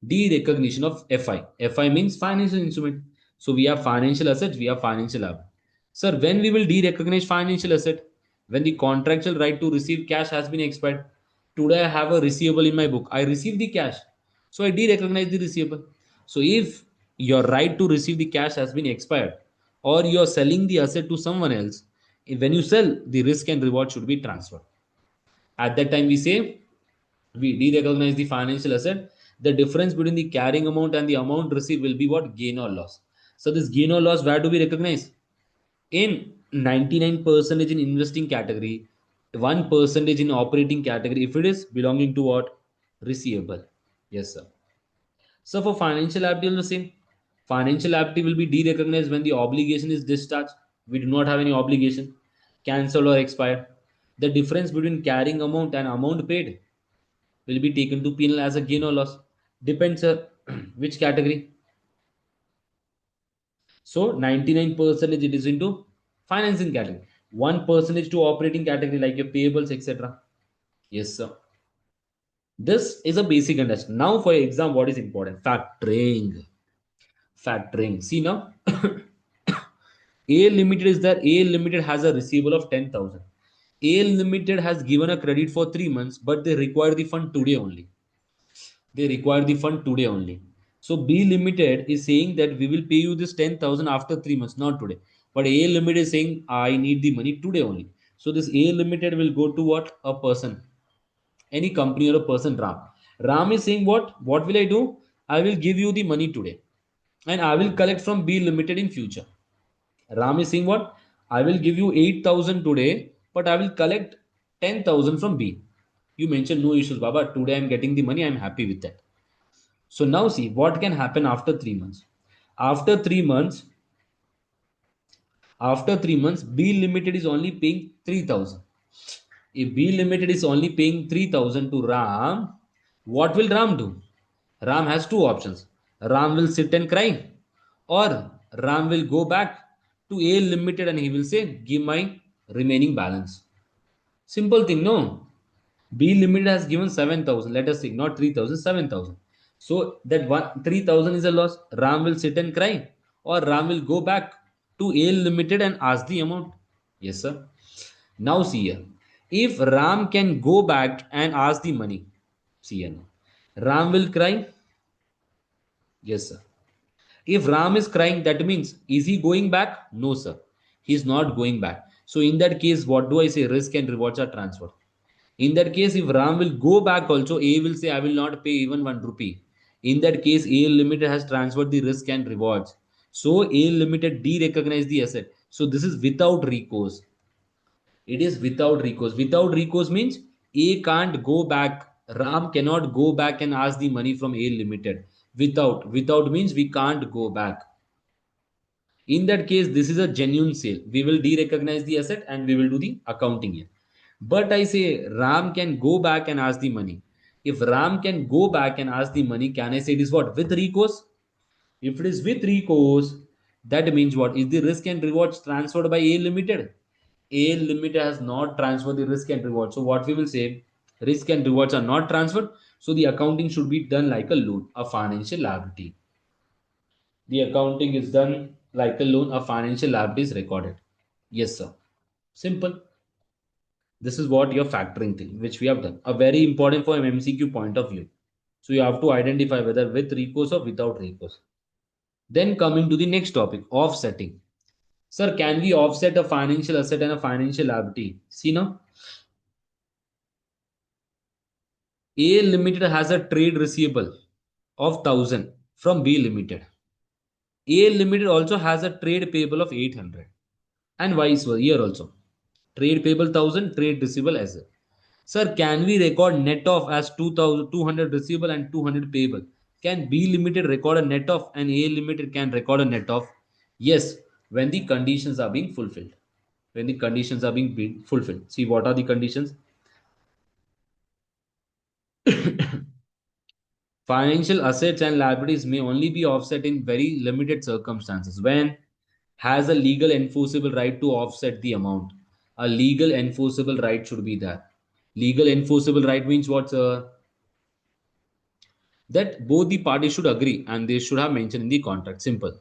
Derecognition of FI. FI means financial instrument. So we have financial assets, we have financial liability. Sir, when we will derecognize financial asset? When the contractual right to receive cash has been expired. Today I have a receivable in my book. I receive the cash. So I derecognize the receivable. So if your right to receive the cash has been expired or you are selling the asset to someone else, when you sell, the risk and reward should be transferred. At that time, we say we de-recognize the financial asset. The difference between the carrying amount and the amount received will be what? Gain or loss. So this gain or loss, where do we recognize? In 99% in investing category, 1% in operating category, if it is belonging to what? Receivable. Yes, sir. So for financial liability, the same. Financial liability will be de-recognized when the obligation is discharged. We do not have any obligation, cancelled or expired. The difference between carrying amount and amount paid will be taken to penal as a gain or loss. Depends which category. So 99% it is into financing category. 1% to operating category like your payables, etc. Yes, sir. This is a basic understanding. Now for your exam, what is important? Factoring. Factoring. See now. A Limited is there. A Limited has a receivable of 10,000. A Limited has given a credit for 3 months, but they require the fund today only. They require the fund today only. So B Limited is saying that we will pay you this 10,000 after 3 months, not today. But A Limited is saying I need the money today only. So this A Limited will go to what? A person, any company or a person. Ram. Ram is saying what? What will I do? I will give you the money today, and I will collect from B Limited in future. Ram is saying what? I will give you 8,000 today, but I will collect 10,000 from B. You mentioned no issues, Baba. Today I'm getting the money. I'm happy with that. So now see what can happen after 3 months. After 3 months, B Limited is only paying 3,000. If B Limited is only paying 3,000 to Ram, what will Ram do? Ram has two options. Ram will sit and cry, or Ram will go back to A Limited and he will say, give my remaining balance. Simple thing, no? B Limited has given 7,000. Let us say, not 3,000, 7,000. So that 3,000 is a loss. Ram will sit and cry, or Ram will go back to A Limited and ask the amount. Yes, sir. Now see here. If Ram can go back and ask the money, see here now. Ram will cry. Yes, sir. If Ram is crying, that means is he going back? No, sir. He's not going back. So in that case, what do I say? Risk and rewards are transferred. In that case, if Ram will go back also, A will say, I will not pay even 1 rupee. In that case, A Limited has transferred the risk and rewards. So A Limited de-recognize the asset. So this is without recourse. It is without recourse. Without recourse means A can't go back. Ram cannot go back and ask the money from A Limited. Without means we can't go back. In that case, this is a genuine sale. We will de-recognize the asset and we will do the accounting here. But I say Ram can go back and ask the money. If Ram can go back and ask the money, can I say it is what? With recourse? If it is with recourse, that means what? Is the risk and rewards transferred by A Limited? A Limited has not transferred the risk and reward. So what we will say, risk and rewards are not transferred. So the accounting should be done like a loan, a financial liability. The accounting is done like a loan, a financial liability is recorded. Yes, sir. Simple. This is what your factoring thing, which we have done. A very important for MCQ point of view. So you have to identify whether with recourse or without recourse. Then coming to the next topic, offsetting. Sir, can we offset a financial asset and a financial liability? See now, A Limited has a trade receivable of 1,000 from B Limited. A Limited also has a trade payable of 800, and vice versa here also. Trade payable 1,000, trade receivable as well. Sir, can we record net off as 2,200 receivable and 200 payable? Can B Limited record a net off and A Limited can record a net off? Yes, when the conditions are being fulfilled. When the conditions are being fulfilled. See, what are the conditions? Financial assets and liabilities may only be offset in very limited circumstances. When has a legal enforceable right to offset the amount. A legal enforceable right should be there. Legal enforceable right means what, sir? That both the parties should agree and they should have mentioned in the contract. Simple.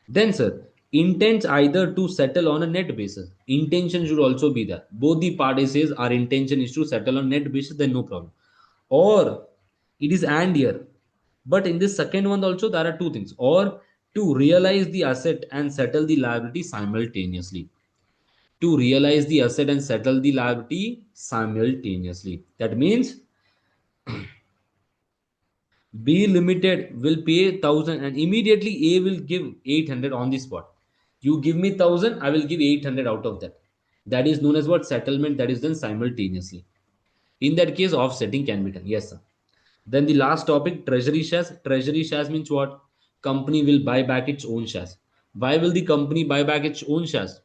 Then, sir, intents either to settle on a net basis. Intention should also be there. Both the parties says our intention is to settle on net basis, then no problem. Or it is and here. But in this second one also there are two things. Or to realize the asset and settle the liability simultaneously. To realize the asset and settle the liability simultaneously. That means B Limited will pay 1,000 and immediately A will give 800 on the spot. You give me 1,000, I will give 800 out of that. That is known as what? Settlement, that is done simultaneously. In that case, offsetting can be done. Yes, sir. Then the last topic, treasury shares. Treasury shares means what? Company will buy back its own shares. Why will the company buy back its own shares?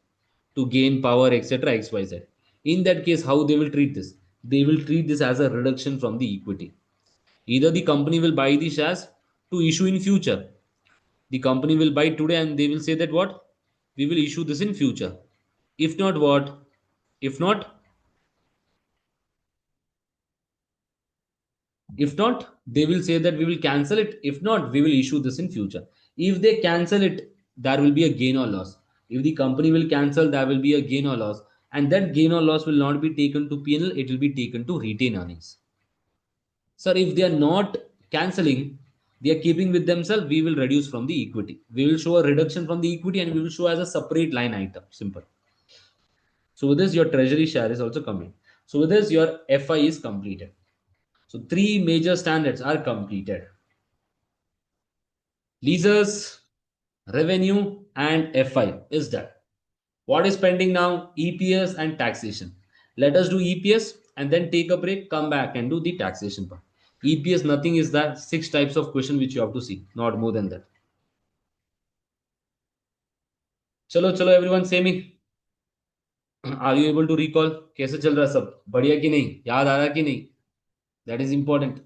To gain power, etc. XYZ. In that case, how they will treat this? They will treat this as a reduction from the equity. Either the company will buy the shares to issue in future. The company will buy today and they will say that what? We will issue this in future. If not, what? If not, they will say that we will cancel it. If not, we will issue this in future. If they cancel it, there will be a gain or loss. If the company will cancel, there will be a gain or loss. And that gain or loss will not be taken to P&L, it will be taken to retained earnings. Sir, if they are not cancelling, they are keeping with themselves, we will reduce from the equity. We will show a reduction from the equity and we will show as a separate line item. Simple. So with this, your treasury share is also coming. So with this, your FI is completed. So three major standards are completed. Leases, revenue, and FI is done. What is pending now? EPS and taxation. Let us do EPS. and then take a break, come back and do the taxation part. EPS, nothing is that 6 types of question which you have to see, not more than that. चलो चलो everyone same ही. Are you able to recall? कैसे चल रहा है सब? बढ़िया कि नहीं? याद आ रहा कि नहीं? That is important.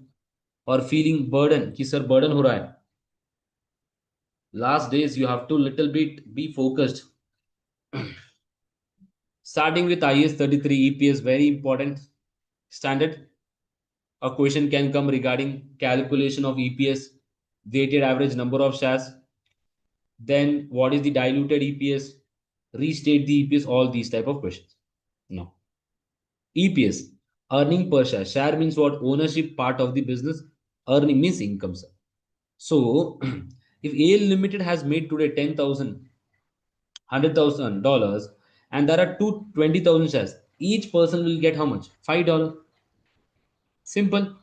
और फीलिंग बर्डन कि सर बर्डन हो रहा है. Last days you have to little bit be focused. Starting with IS 33 EPS, very important standard. A question can come regarding calculation of EPS, weighted average number of shares, then what is the diluted EPS, restate the EPS, all these type of questions. No. EPS, earning per share. Share means what? Ownership part of the business. Earning means income, sir. So if AL Limited has made today 10,000, $100,000, and there are 20,000 shares, each person will get how much? $5. Simple.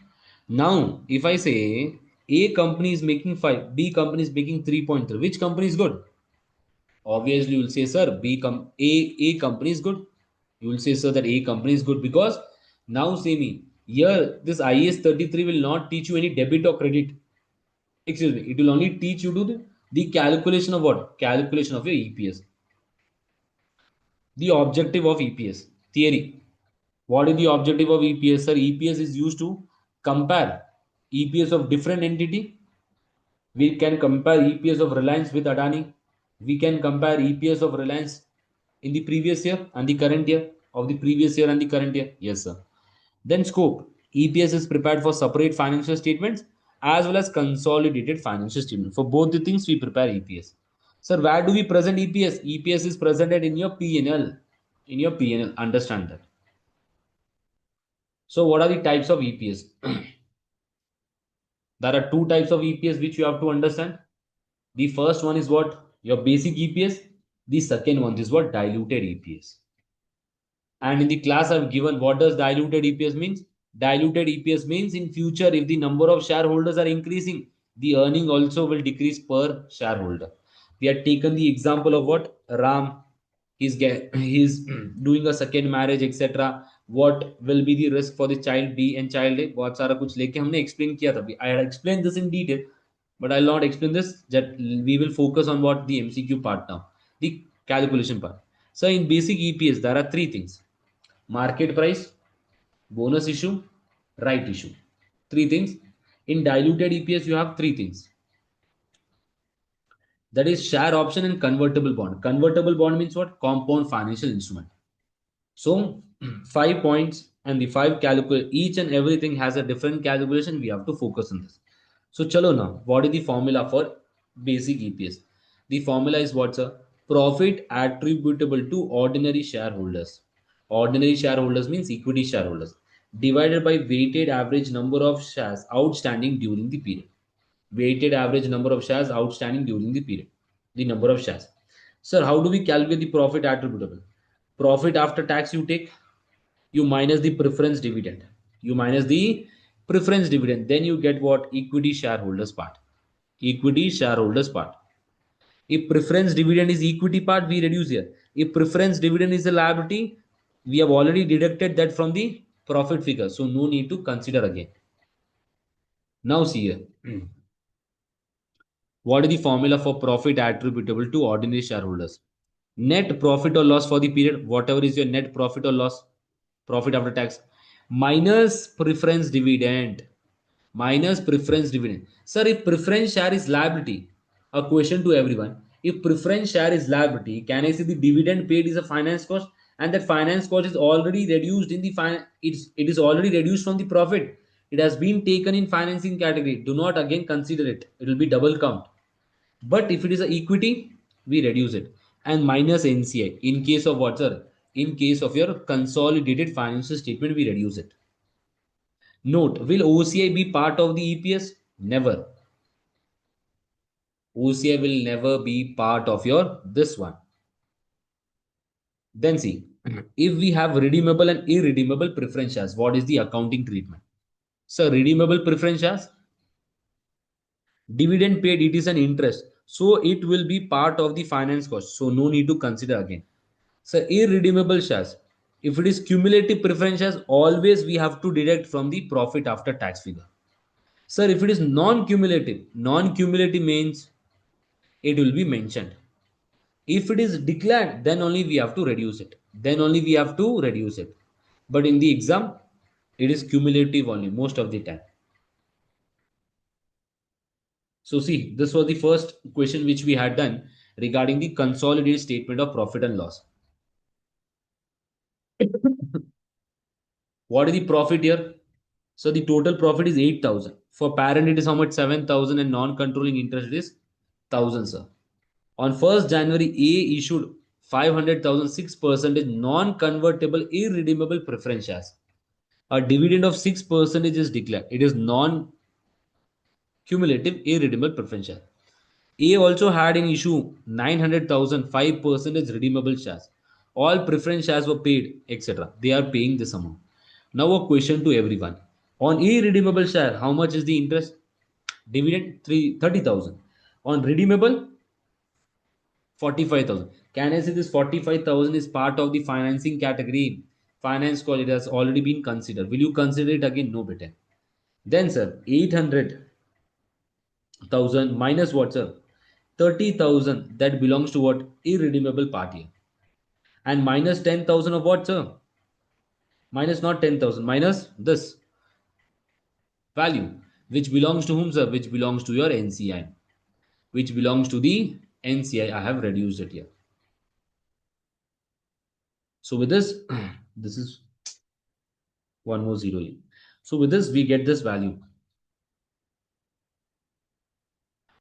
Now, if I say A company is making 5, B company is making 3.3, which company is good? Obviously, you will say, sir, A company is good. You will say, sir, that A company is good because now say me, here this IS 33 will not teach you any debit or credit. Excuse me, it will only teach you to the calculation of what? Calculation of your EPS. The objective of EPS theory. What is the objective of EPS? Sir, EPS is used to compare EPS of different entity. We can compare EPS of Reliance with Adani. We can compare EPS of Reliance in the previous year and the current year, of the previous year and the current year. Yes, sir. Then scope. EPS is prepared for separate financial statements as well as consolidated financial statements. For both the things, we prepare EPS. Sir, where do we present EPS? EPS is presented in your P&L. In your P&L. Understand that. So what are the types of EPS? There are two types of EPS which you have to understand. The first one is what? Your basic EPS. The second one is what? Diluted EPS. And in the class I've given, what does diluted EPS means? Diluted EPS means in future, if the number of shareholders are increasing, the earning also will decrease per shareholder. We had taken the example of what? Ram, he's doing a second marriage, etc. What will be the risk for the child B and child A? बहुत सारा कुछ लेके हमने explain किया था. I had explained this in detail, but I'll not explain this. That we will focus on what the MCQ part now, the calculation part. So in basic EPS, there are three things: market price, bonus issue, right issue. Three things. In diluted EPS, you have three things. That is share option and convertible bond. Convertible bond means what? Compound financial instrument. So 5 points and the 5 calculate, each and everything has a different calculation. We have to focus on this. So chalo now, what is the formula for basic EPS? The formula is what, sir? Profit attributable to ordinary shareholders. Ordinary shareholders means equity shareholders, divided by weighted average number of shares outstanding during the period. Weighted average number of shares outstanding during the period. The number of shares. Sir, how do we calculate the profit attributable? Profit after tax you take, you minus the preference dividend. You minus the preference dividend. Then you get what? Equity shareholders part. Equity shareholders part. If preference dividend is equity part, we reduce here. If preference dividend is a liability, we have already deducted that from the profit figure. So no need to consider again. Now see here. What is the formula for profit attributable to ordinary shareholders? Net profit or loss for the period, whatever is your net profit or loss, profit after tax, minus preference dividend. Minus preference dividend. Sir, if preference share is liability, a question to everyone. If preference share is liability, can I say the dividend paid is a finance cost? And that finance cost is already reduced in the it is already reduced from the profit. It has been taken in financing category. Do not again consider it. It will be double count. But if it is a equity, we reduce it. And minus NCI. In case of what, sir? In case of your consolidated financial statement, we reduce it. Note, will OCI be part of the EPS? Never. OCI will never be part of your this one. Then see, if we have redeemable and irredeemable preference shares, what is the accounting treatment? So redeemable preference shares, dividend paid, it is an interest. So it will be part of the finance cost. So no need to consider again. So irredeemable shares. If it is cumulative preference shares, always we have to deduct from the profit after tax figure. Sir, if it is non-cumulative means it will be mentioned. If it is declared, then only we have to reduce it. But in the exam, it is cumulative only most of the time. So see, this was the first question which we had done regarding the consolidated statement of profit and loss. What is the profit here? So the total profit is 8,000. For parent, it is how much? 7,000, and non-controlling interest is 1,000, sir. On 1st January, A issued 500,000 6% non-convertible irredeemable preference shares. A dividend of 6% is declared. It is non-cumulative irredeemable preference share. A also had in issue 900,000 5% redeemable shares. All preference shares were paid, etc. They are paying this amount. Now a question to everyone. On irredeemable share, how much is the interest? Dividend 30,000. On redeemable, 45,000. Can I say this 45,000 is part of the financing category? Finance call, it has already been considered. Will you consider it again? No, better. Then, sir, 800,000 minus what, sir? 30,000 that belongs to what? Irredeemable party. And minus 10,000 of what, sir? Minus not 10,000, minus this value, which belongs to whom, sir? Which belongs to your NCI. Which belongs to the NCI. I have reduced it here. So with this, this is one more zero in. So with this, we get this value.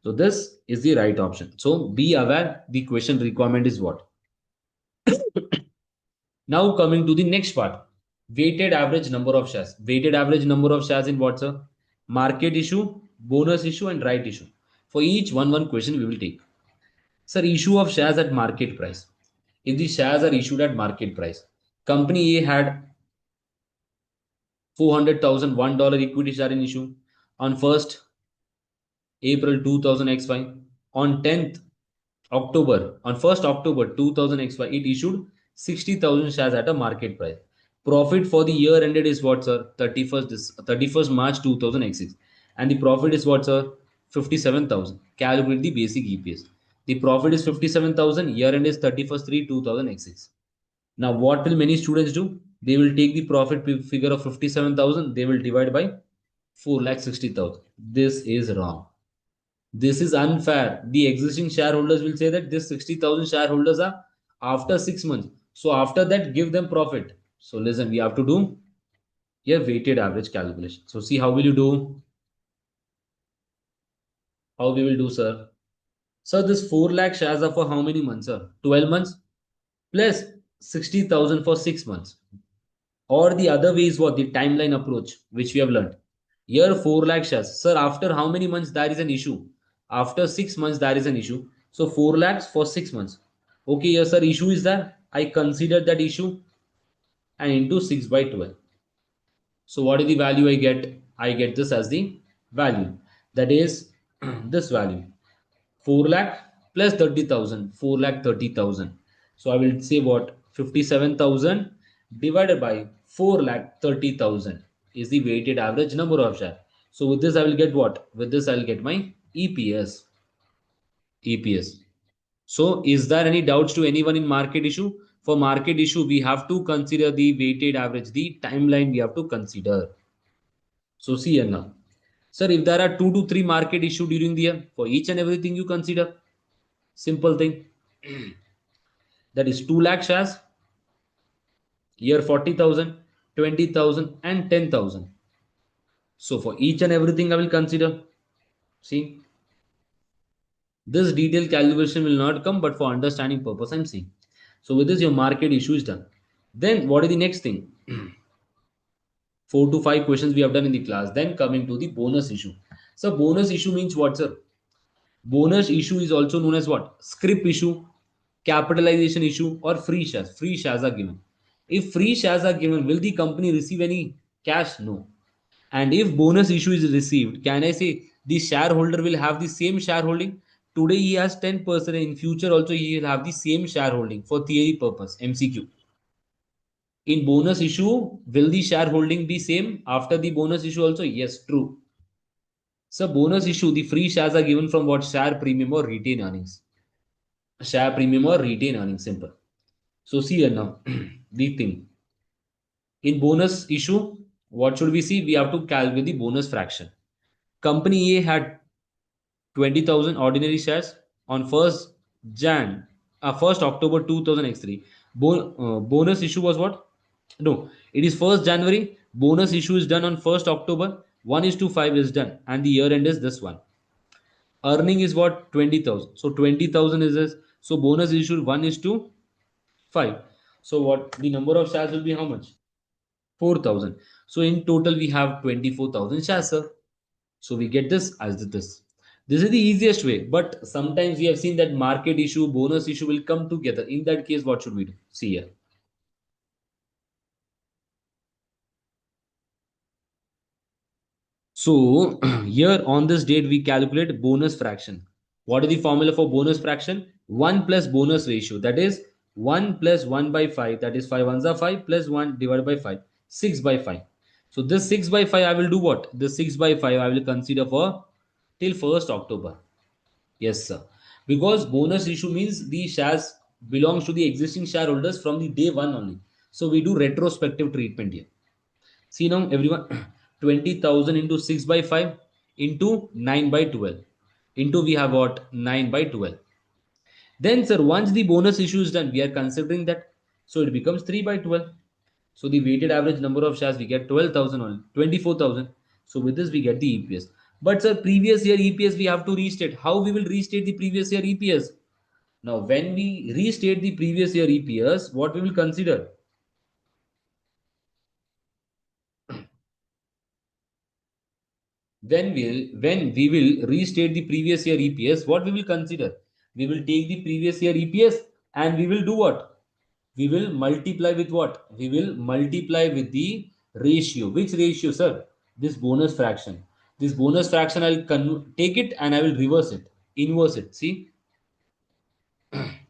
So this is the right option. So be aware the question requirement is what. Now coming to the next part. Weighted average number of shares. Weighted average number of shares in what, sir? Market issue, bonus issue, and right issue. For each one question we will take. Sir, issue of shares at market price. If the shares are issued at market price, company A had 400,000 $1 equity share in issue on 1st April 2000 XY. On 10th October, on 1st October 2000 XY, it issued 60,000 shares at a market price. Profit for the year ended is what, sir? 31st March 2000 X6. And the profit is what, sir? 57,000. Calculate the basic EPS. The profit is 57,000. Year end is 31st 3 2000 X6. Now, what will many students do? They will take the profit figure of 57,000. They will divide by 4,60,000. This is wrong. This is unfair. The existing shareholders will say that this 60,000 shareholders are after 6 months. So after that, give them profit. So listen, we have to do a weighted average calculation. So see how will you do? How we will do, sir? So this 4 lakh shares are for how many months, sir? 12 months plus 60,000 for 6 months. Or the other way is what? The timeline approach, which we have learned. Here 4 lakh shares. Sir, after how many months there is an issue? After 6 months there is an issue. So 4 lakhs for 6 months. Okay, yes, sir, issue is there. I consider that issue and into 6 by 12. So what is the value I get? I get this as the value. That is this value. 4 lakh plus 30,000. 4 lakh 30,000. So I will say what? 57,000 divided by 4 lakh 30,000 is the weighted average number of shares. So with this I will get what? With this I will get my EPS. EPS. So is there any doubts to anyone in market issue? For market issue, we have to consider the weighted average, the timeline we have to consider. So see here now. Sir, if there are 2 to 3 market issue during the year, for each and everything you consider. Simple thing. That is 2 lakh shares, year 40,000, 20,000 and 10,000. So for each and everything I will consider. See. This detailed calculation will not come, but for understanding purpose, I'm saying. So with this, your market issue is done. Then what is the next thing? 4 to 5 questions we have done in the class. Then coming to the bonus issue. So bonus issue means what, sir? Bonus issue is also known as what? Scrip issue, capitalization issue, or free shares. Free shares are given. If free shares are given, will the company receive any cash? No. And if bonus issue is received, can I say the shareholder will have the same shareholding? Today he has 10%. In future also he will have the same shareholding for theory purpose, MCQ. In bonus issue, will the shareholding be same after the bonus issue also? Yes, true. So bonus issue, the free shares are given from what? Share premium or retain earnings. Share premium or retain earnings, simple. So see here now, the thing. In bonus issue, what should we see? We have to calculate the bonus fraction. Company A had 20,000 ordinary shares on 1st Jan, 1st October 2003. Bonus issue was what? No, it is 1st January. Bonus issue is done on 1st October. 1 is to 5 is done. And the year end is this one. Earning is what? 20,000. So 20,000 is this. So bonus issue 1 is to 5. So what? The number of shares will be how much? 4,000. So in total we have 24,000 shares, sir. So we get this as this. This is the easiest way. But sometimes we have seen that market issue, bonus issue will come together. In that case, what should we do? See here. So here on this date, we calculate bonus fraction. What is the formula for bonus fraction? 1 plus bonus ratio. That is 1 plus 1 by 5. That is 5 ones are 5 plus 1 divided by 5. 6 by 5. So this 6 by 5, I will do what? This 6 by 5, I will consider for till 1st October. Yes, sir. Because bonus issue means the shares belongs to the existing shareholders from the day one only. So we do retrospective treatment here. See now everyone, 20,000 into 6 by 5 into 9 by 12 into we have what? 9 by 12. Then sir, once the bonus issue is done, we are considering that. So it becomes 3 by 12. So the weighted average number of shares we get 12,000 only, 24,000. So with this we get the EPS. But sir, previous year EPS we have to restate. How we will restate the previous year EPS? Now when we restate the previous year EPS, what we will consider? When we will restate the previous year EPS, what we will consider? We will take the previous year EPS and we will do what? We will multiply with what? We will multiply with the ratio. Which ratio, sir? This bonus fraction. This bonus fraction, I'll take it and I will reverse it, inverse it. See, I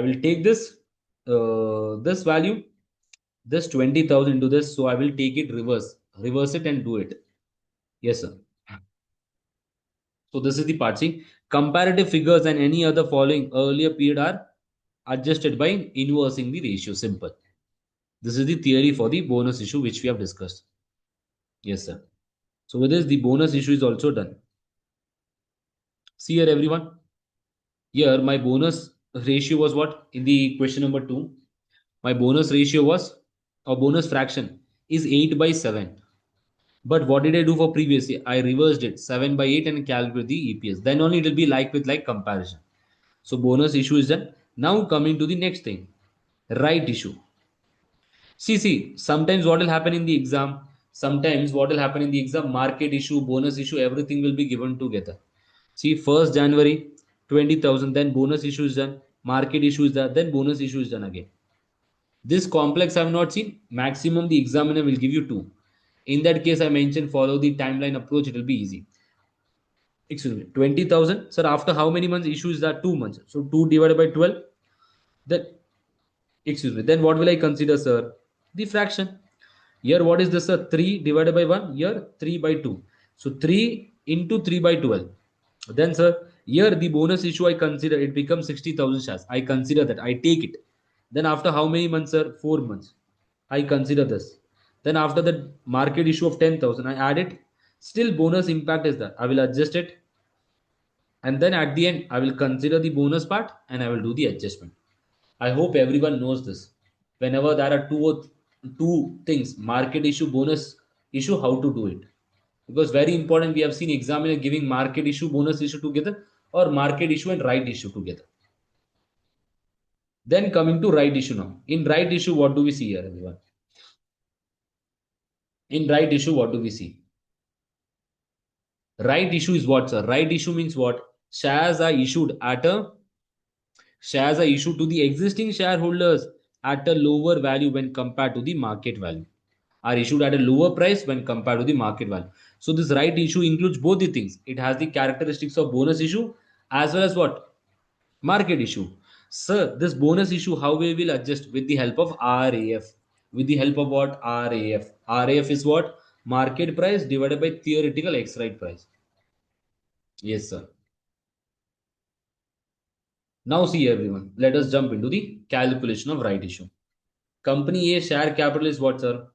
will take this value, this 20,000 into this. So I will take it reverse it and do it. Yes, sir. So this is the part. See, comparative figures and any other following earlier period are adjusted by inversing the ratio. Simple. This is the theory for the bonus issue which we have discussed. Yes, sir. So with this, the bonus issue is also done. See here, everyone. Here, my bonus ratio was what? In the question number 2, my bonus ratio was, or bonus fraction is 8 by 7. But what did I do for previous year? I reversed it 7 by 8 and calculate the EPS. Then only it will be like with like comparison. So bonus issue is done. Now coming to the next thing, right issue. See, sometimes what will happen in the exam? Sometimes what will happen in the exam? Market issue, bonus issue, everything will be given together. See, 1st January, 20,000, then bonus issue is done, market issue is done, then bonus issue is done again. This complex I have not seen. Maximum the examiner will give you 2. In that case, I mentioned follow the timeline approach, it will be easy. Excuse me, 20,000. Sir, after how many months issue is that? 2 months. So 2 divided by 12. Then, excuse me, then what will I consider, sir? The fraction. Here, what is this, sir? 3 divided by 1. Here, 3 by 2. So 3 into 3 by 12. Then, sir, here the bonus issue I consider, it becomes 60,000 shares. I consider that. I take it. Then after how many months, sir? 4 months. I consider this. Then after the market issue of 10,000, I add it. Still bonus impact is that. I will adjust it. And then at the end, I will consider the bonus part and I will do the adjustment. I hope everyone knows this. Whenever there are two things, market issue, bonus issue, how to do it. Because very important, we have seen examiner giving market issue, bonus issue together, or market issue and right issue together. Then coming to right issue now. In right issue, what do we see here, everyone? In right issue, what do we see? Right issue is what, sir? Right issue means what? Shares are issued to the existing shareholders at a lower value when compared to the market value. Are issued at a lower price when compared to the market value. So this right issue includes both the things. It has the characteristics of bonus issue as well as what? Market issue. Sir, this bonus issue, how we will adjust? With the help of RAF. With the help of what? RAF. RAF is what? Market price divided by theoretical X-right price. Yes, sir. Now see everyone, let us jump into the calculation of right issue. Company A share capital is what, sir?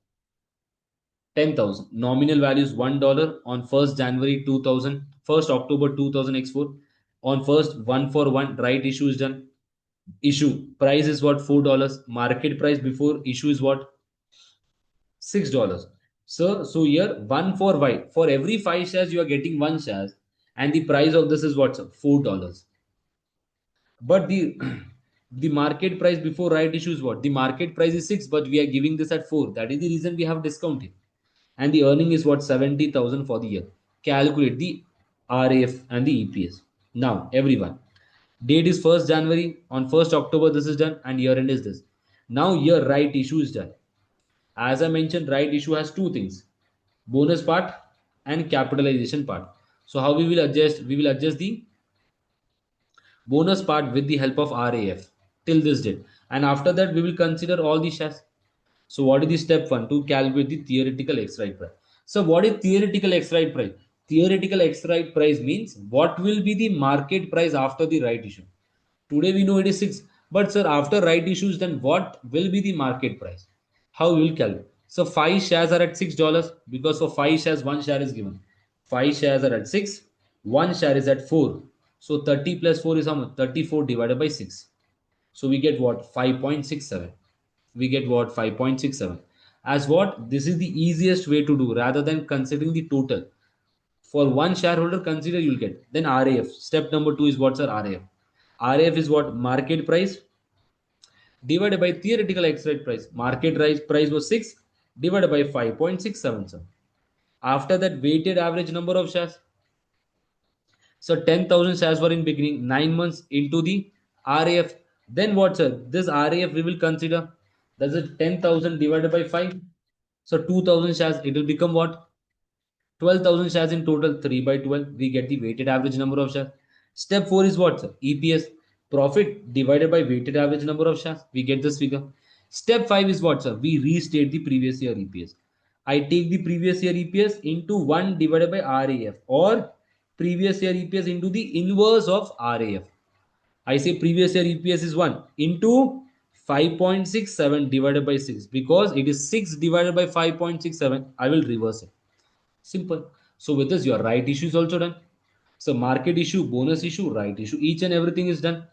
10,000. Nominal value is $1 on 1st January 2000, 1st October 2000 X4. On 1st, 1 for 1, right issue is done. Issue price is what? $4. Market price before issue is what? $6. So here 1 for Y. For every 5 shares, you are getting 1 shares. And the price of this is what, sir? $4. But the the market price before right issue is what? The market price is 6, but we are giving this at 4. That is the reason we have discounted. And the earning is what? 70,000 for the year. Calculate the RAF and the EPS. Now, everyone. Date is 1st January. On 1st October, this is done. And year end is this. Now, your right issue is done. As I mentioned, right issue has two things: bonus part and capitalization part. So, how we will adjust? We will adjust the bonus part with the help of RAF till this date. And after that, we will consider all the shares. So what is the step one? To calculate the theoretical X-right price. So what is theoretical X-right price? Theoretical X-right price means what will be the market price after the right issue. Today we know it is 6. But sir, after right issues, then what will be the market price? How we will calculate? So 5 shares are at $6 because for 5 shares, 1 share is given. 5 shares are at 6, 1 share is at 4. So 30 plus 4 is how much? 34 divided by 6. So we get what? 5.67. We get what? 5.67. As what? This is the easiest way to do rather than considering the total. For one shareholder, consider you'll get. Then RAF. Step number 2 is what's our RAF? RAF is what? Market price divided by theoretical X-rate price. Market price was 6 divided by 5.67. Sir. After that, weighted average number of shares. So 10,000 shares were in beginning, 9 months into the RAF. Then what, sir? This RAF we will consider. That's it, 10,000 divided by 5. So 2,000 shares, it will become what? 12,000 shares in total, 3 by 12. We get the weighted average number of shares. Step 4 is what, sir? EPS. Profit divided by weighted average number of shares. We get this figure. Step 5 is what, sir? We restate the previous year EPS. I take the previous year EPS into 1 divided by RAF, or previous year EPS into the inverse of RAF. I say previous year EPS is 1 into 5.67 divided by 6, because it is 6 divided by 5.67. I will reverse it. Simple. So with this, your right issue is also done. So market issue, bonus issue, right issue, each and everything is done.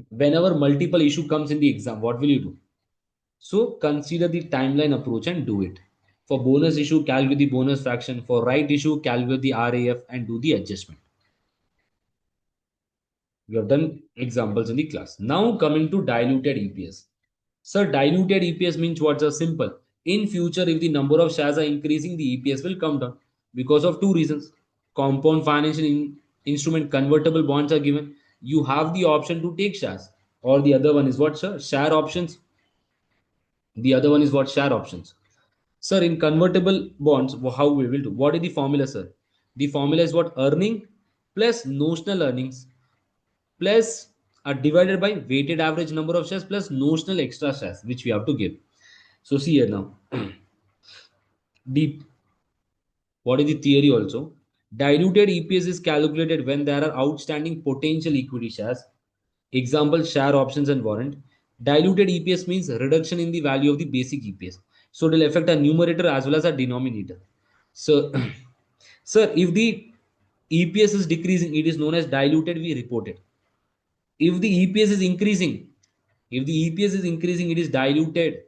Whenever multiple issue comes in the exam, what will you do? So consider the timeline approach and do it. For bonus issue, calculate the bonus fraction. For right issue, calculate the RAF and do the adjustment. We have done examples in the class. Now coming to diluted EPS. Sir, diluted EPS means what's a simple. In future, if the number of shares are increasing, the EPS will come down because of two reasons. Compound financial instrument convertible bonds are given. You have the option to take shares. Or the other one is what, sir? Share options. The other one is what? Share options. Sir, in convertible bonds, how we will do? What is the formula, sir? The formula is what? Earning plus notional earnings plus divided by weighted average number of shares plus notional extra shares, which we have to give. So see here now. The what is the theory also? Diluted EPS is calculated when there are outstanding potential equity shares. Example, share options and warrant. Diluted EPS means reduction in the value of the basic EPS. So it will affect a numerator as well as a denominator. So, sir, if the EPS is decreasing, it is known as diluted, we report it. If the EPS is increasing, if the EPS is increasing, it is diluted.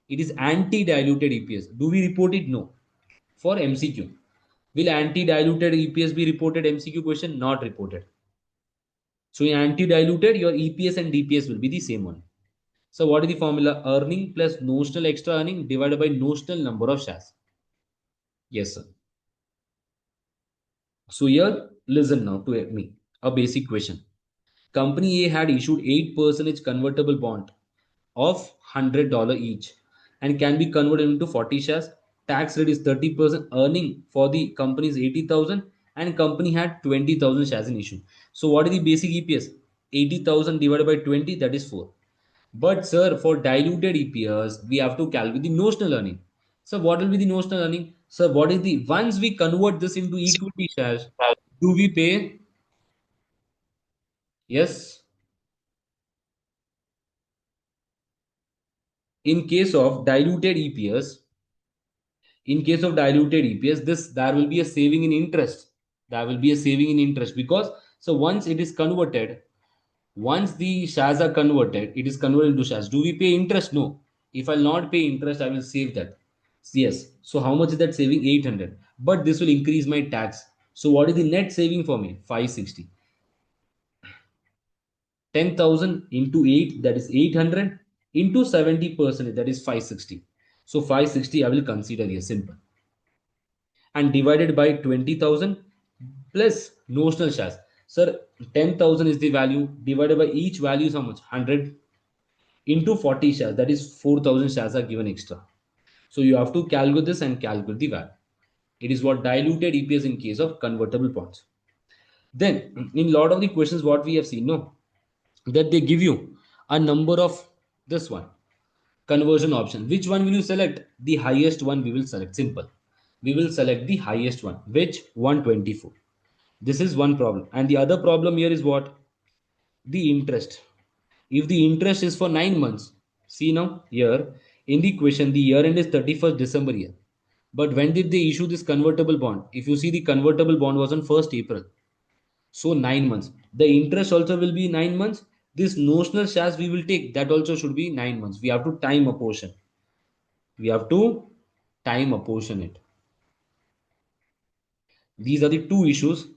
It is anti-diluted EPS. Do we report it? No. For MCQ. Will anti-diluted EPS be reported? MCQ question, not reported. So in anti-diluted, your EPS and DPS will be the same one. So what is the formula? Earning plus notional extra earning divided by notional number of shares. Yes, sir. So here, listen now to me. A basic question. Company A had issued 8% convertible bond of $100 each and can be converted into 40 shares. Tax rate is 30%. Earning for the company is 80,000 and company had 20,000 shares in issue. So what is the basic EPS? 80,000 divided by 20, that is 4. But sir, for diluted EPS, we have to calculate the notional earning. So what will be the notional earning? Sir, what is the, once we convert this into equity shares, do we pay? Yes. In case of diluted EPS, this there will be a saving in interest. There will be a saving in interest because so once it is converted, once the shares are converted, it is converted into shares. Do we pay interest? No. If I'll not pay interest, I will save that. Yes. So how much is that saving? 800. But this will increase my tax. So what is the net saving for me? 560. 10,000 into 8, that is 800 into 70%, that is 560. So 560 I will consider here, simple. And divided by 20,000 plus notional shares. Sir, 10,000 is the value, divided by each value is how much? 100 into 40 shares, that is 4,000 shares are given extra. So you have to calculate this and calculate the value. It is what diluted EPS in case of convertible bonds. Then in lot of the questions what we have seen, no, that they give you a number of this one conversion option. Which one will you select? The highest one we will select. Simple. We will select the highest one, which 124. This is one problem. And the other problem here is what? The interest. If the interest is for 9 months, see now here in the question, the year end is 31st December here. But when did they issue this convertible bond? If you see, the convertible bond was on 1st April. So 9 months. The interest also will be 9 months. This notional shares we will take, that also should be 9 months. We have to time a portion. We have to time apportion it. These are the two issues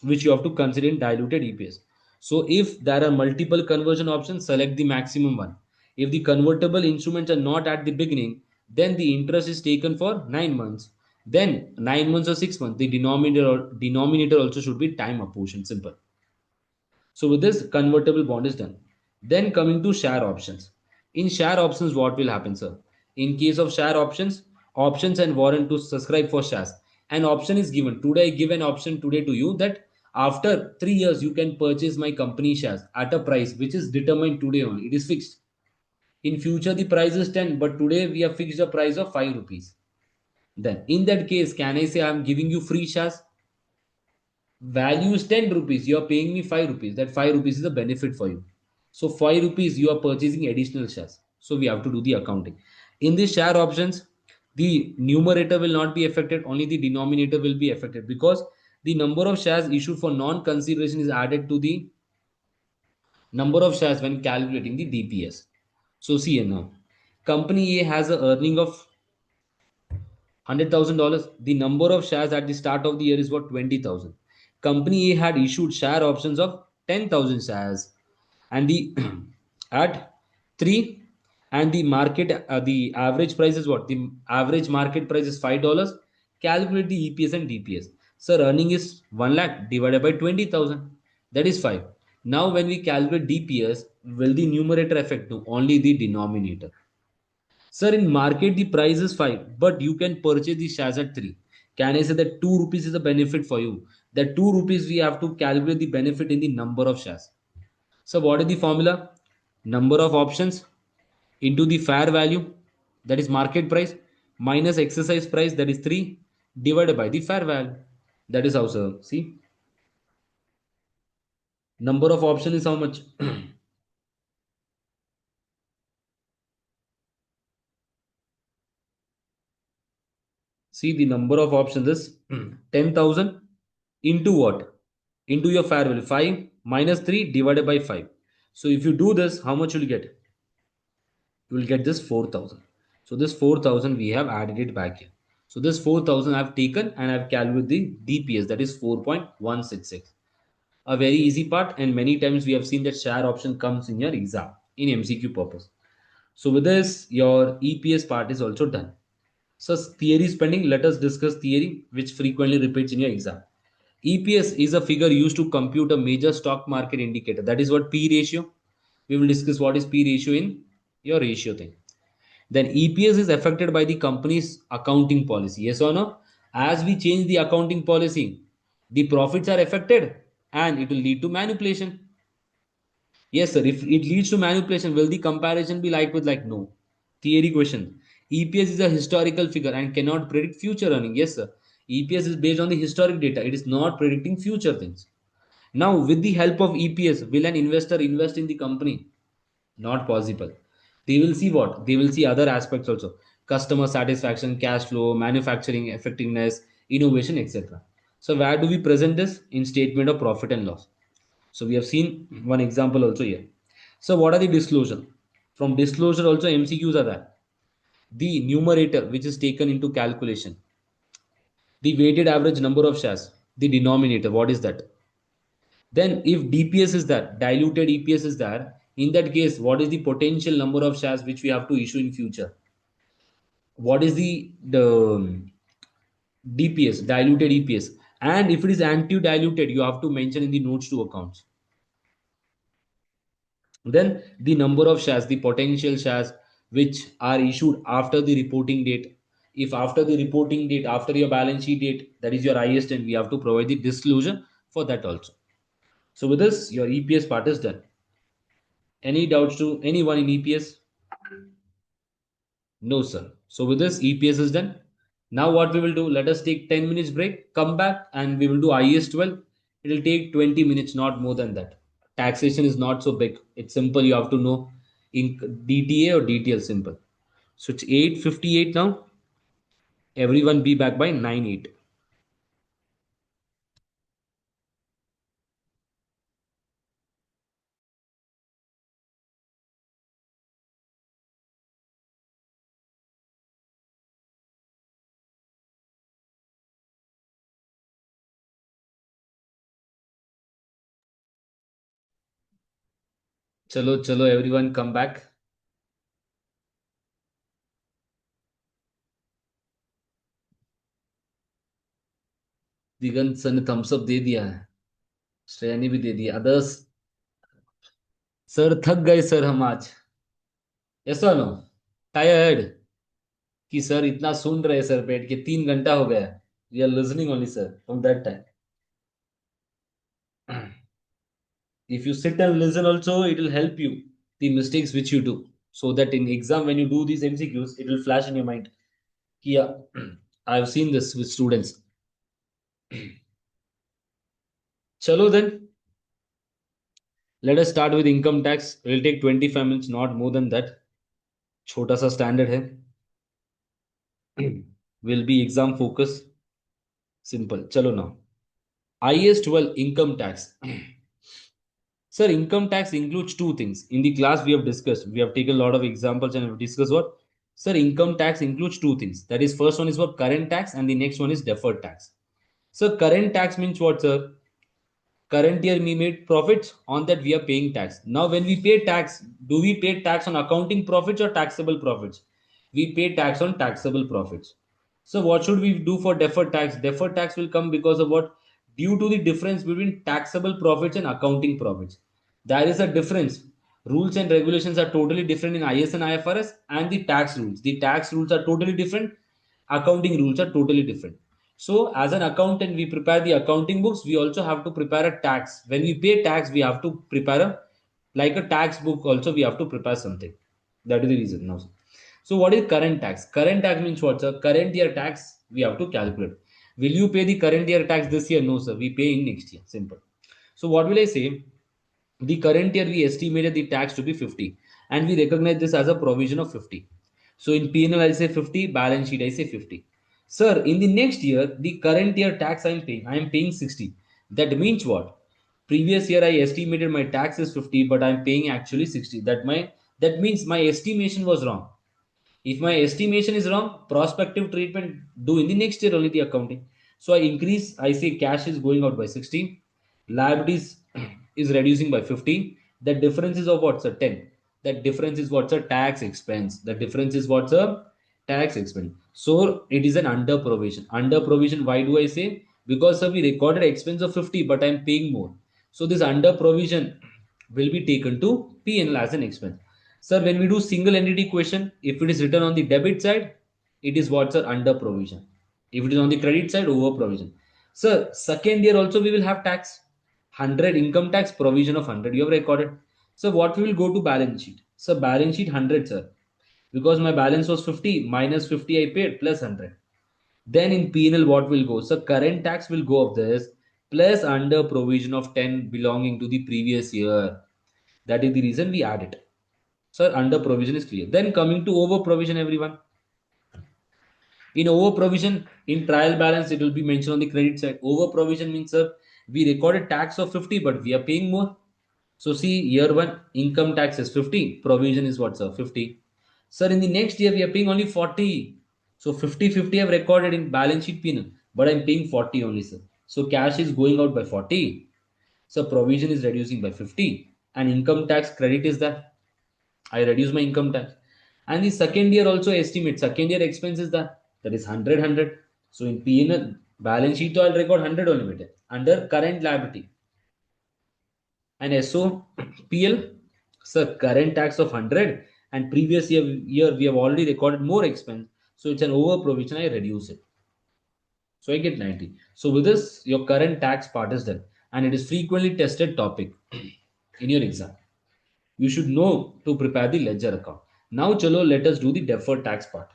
which you have to consider in diluted EPS. So if there are multiple conversion options, select the maximum one. If the convertible instruments are not at the beginning, then the interest is taken for 9 months. Then 9 months or 6 months, the denominator also should be time apportioned. Simple. So with this, convertible bond is done. Then coming to share options. In share options, what will happen, sir? In case of share options, options and warrant to subscribe for shares. An option is given. Today, I give an option today to you that after 3 years, you can purchase my company shares at a price which is determined today only. It is fixed. In future, the price is 10, but today we have fixed a price of 5 rupees. Then in that case, can I say I am giving you free shares? Value is 10 rupees, you are paying me 5 rupees. That 5 rupees is a benefit for you. So 5 rupees you are purchasing additional shares. So we have to do the accounting. In the share options, the numerator will not be affected, only the denominator will be affected, because the number of shares issued for non-consideration is added to the number of shares when calculating the DPS. So see here now, company A has a earning of $100,000. The number of shares at the start of the year is what? 20,000. Company A had issued share options of 10,000 shares, and the at 3, and the market the average price is what? The average market price is $5. Calculate the EPS and DPS. So earning is 1 lakh divided by 20,000. That is 5. Now when we calculate DPS, will the numerator affect? No, only the denominator. Sir, in market the price is 5, but you can purchase the shares at 3. Can I say that 2 rupees is a benefit for you? That 2 rupees we have to calculate the benefit in the number of shares. So what is the formula? Number of options into the fair value, that is market price, minus exercise price, that is 3, divided by the fair value. That is how, sir. See, number of option is how much? See, the number of options is 10,000 into what? Into your fair value. 5 minus 3 divided by 5. So if you do this, how much will you get? You will get this 4,000. So this 4,000 we have added it back here. So this 4,000 I have taken and I have calculated the DPS, that is 4.166. A very easy part, and many times we have seen that share option comes in your exam in MCQ purpose. So with this, your EPS part is also done. So theory is pending. Let us discuss theory, which frequently repeats in your exam. EPS is a figure used to compute a major stock market indicator. That is what P ratio. We will discuss what is P ratio in your ratio thing. Then EPS is affected by the company's accounting policy. Yes or no? As we change the accounting policy, the profits are affected and it will lead to manipulation. Yes, sir. If it leads to manipulation, will the comparison be like with like no? Theory question. EPS is a historical figure and cannot predict future earning. Yes, sir. EPS is based on the historic data. It is not predicting future things. Now, with the help of EPS, will an investor invest in the company? Not possible. They will see what? They will see other aspects also. Customer satisfaction, cash flow, manufacturing effectiveness, innovation, etc. So, where do we present this? In statement of profit and loss. So we have seen one example also here. So what are the disclosure? From disclosure also MCQs are there. The numerator which is taken into calculation. The weighted average number of shares. The denominator, what is that? Then if DPS is there, diluted EPS is there, in that case, what is the potential number of shares which we have to issue in future? What is the DPS, diluted EPS? And if it is anti-diluted, you have to mention in the notes to accounts. Then the number of shares, the potential shares which are issued after the reporting date. If after the reporting date, after your balance sheet date, that is your highest, and we have to provide the disclosure for that also. So with this, your EPS part is done. Any doubts to anyone in EPS? No, sir. So with this, EPS is done. Now what we will do, let us take 10 minutes break, come back, and we will do IS 12. It will take 20 minutes, not more than that. Taxation is not so big. It's simple. You have to know in DTA or DTL simple. So it's 8:58 now. Everyone be back by 9:08. Chalo, chalo, everyone come back. Digant sir ने Thums up दे दिया है, श्रेया ने भी दे दिया, others sir थक गए sir हम आज, ऐसा नो टायर्ड कि सर इतना सुन रहे सर बैठ के 3 घंटा हो गया, we are listening only sir from that time. If you sit and listen also, it will help you the mistakes which you do, so that in exam when you do these MCQs, it will flash in your mind. Yeah, I've seen this with students. Chalo then, let us start with income tax. It will take 25 minutes, not more than that. छोटा सा standard है. Will be exam focus. Simple. Chalo now. IS 12 income tax. Sir, income tax includes two things. In the class, we have discussed, we have taken a lot of examples and have discussed what? Sir, income tax includes two things. That is, first one is what? Current tax, and the next one is deferred tax. So, current tax means what, sir? Current year we made profits, on that we are paying tax. Now, when we pay tax, do we pay tax on accounting profits or taxable profits? We pay tax on taxable profits. So what should we do for deferred tax? Deferred tax will come because of what? Due to the difference between taxable profits and accounting profits. There is a difference. Rules and regulations are totally different in IS and IFRS, and the tax rules. The tax rules are totally different. Accounting rules are totally different. So as an accountant, we prepare the accounting books. We also have to prepare a tax. When we pay tax, we have to prepare a tax book also. We have to prepare something. That is the reason now. So what is current tax? Current tax means what, sir? Current year tax we have to calculate. Will you pay the current year tax this year? No, sir. We pay in next year. Simple. So what will I say? The current year we estimated the tax to be 50, and we recognize this as a provision of 50. So in P&L I'll say 50, balance sheet I say 50. Sir, in the next year, the current year tax I am paying 60. That means what? Previous year I estimated my tax is 50, but I'm paying actually 60. That means my estimation was wrong. If my estimation is wrong, prospective treatment do in the next year only the accounting. So I increase, I say cash is going out by 16, liabilities is reducing by 15. The difference is of what's a 10. That difference is what's a tax expense. The difference is what's a tax expense. So it is an under provision. Under provision, why do I say? Because sir, we recorded expense of 50, but I'm paying more. So this under provision will be taken to P&L as an expense. Sir, when we do single entity question, if it is written on the debit side, it is what's under provision. If it is on the credit side, over provision. Sir, second year also we will have tax. 100 income tax, provision of 100 you have recorded. So what we will go to balance sheet? So balance sheet 100, sir. Because my balance was 50 minus 50 I paid plus 100. Then in penal, what will go? So current tax will go of this plus under provision of 10 belonging to the previous year. That is the reason we add it. Sir, under provision is clear. Then coming to over provision, everyone. In over provision, in trial balance, it will be mentioned on the credit side. Over provision means, sir, we recorded tax of 50, but we are paying more. So see, year one, income tax is 50. Provision is what, sir? 50. Sir, in the next year, we are paying only 40. So 50 I've recorded in balance sheet penal, but I'm paying 40 only, sir. So cash is going out by 40. So provision is reducing by 50. And income tax credit is that I reduce my income tax. And the second year also estimate. Second year expense is that is 100. So in P&L balance sheet, I'll record 100 only better. Under current liability. And SOPL, sir, current tax of 100 and previous year we have already recorded more expense. So it's an over provision, I reduce it. So I get 90. So with this, your current tax part is done. And it is frequently tested topic in your exam. You should know to prepare the ledger account. Now, chalo, let us do the deferred tax part.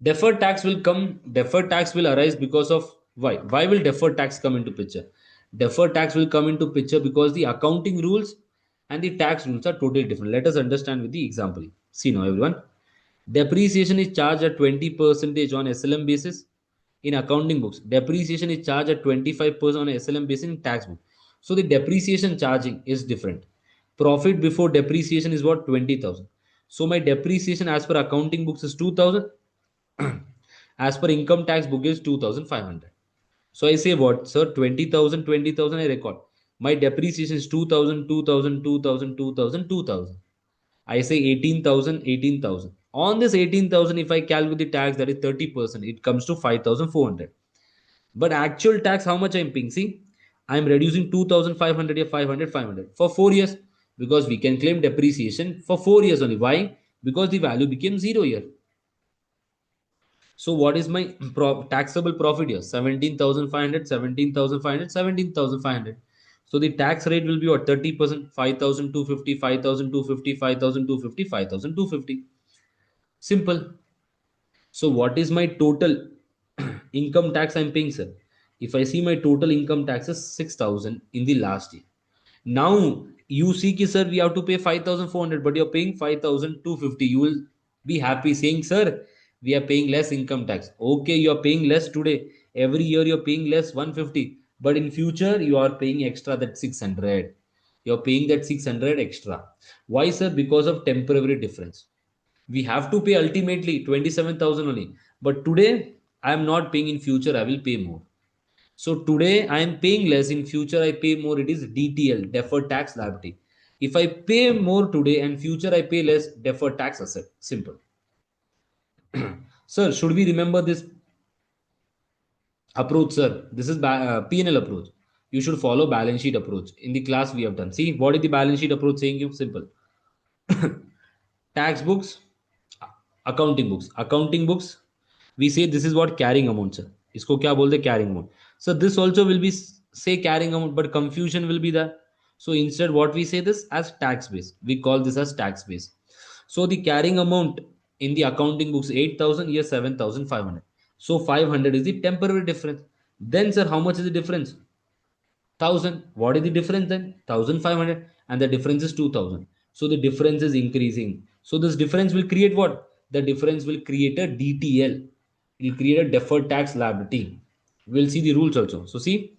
Deferred tax will arise because of why? Why will deferred tax come into picture? Deferred tax will come into picture because the accounting rules and the tax rules are totally different. Let us understand with the example. See now, everyone. Depreciation is charged at 20% on SLM basis in accounting books. Depreciation is charged at 25% on SLM basis in tax book. So the depreciation charging is different. Profit before depreciation is what? 20,000. So my depreciation as per accounting books is 2,000. As per income tax book is 2,500. So I say what, sir? 20,000 I record. My depreciation is 2,000, 2,000, 2,000, 2,000, 2,000. I say 18,000, 18,000. On this 18,000, if I calculate the tax, that is 30%, it comes to 5,400. But actual tax, how much I'm paying? See, I'm reducing 2,500 here, 500, 500 for 4 years because we can claim depreciation for 4 years only. Why? Because the value became zero here. So what is my taxable profit here? 17,500, 17,500, 17,500. So the tax rate will be what? 30%, 5,250, 5,250, 5,250, 5,250. Simple. So what is my total income tax I'm paying, sir? If I see my total income tax is 6,000 in the last year. Now you see, ki, sir, we have to pay 5,400, but you're paying 5,250. You will be happy saying, sir, we are paying less income tax. Okay, you are paying less today. Every year you're paying less 150, but in future you are paying extra that 600. You're paying that 600 extra. Why, sir? Because of temporary difference. We have to pay ultimately 27,000 only, but today I am not paying. In future I will pay more. So today I am paying less, in future I pay more. It is DTL, deferred tax liability. If I pay more today and future I pay less, deferred tax asset. Simple. Sir, should we remember this approach, sir? This is P&L approach. You should follow balance sheet approach. In the class we have done, see what is the balance sheet approach saying? You simple. Tax books, accounting books, we say this is what carrying amount, sir. इसको क्या बोलते हैं? Carrying amount. So this also will be say carrying amount, but confusion will be there. So instead what we say this as tax base, we call this as tax base. So the carrying amount in the accounting books 8,000, here 7,500. So 500 is the temporary difference. Then, sir, how much is the difference? 1,000. What is the difference then? 1,500, and the difference is 2,000. So the difference is increasing. So this difference will create what? The difference will create a DTL. It will create a deferred tax liability. We'll see the rules also. So see,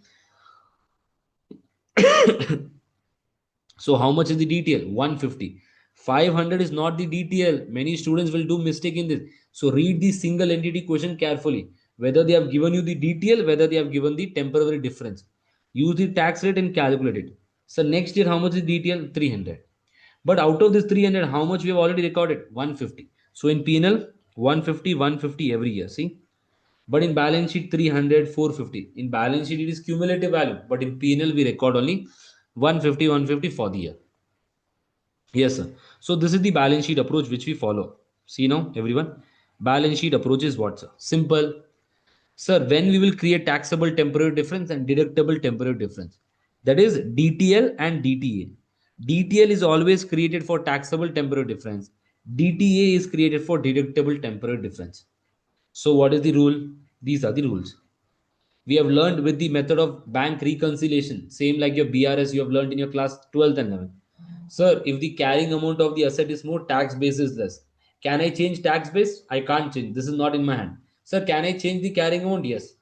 so how much is the DTL? 150. 500 is not the DTL. Many students will do mistake in this. So read the single entity question carefully. Whether they have given you the DTL, whether they have given the temporary difference. Use the tax rate and calculate it. So next year, how much is DTL? 300. But out of this 300, how much we have already recorded? 150. So in P&L, 150, 150 every year. See? But in balance sheet, 300, 450. In balance sheet, it is cumulative value. But in P&L, we record only 150, 150 for the year. Yes, sir. So this is the balance sheet approach which we follow. See now, everyone. Balance sheet approach is what, sir? Simple. Sir, when we will create taxable temporary difference and deductible temporary difference. That is DTL and DTA. DTL is always created for taxable temporary difference. DTA is created for deductible temporary difference. So what is the rule? These are the rules. We have learned with the method of bank reconciliation, same like your BRS you have learned in your class 12th and 11th. Sir, if the carrying amount of the asset is more, tax base is less. Can I change tax base? I can't change. This is not in my hand. Sir, can I change the carrying amount? Yes.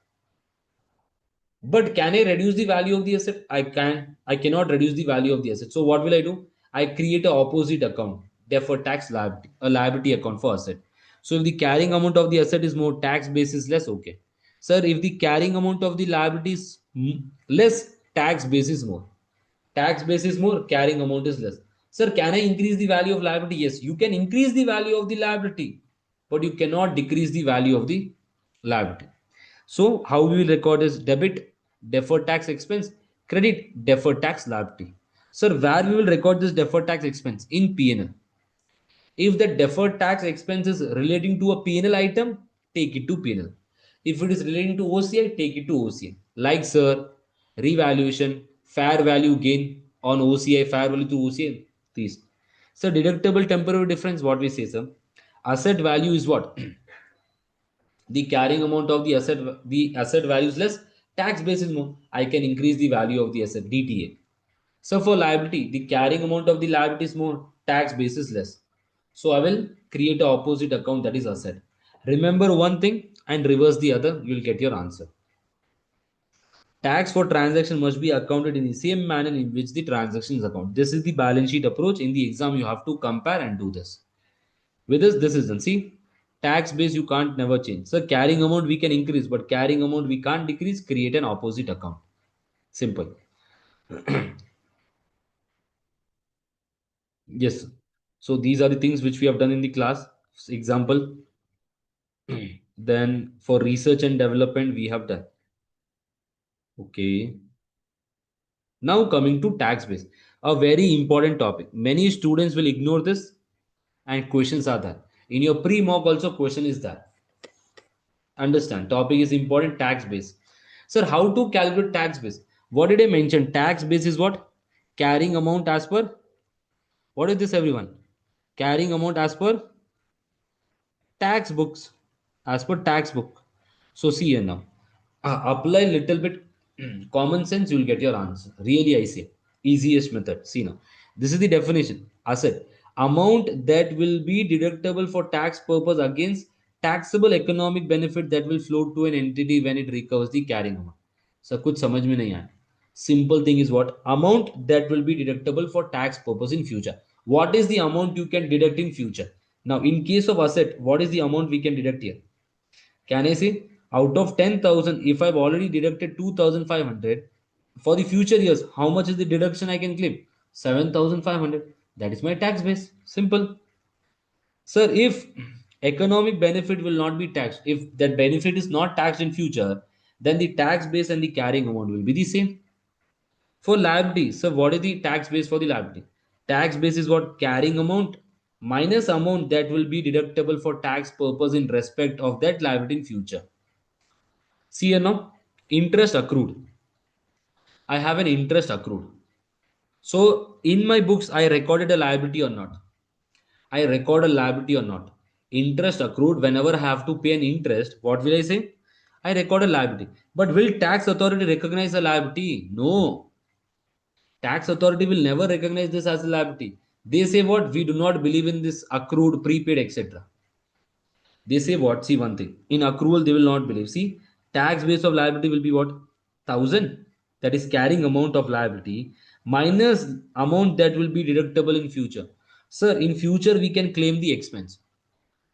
But can I reduce the value of the asset? I can. I cannot reduce the value of the asset. So what will I do? I create a opposite account, deferred tax liability, a liability account for asset. So if the carrying amount of the asset is more, tax base is less. Okay, sir. If the carrying amount of the liability is less, tax base is more. Tax base is more, carrying amount is less. Sir, can I increase the value of liability? Yes, you can increase the value of the liability, but you cannot decrease the value of the liability. So, how we will record is debit, deferred tax expense, credit, deferred tax liability. Sir, where we will record this deferred tax expense? In P&L. If the deferred tax expense is relating to a P&L item, take it to P&L. If it is relating to OCI, take it to OCI. Like, sir, revaluation, fair value gain on OCI, fair value to OCI, these. So, deductible temporary difference, what we say, sir? Asset value is what? The carrying amount of the asset value is less, tax base is more. I can increase the value of the asset, DTA. So for liability, the carrying amount of the liability is more, tax base is less. So I will create a opposite account, that is asset. Remember one thing and reverse the other, you will get your answer. Tax for transaction must be accounted in the same manner in which the transaction is accounted. This is the balance sheet approach. In the exam, you have to compare and do this. With this is done. See, tax base you can't never change. So carrying amount we can increase, but carrying amount we can't decrease. Create an opposite account. Simple. Yes. So these are the things which we have done in the class. Example. Then for research and development we have done. Okay. Now coming to tax base, a very important topic. Many students will ignore this, and questions are there. In your pre-mock also question is there. Understand, topic is important, tax base. Sir, how to calculate tax base? What did I mention? Tax base is what? Carrying amount as per, what is this everyone? Carrying amount as per tax books, as per tax book. So see here now, apply little bit common sense, you will get your answer. Really, I say easiest method. See now, this is the definition. Asset, amount that will be deductible for tax purpose against taxable economic benefit that will flow to an entity when it recovers the carrying amount. So कुछ समझ में नहीं आया. Simple thing is what? Amount that will be deductible for tax purpose in future. What is the amount you can deduct in future? Now, in case of asset, what is the amount we can deduct here? Can I say out of 10,000, if I've already deducted 2,500 for the future years, how much is the deduction I can claim? 7,500. That is my tax base. Simple. Sir, if economic benefit will not be taxed, if that benefit is not taxed in future, then the tax base and the carrying amount will be the same. For liability, so what is the tax base for the liability? Tax base is what? Carrying amount minus amount that will be deductible for tax purpose in respect of that liability in future. See here now, interest accrued. I have an interest accrued. So in my books, I recorded a liability or not? I record a liability or not? Interest accrued, whenever I have to pay an interest, what will I say? I record a liability. But will tax authority recognize a liability? No. Tax authority will never recognize this as a liability. They say what? We do not believe in this accrued, prepaid, etc. They say what? See one thing. In accrual, they will not believe. See, tax base of liability will be what? 1,000. That is carrying amount of liability minus amount that will be deductible in future. Sir, in future we can claim the expense.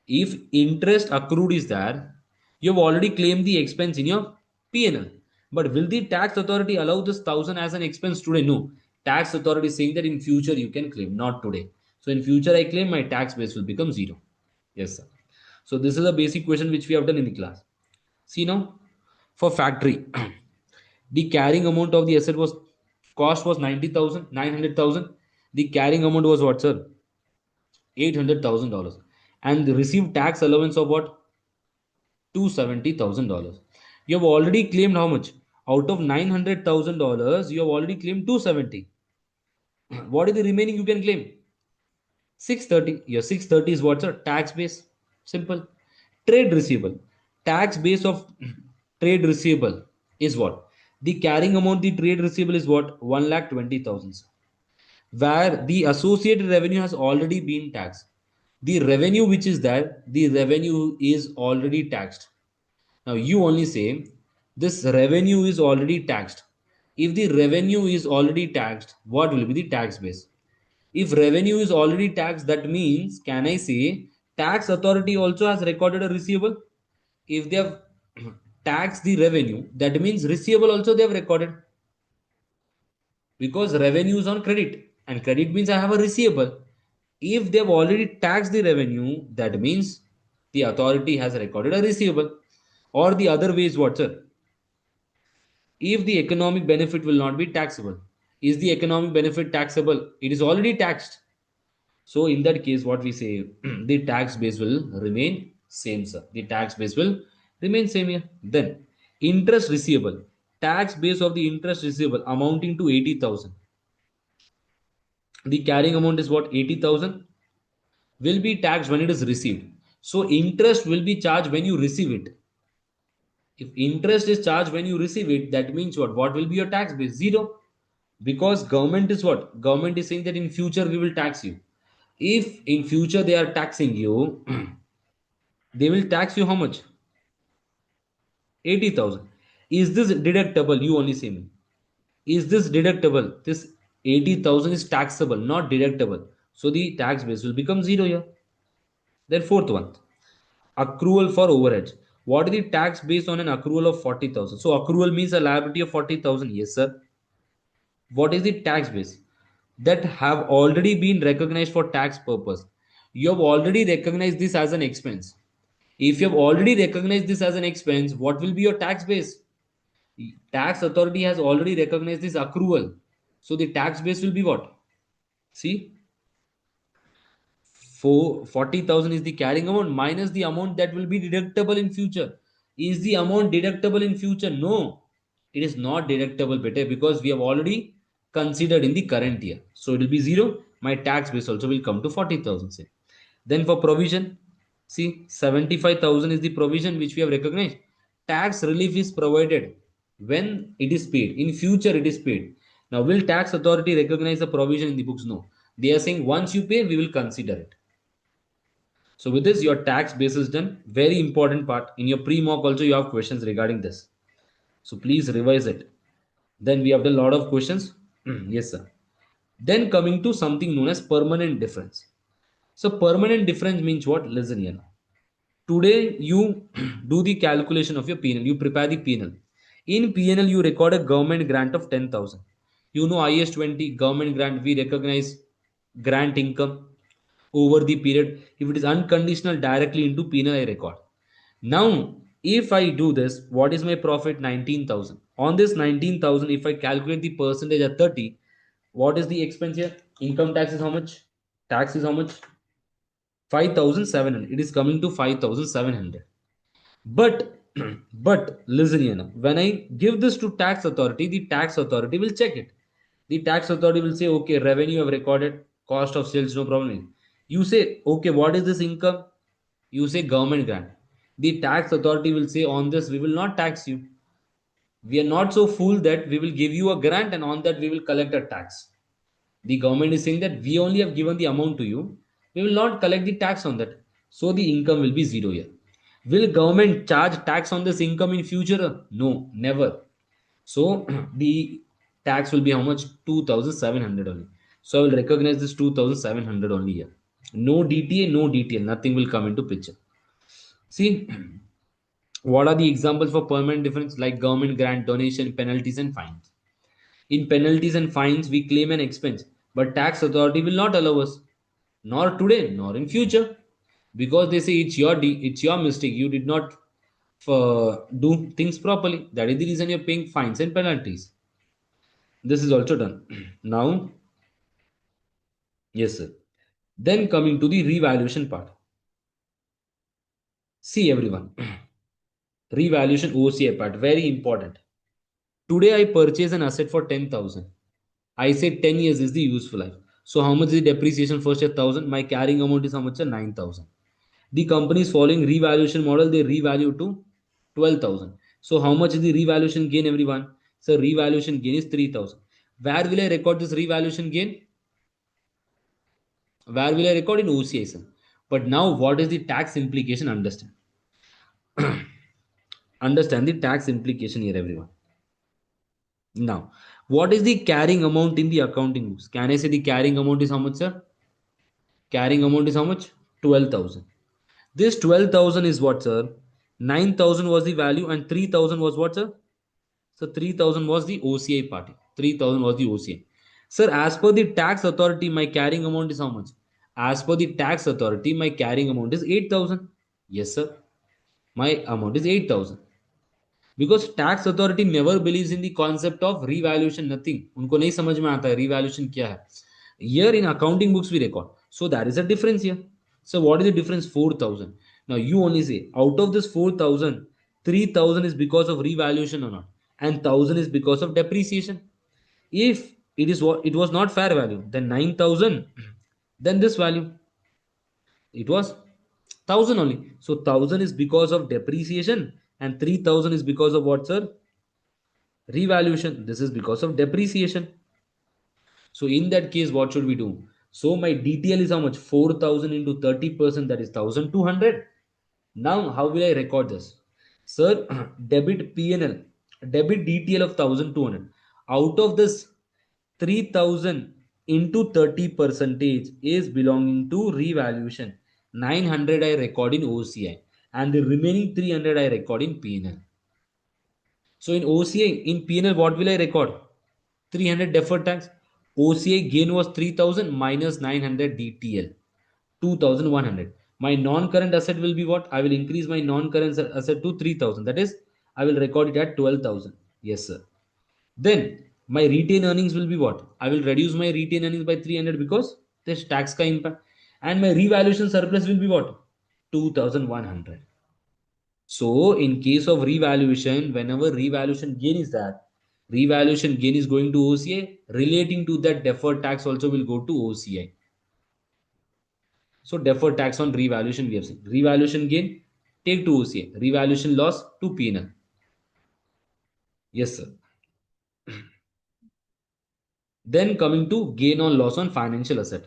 If interest accrued is there, you have already claimed the expense in your P&L. But will the tax authority allow this 1,000 as an expense today? No. Tax authority is saying that in future you can claim, not today. So in future I claim, my tax base will become 0. Yes, sir. So this is a basic question which we have done in the class. See now, for factory, the carrying amount of the asset was, cost was 90,000, 900,000. The carrying amount was what, sir? $800,000. And the received tax allowance of what? $270,000. You have already claimed how much? Out of $900,000, you have already claimed 270. What is the remaining you can claim? 630. Your 630 is what's a tax base? Simple. Trade receivable. Tax base of trade receivable is what? The carrying amount the trade receivable is what? 1,20,000. Where the associated revenue has already been taxed. The revenue which is there, the revenue is already taxed. Now you only say this revenue is already taxed. If the revenue is already taxed, what will be the tax base? If revenue is already taxed, that means, can I say tax authority also has recorded a receivable? If they have taxed the revenue, that means receivable also they have recorded, because revenue is on credit and credit means I have a receivable. If they have already taxed the revenue, that means the authority has recorded a receivable. Or the other way is what, sir? If the economic benefit will not be taxable, is the economic benefit taxable? It is already taxed. So in that case, what we say, the tax base will remain same, sir. The tax base will remain same here. Then interest receivable, tax base of the interest receivable amounting to 80,000. The carrying amount is what? 80,000 will be taxed when it is received. So interest will be charged when you receive it. If interest is charged when you receive it, that means what? What will be your tax base? Zero. Because government is what? Government is saying that in future we will tax you. If in future they are taxing you, they will tax you how much? 80,000. Is this deductible? You only say me. Is this deductible? This 80,000 is taxable, not deductible. So the tax base will become zero here. Then fourth one, accrual for overheads. What is the tax based on an accrual of 40,000? So accrual means a liability of 40,000. Yes, sir. What is the tax base? That have already been recognized for tax purpose. You have already recognized this as an expense. If you have already recognized this as an expense, what will be your tax base? Tax authority has already recognized this accrual. So the tax base will be what? See, 40,000 is the carrying amount minus the amount that will be deductible in future. Is the amount deductible in future? No, it is not deductible, better, because we have already considered in the current year. So it will be zero. My tax base also will come to 40,000. Say. Then for provision, see, 75,000 is the provision which we have recognized. Tax relief is provided when it is paid. In future, it is paid. Now, will tax authority recognize the provision in the books? No. They are saying once you pay, we will consider it. So with this, your tax base is done. Very important part. In your pre-mock also, you have questions regarding this. So please revise it. Then we have done a lot of questions. Yes, sir. Then coming to something known as permanent difference. So permanent difference means what? Listen here now. Today you do the calculation of your P&L. You prepare the P&L. In P&L, you record a government grant of 10,000. You know IS-20 government grant. We recognize grant income over the period. If it is unconditional, directly into P&L I record. Now, if I do this, what is my profit? 19,000. On this 19,000, if I calculate the percentage at 30, what is the expense here? Income tax is how much? Tax is how much? 5,700. It is coming to 5,700. But but listen here now. When I give this to tax authority, the tax authority will check it. The tax authority will say, okay, revenue have recorded, cost of sales, no problem. You say, okay, what is this income? You say government grant. The tax authority will say, on this we will not tax you. We are not so fool that we will give you a grant and on that we will collect a tax. The government is saying that we only have given the amount to you. We will not collect the tax on that. So the income will be zero here. Will government charge tax on this income in future? No, never. So the tax will be how much? 2,700 only. So I will recognize this 2,700 only here. No DTA, no DTL, nothing will come into picture. See, what are the examples for permanent difference? Like government grant, donation, penalties, and fines. In penalties and fines, we claim an expense, but tax authority will not allow us, nor today, nor in future, because they say it's your mistake. You did not do things properly. That is the reason you're paying fines and penalties. This is also done. Now, yes, sir. Then coming to the revaluation part. See everyone, revaluation OCI part, very important. Today I purchase an asset for 10,000. I said 10 years is the useful life. So how much is the depreciation? First year 1000. My carrying amount is how much? 9000. The company is following revaluation model. They revalue to 12,000. So how much is the revaluation gain, everyone? So revaluation gain is 3000. Where will I record this revaluation gain? Where will I record? In OCI, sir. But now what is the tax implication? Understand the tax implication here, everyone. Now, what is the carrying amount in the accounting books? Can I say the carrying amount is how much, sir? Carrying amount is how much? 12,000. This 12,000 is what, sir? 9,000 was the value and 3,000 was what, sir? So 3,000 was the OCI party. 3,000 was the OCI. Sir, as per the tax authority, my carrying amount is how much? As per the tax authority, my carrying amount is 8,000. Yes, sir. My amount is 8,000. Because tax authority never believe in the concept of revaluation nothing उनको नहीं समझ में आता है revaluation क्या है here in accounting books we record so that is a difference here so what is the difference 4000 now you only say out of this 4000 3000 is because of revaluation or not and 1000 is because of depreciation if it was not fair value then 9000 then this value it was 1000 only. So 1000 is because of depreciation and 3000 is because of what, sir? Revaluation. This is because of depreciation. So in that case, what should we do? So my DTL is how much? 4000 into 30%, that is 1200. Now how will I record this? Sir, debit PNL, debit DTL of 1200. Out of this 3000 into 30 percentage is belonging to revaluation. 900 I record in OCI and the remaining 300 I record in PNL. So in OCI, in PNL, what will I record? 300 deferred tax. OCI gain was 3000 minus 900 DTL, 2100. My non-current asset will be what? I will increase my non-current asset to 3000. That is, I will record it at 12,000. Yes, sir. Then my retained earnings will be what? I will reduce my retained earnings by 300 because there's tax ka impact. And my revaluation surplus will be what? 2100. So in case of revaluation, whenever revaluation gain is that, revaluation gain is going to OCI, relating to that deferred tax also will go to OCI. So deferred tax on revaluation we have seen. Revaluation gain, take to OCI. Revaluation loss to P&L. Yes, sir. Then coming to gain on loss on financial asset.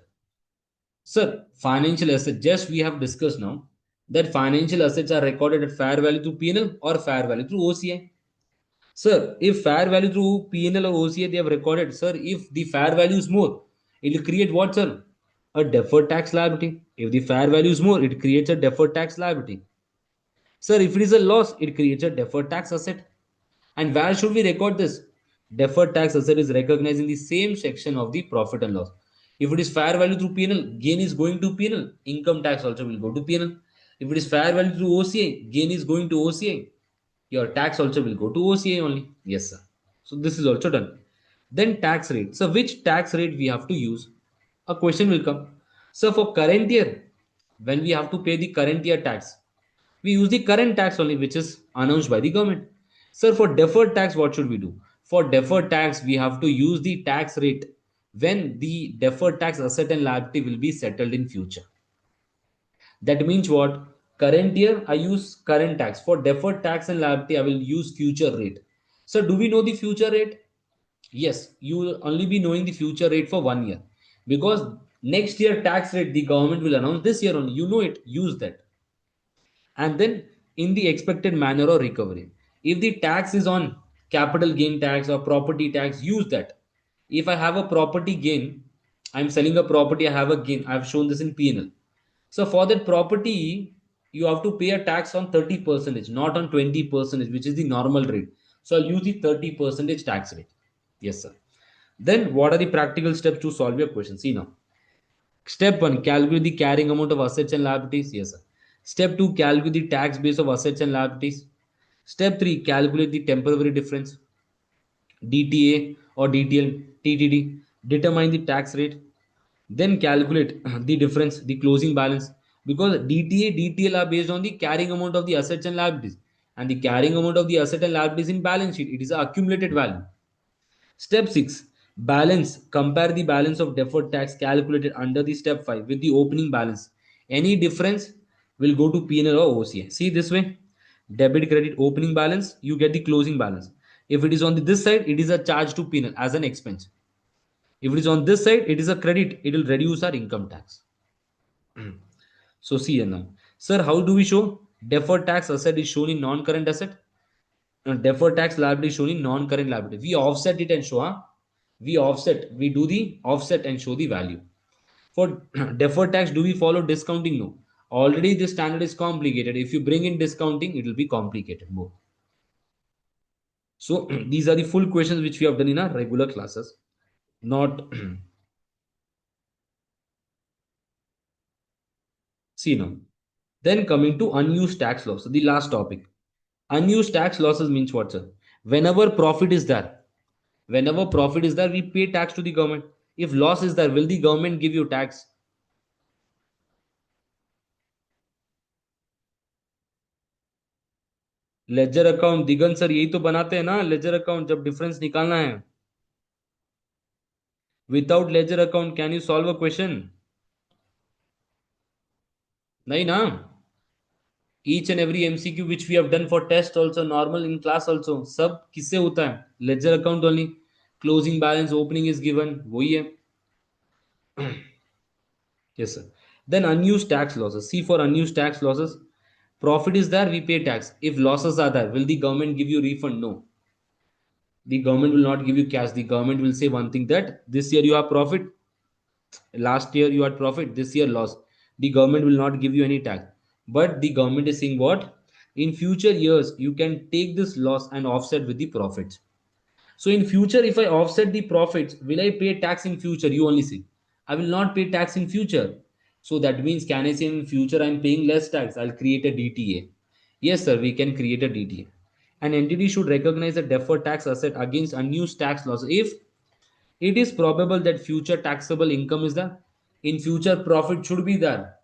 Sir, financial asset, just we have discussed now that financial assets are recorded at fair value through P&L or fair value through OCI. Sir, if fair value through P&L or OCI they have recorded, sir, if the fair value is more, it will create what, sir? A deferred tax liability. If the fair value is more, it creates a deferred tax liability. Sir, if it is a loss, it creates a deferred tax asset. And where should we record this? Deferred tax asset is recognized in the same section of the profit and loss. If it is fair value through P&L, gain is going to P&L. Income tax also will go to P&L. If it is fair value through OCI, gain is going to OCI. Your tax also will go to OCI only. Yes, sir. So this is also done. Then tax rate. So which tax rate we have to use? A question will come. So for current year, when we have to pay the current year tax, we use the current tax only, which is announced by the government. Sir, for deferred tax, what should we do? For deferred tax, we have to use the tax rate when the deferred tax asset and liability will be settled in future. That means what? Current year, I use current tax. For deferred tax and liability, I will use future rate. So do we know the future rate? Yes, you will only be knowing the future rate for 1 year. Because next year tax rate, the government will announce this year only. You know it, use that. And then in the expected manner or recovery. If the tax is on capital gain tax or property tax, use that. If I have a property gain, I'm selling a property, I have a gain. I've shown this in P&L. So for that property, you have to pay a tax on 30 percentage, not on 20 percentage, which is the normal rate. So I'll use the 30 percentage tax rate. Yes, sir. Then what are the practical steps to solve your question? See now. Step 1, calculate the carrying amount of assets and liabilities. Yes, sir. Step 2, calculate the tax base of assets and liabilities. Step 3, calculate the temporary difference, DTA or DTL, TTD. Determine the tax rate. Then calculate the difference, the closing balance. Because DTA, DTL are based on the carrying amount of the assets and liabilities. And the carrying amount of the asset and liabilities in balance sheet, it is an accumulated value. Step 6, Balance, compare the balance of deferred tax calculated under the step 5 with the opening balance. Any difference will go to P&L or OCI. See this way, debit credit opening balance, you get the closing balance. If it is on this side, it is a charge to P&L as an expense. If it is on this side, it is a credit, it will reduce our income tax. So see here now, sir, how do we show? Deferred tax asset is shown in non-current asset. Deferred tax liability is shown in non-current liability. We offset it and show, we do the offset and show the value. For deferred tax, do we follow discounting? No. Already this standard is complicated. If you bring in discounting, it will be complicated more. So these are the full questions which we have done in our regular classes. Not see now. Then coming to unused tax loss, the last topic. Unused tax losses means what, sir? Whenever profit is there, we pay tax to the government. If loss is there, will the government give you tax? Ledger account Digant sir यही तो बनाते हैं ना, ledger account जब difference निकालना है. Without ledger account can you solve a question? नहीं ना. Each and every MCQ which we have done for test also, normal in class also, सब किससे होता है? Ledger account only. Closing balance opening is given, वही है. Yes, sir. Then unused tax losses. See, for unused tax losses, profit is there, we pay tax. If losses are there, will the government give you refund? No. The government will not give you cash. The government will say one thing, that this year you have profit, last year you had profit, this year loss. The government will not give you any tax. But the government is saying what? In future years, you can take this loss and offset with the profits. So in future, if I offset the profits, will I pay tax in future? You only say. I will not pay tax in future. So that means, can I say in future I'm paying less tax? I'll create a DTA. Yes, sir, we can create a DTA. An entity should recognize a deferred tax asset against unused tax loss if it is probable that future taxable income is there. In future, profit should be there.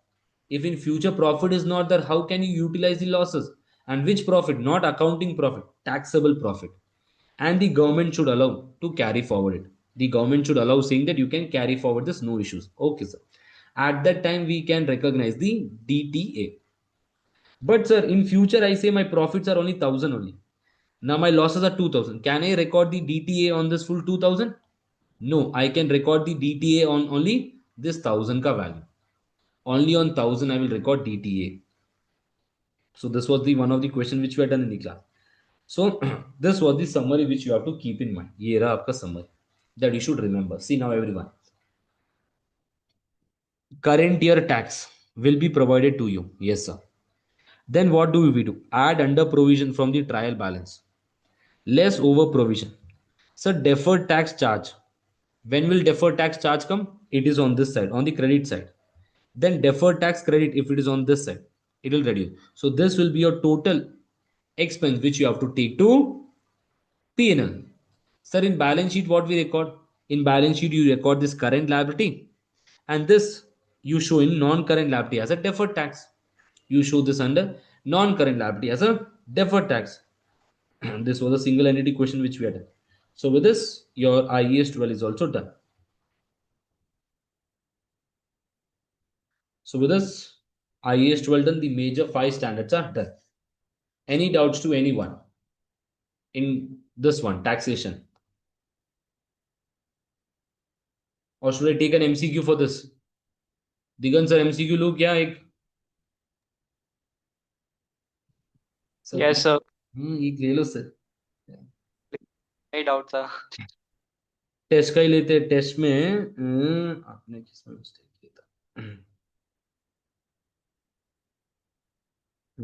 If in future profit is not there, how can you utilize the losses? And which profit? Not accounting profit, taxable profit. And the government should allow to carry forward it. The government should allow, saying that you can carry forward this, no issues. Okay, sir. At that time, we can recognize the DTA. But sir, in future, I say my profits are only 1,000 only. Now my losses are 2,000. Can I record the DTA on this full 2,000? No, I can record the DTA on only this 1,000 ka value. Only on 1,000 I will record DTA. So this was the one of the question which we had done in the class. So this was the summary which you have to keep in mind. ये रहा आपका summary that you should remember. See now everyone. Current year tax will be provided to you. Yes, sir. Then what do we do? Add under provision from the trial balance. Less over provision. So deferred tax charge. When will deferred tax charge come? It is on this side, on the credit side. Then deferred tax credit, if it is on this side, it will reduce. So this will be your total expense which you have to take to P&L. Sir, in balance sheet, what we record? In balance sheet, you record this current liability, and this you show in non-current liability as a deferred tax. You show this under non-current liability as a deferred tax. This was a single entity question which we had done. So with this, your IAS 12 is also done. So with this, IAS 12 done, the major 5 standards are done. Any doubts to anyone in this one, taxation? Or should I take an MCQ for this? Digan sir, MCQ लो क्या एक? Yes, sir. एक ले लो sir. No doubt, sir. Test का ही लेते हैं. Test में आपने किसमें मिस्टेक किया था?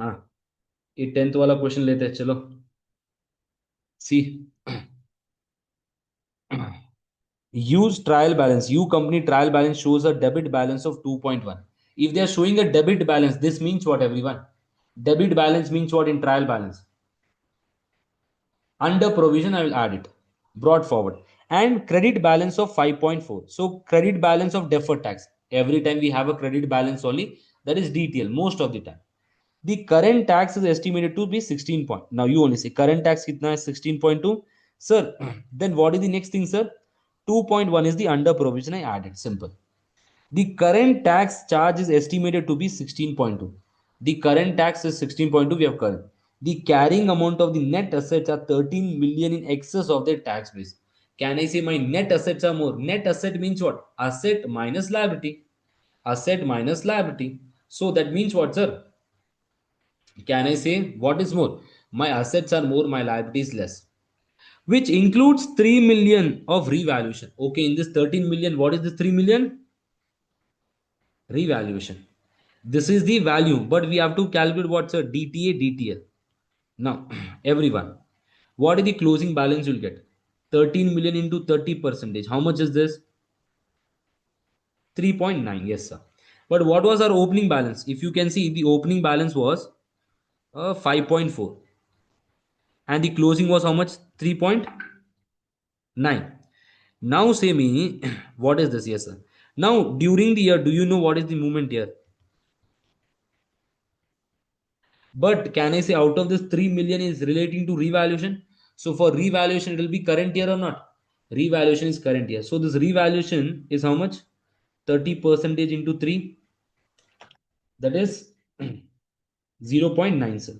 हाँ, ये 10th वाला क्वेश्चन लेते हैं. चलो सी. Use trial balance. U company trial balance shows a debit balance of 2.1. If they are showing a debit balance, this means what, everyone? Debit balance means what in trial balance? Under provision, I will add it. Brought forward. And credit balance of 5.4. So credit balance of deferred tax. Every time we have a credit balance only, that is DTL most of the time. The current tax is estimated to be 16 point. Now you only say current tax kitna is 16.2. Sir, then what is the next thing, sir? 2.1 is the under provision I added. Simple. The current tax charge is estimated to be 16.2. The current tax is 16.2. We have current. The carrying amount of the net assets are 13 million in excess of their tax base. Can I say my net assets are more? Net asset means what? Asset minus liability. Asset minus liability. So that means what, sir? Can I say what is more? My assets are more, my liabilities less. Which includes 3 million of revaluation. Okay, in this 13 million, what is this 3 million? Revaluation. This is the value, but we have to calculate what's a DTA, DTL. Now, everyone, what is the closing balance you'll get? 13 million into 30 percentage. How much is this? 3.9. Yes, sir. But what was our opening balance? If you can see, the opening balance was 5.4. And the closing was how much? 3.9. Now say me, what is this? Yes, sir. Now, during the year, do you know what is the movement here? But can I say out of this 3 million is relating to revaluation? So for revaluation, it will be current year or not? Revaluation is current year. So this revaluation is how much? 30 percentage into 3. That is 0.9, sir.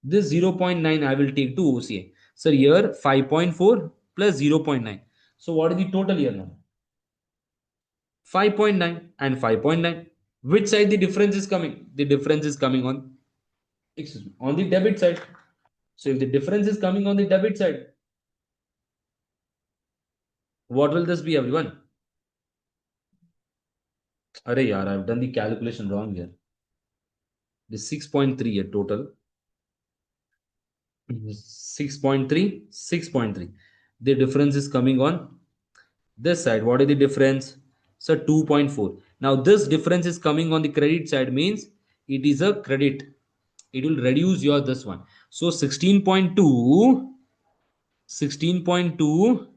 This 0.9 I will take to OCI. Sir, here 5.4 plus 0.9. So what is the total here now? 5.9 and 5.9. Which side the difference is coming? The difference is coming on, excuse me, on the debit side. So if the difference is coming on the debit side, what will this be, everyone? Arey yaar, I've done the calculation wrong here. The 6.3 here total. 6.3, 6.3. The difference is coming on this side. What is the difference? So 2.4. Now this difference is coming on the credit side, means it is a credit. It will reduce your this one. So 16.2, 16.2,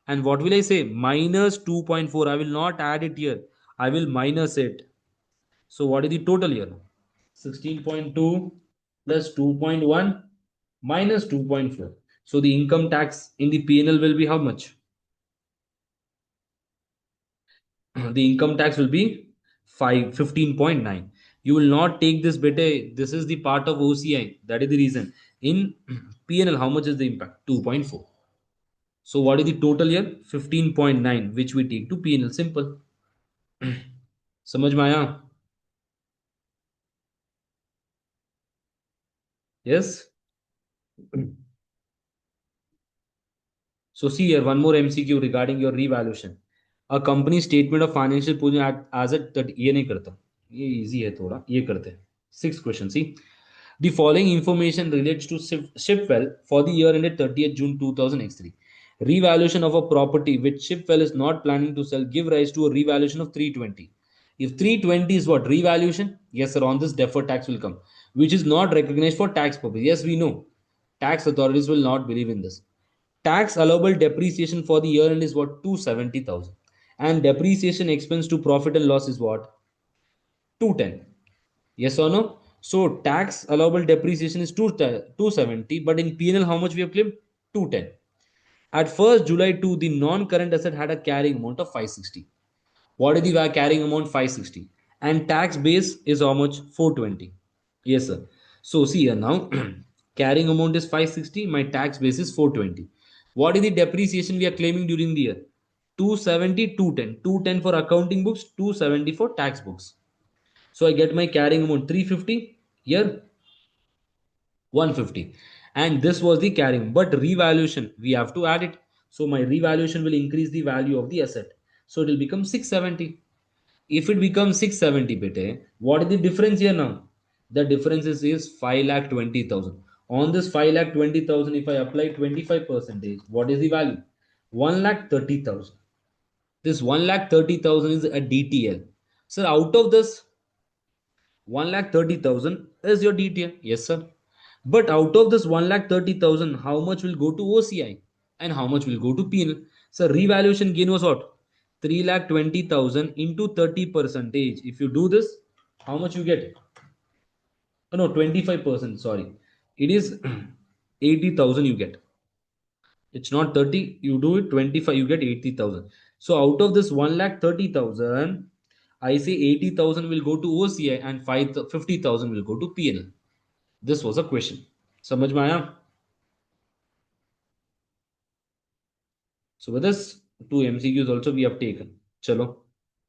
and what will I say? Minus 2.4. I will not add it here. I will minus it. So what is the total here? 16.2 plus 2.1 minus 2.4. So the income tax in the P&L will be how much? The income tax will be 15.9. You will not take this beta. This is the part of OCI. That is the reason. In P&L, how much is the impact? 2.4. So what is the total here? 15.9, which we take to P&L. Simple. समझ में आया? Yes. So see here, one more MCQ regarding your revaluation. A company statement of financial position as a that ये नहीं करता. ये easy है थोड़ा. ये करते हैं. Sixth question. See, the following information relates to Shipwell for the year ended 30th June 2003. Revaluation of a property which Shipwell is not planning to sell give rise to a revaluation of 320. If 320 is what revaluation, yes sir, on this deferred tax will come, which is not recognized for tax purpose. Yes, we know. Tax authorities will not believe in this. Tax allowable depreciation for the year end is what? 270,000. And depreciation expense to profit and loss is what? 210. Yes or no? So tax allowable depreciation is 270, but in P&L how much we have claimed? 210. At 1st July 2, the non-current asset had a carrying amount of 560. What is the carrying amount? 560. And tax base is how much? 420. Yes, sir. So see here now, carrying amount is 560. My tax base is 420. What is the depreciation we are claiming during the year? 270, 210. 210 for accounting books, 270 for tax books. So I get my carrying amount 350. Here 150, and this was the carrying, but revaluation we have to add it. So my revaluation will increase the value of the asset, so it will become 670. If it becomes 670, bete, what is the difference here now? The difference is 5,20,000. On this 5,20,000, if I apply 25 percentage, what is the value? 1,30,000. This 1,30,000 is a DTL. So out of this 1,30,000 is your DTA. Yes, sir. But out of this 1,30,000, how much will go to OCI and how much will go to P&L? So revaluation gain was what? 3,20,000 into 30 percentage. If you do this, how much you get? Oh, no, 25%. Sorry, it is 80,000 you get. It's not 30. You do it 25, you get 80,000. So out of this 1,30,000, I say 80,000 will go to OCI and 50,000 will go to PNL. This was a question. Samajh mein aaya? So with this, 2 MCQs also we have taken. Chalo.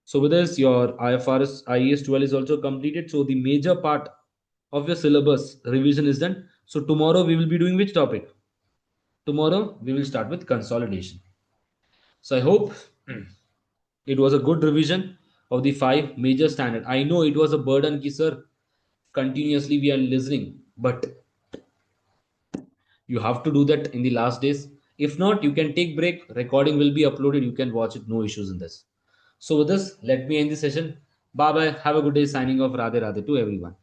So with this, your IFRS IES 12 is also completed. So the major part of your syllabus revision is done. So tomorrow we will be doing which topic? Tomorrow we will start with consolidation. So I hope it was a good revision of the 5 major standard. I know it was a burden, ki sir, continuously we are listening, but you have to do that in the last days. If not, you can take break. Recording will be uploaded. You can watch it. No issues in this. So with this, let me end the session. Bye bye. Have a good day. Signing off. Radhe Radhe to everyone.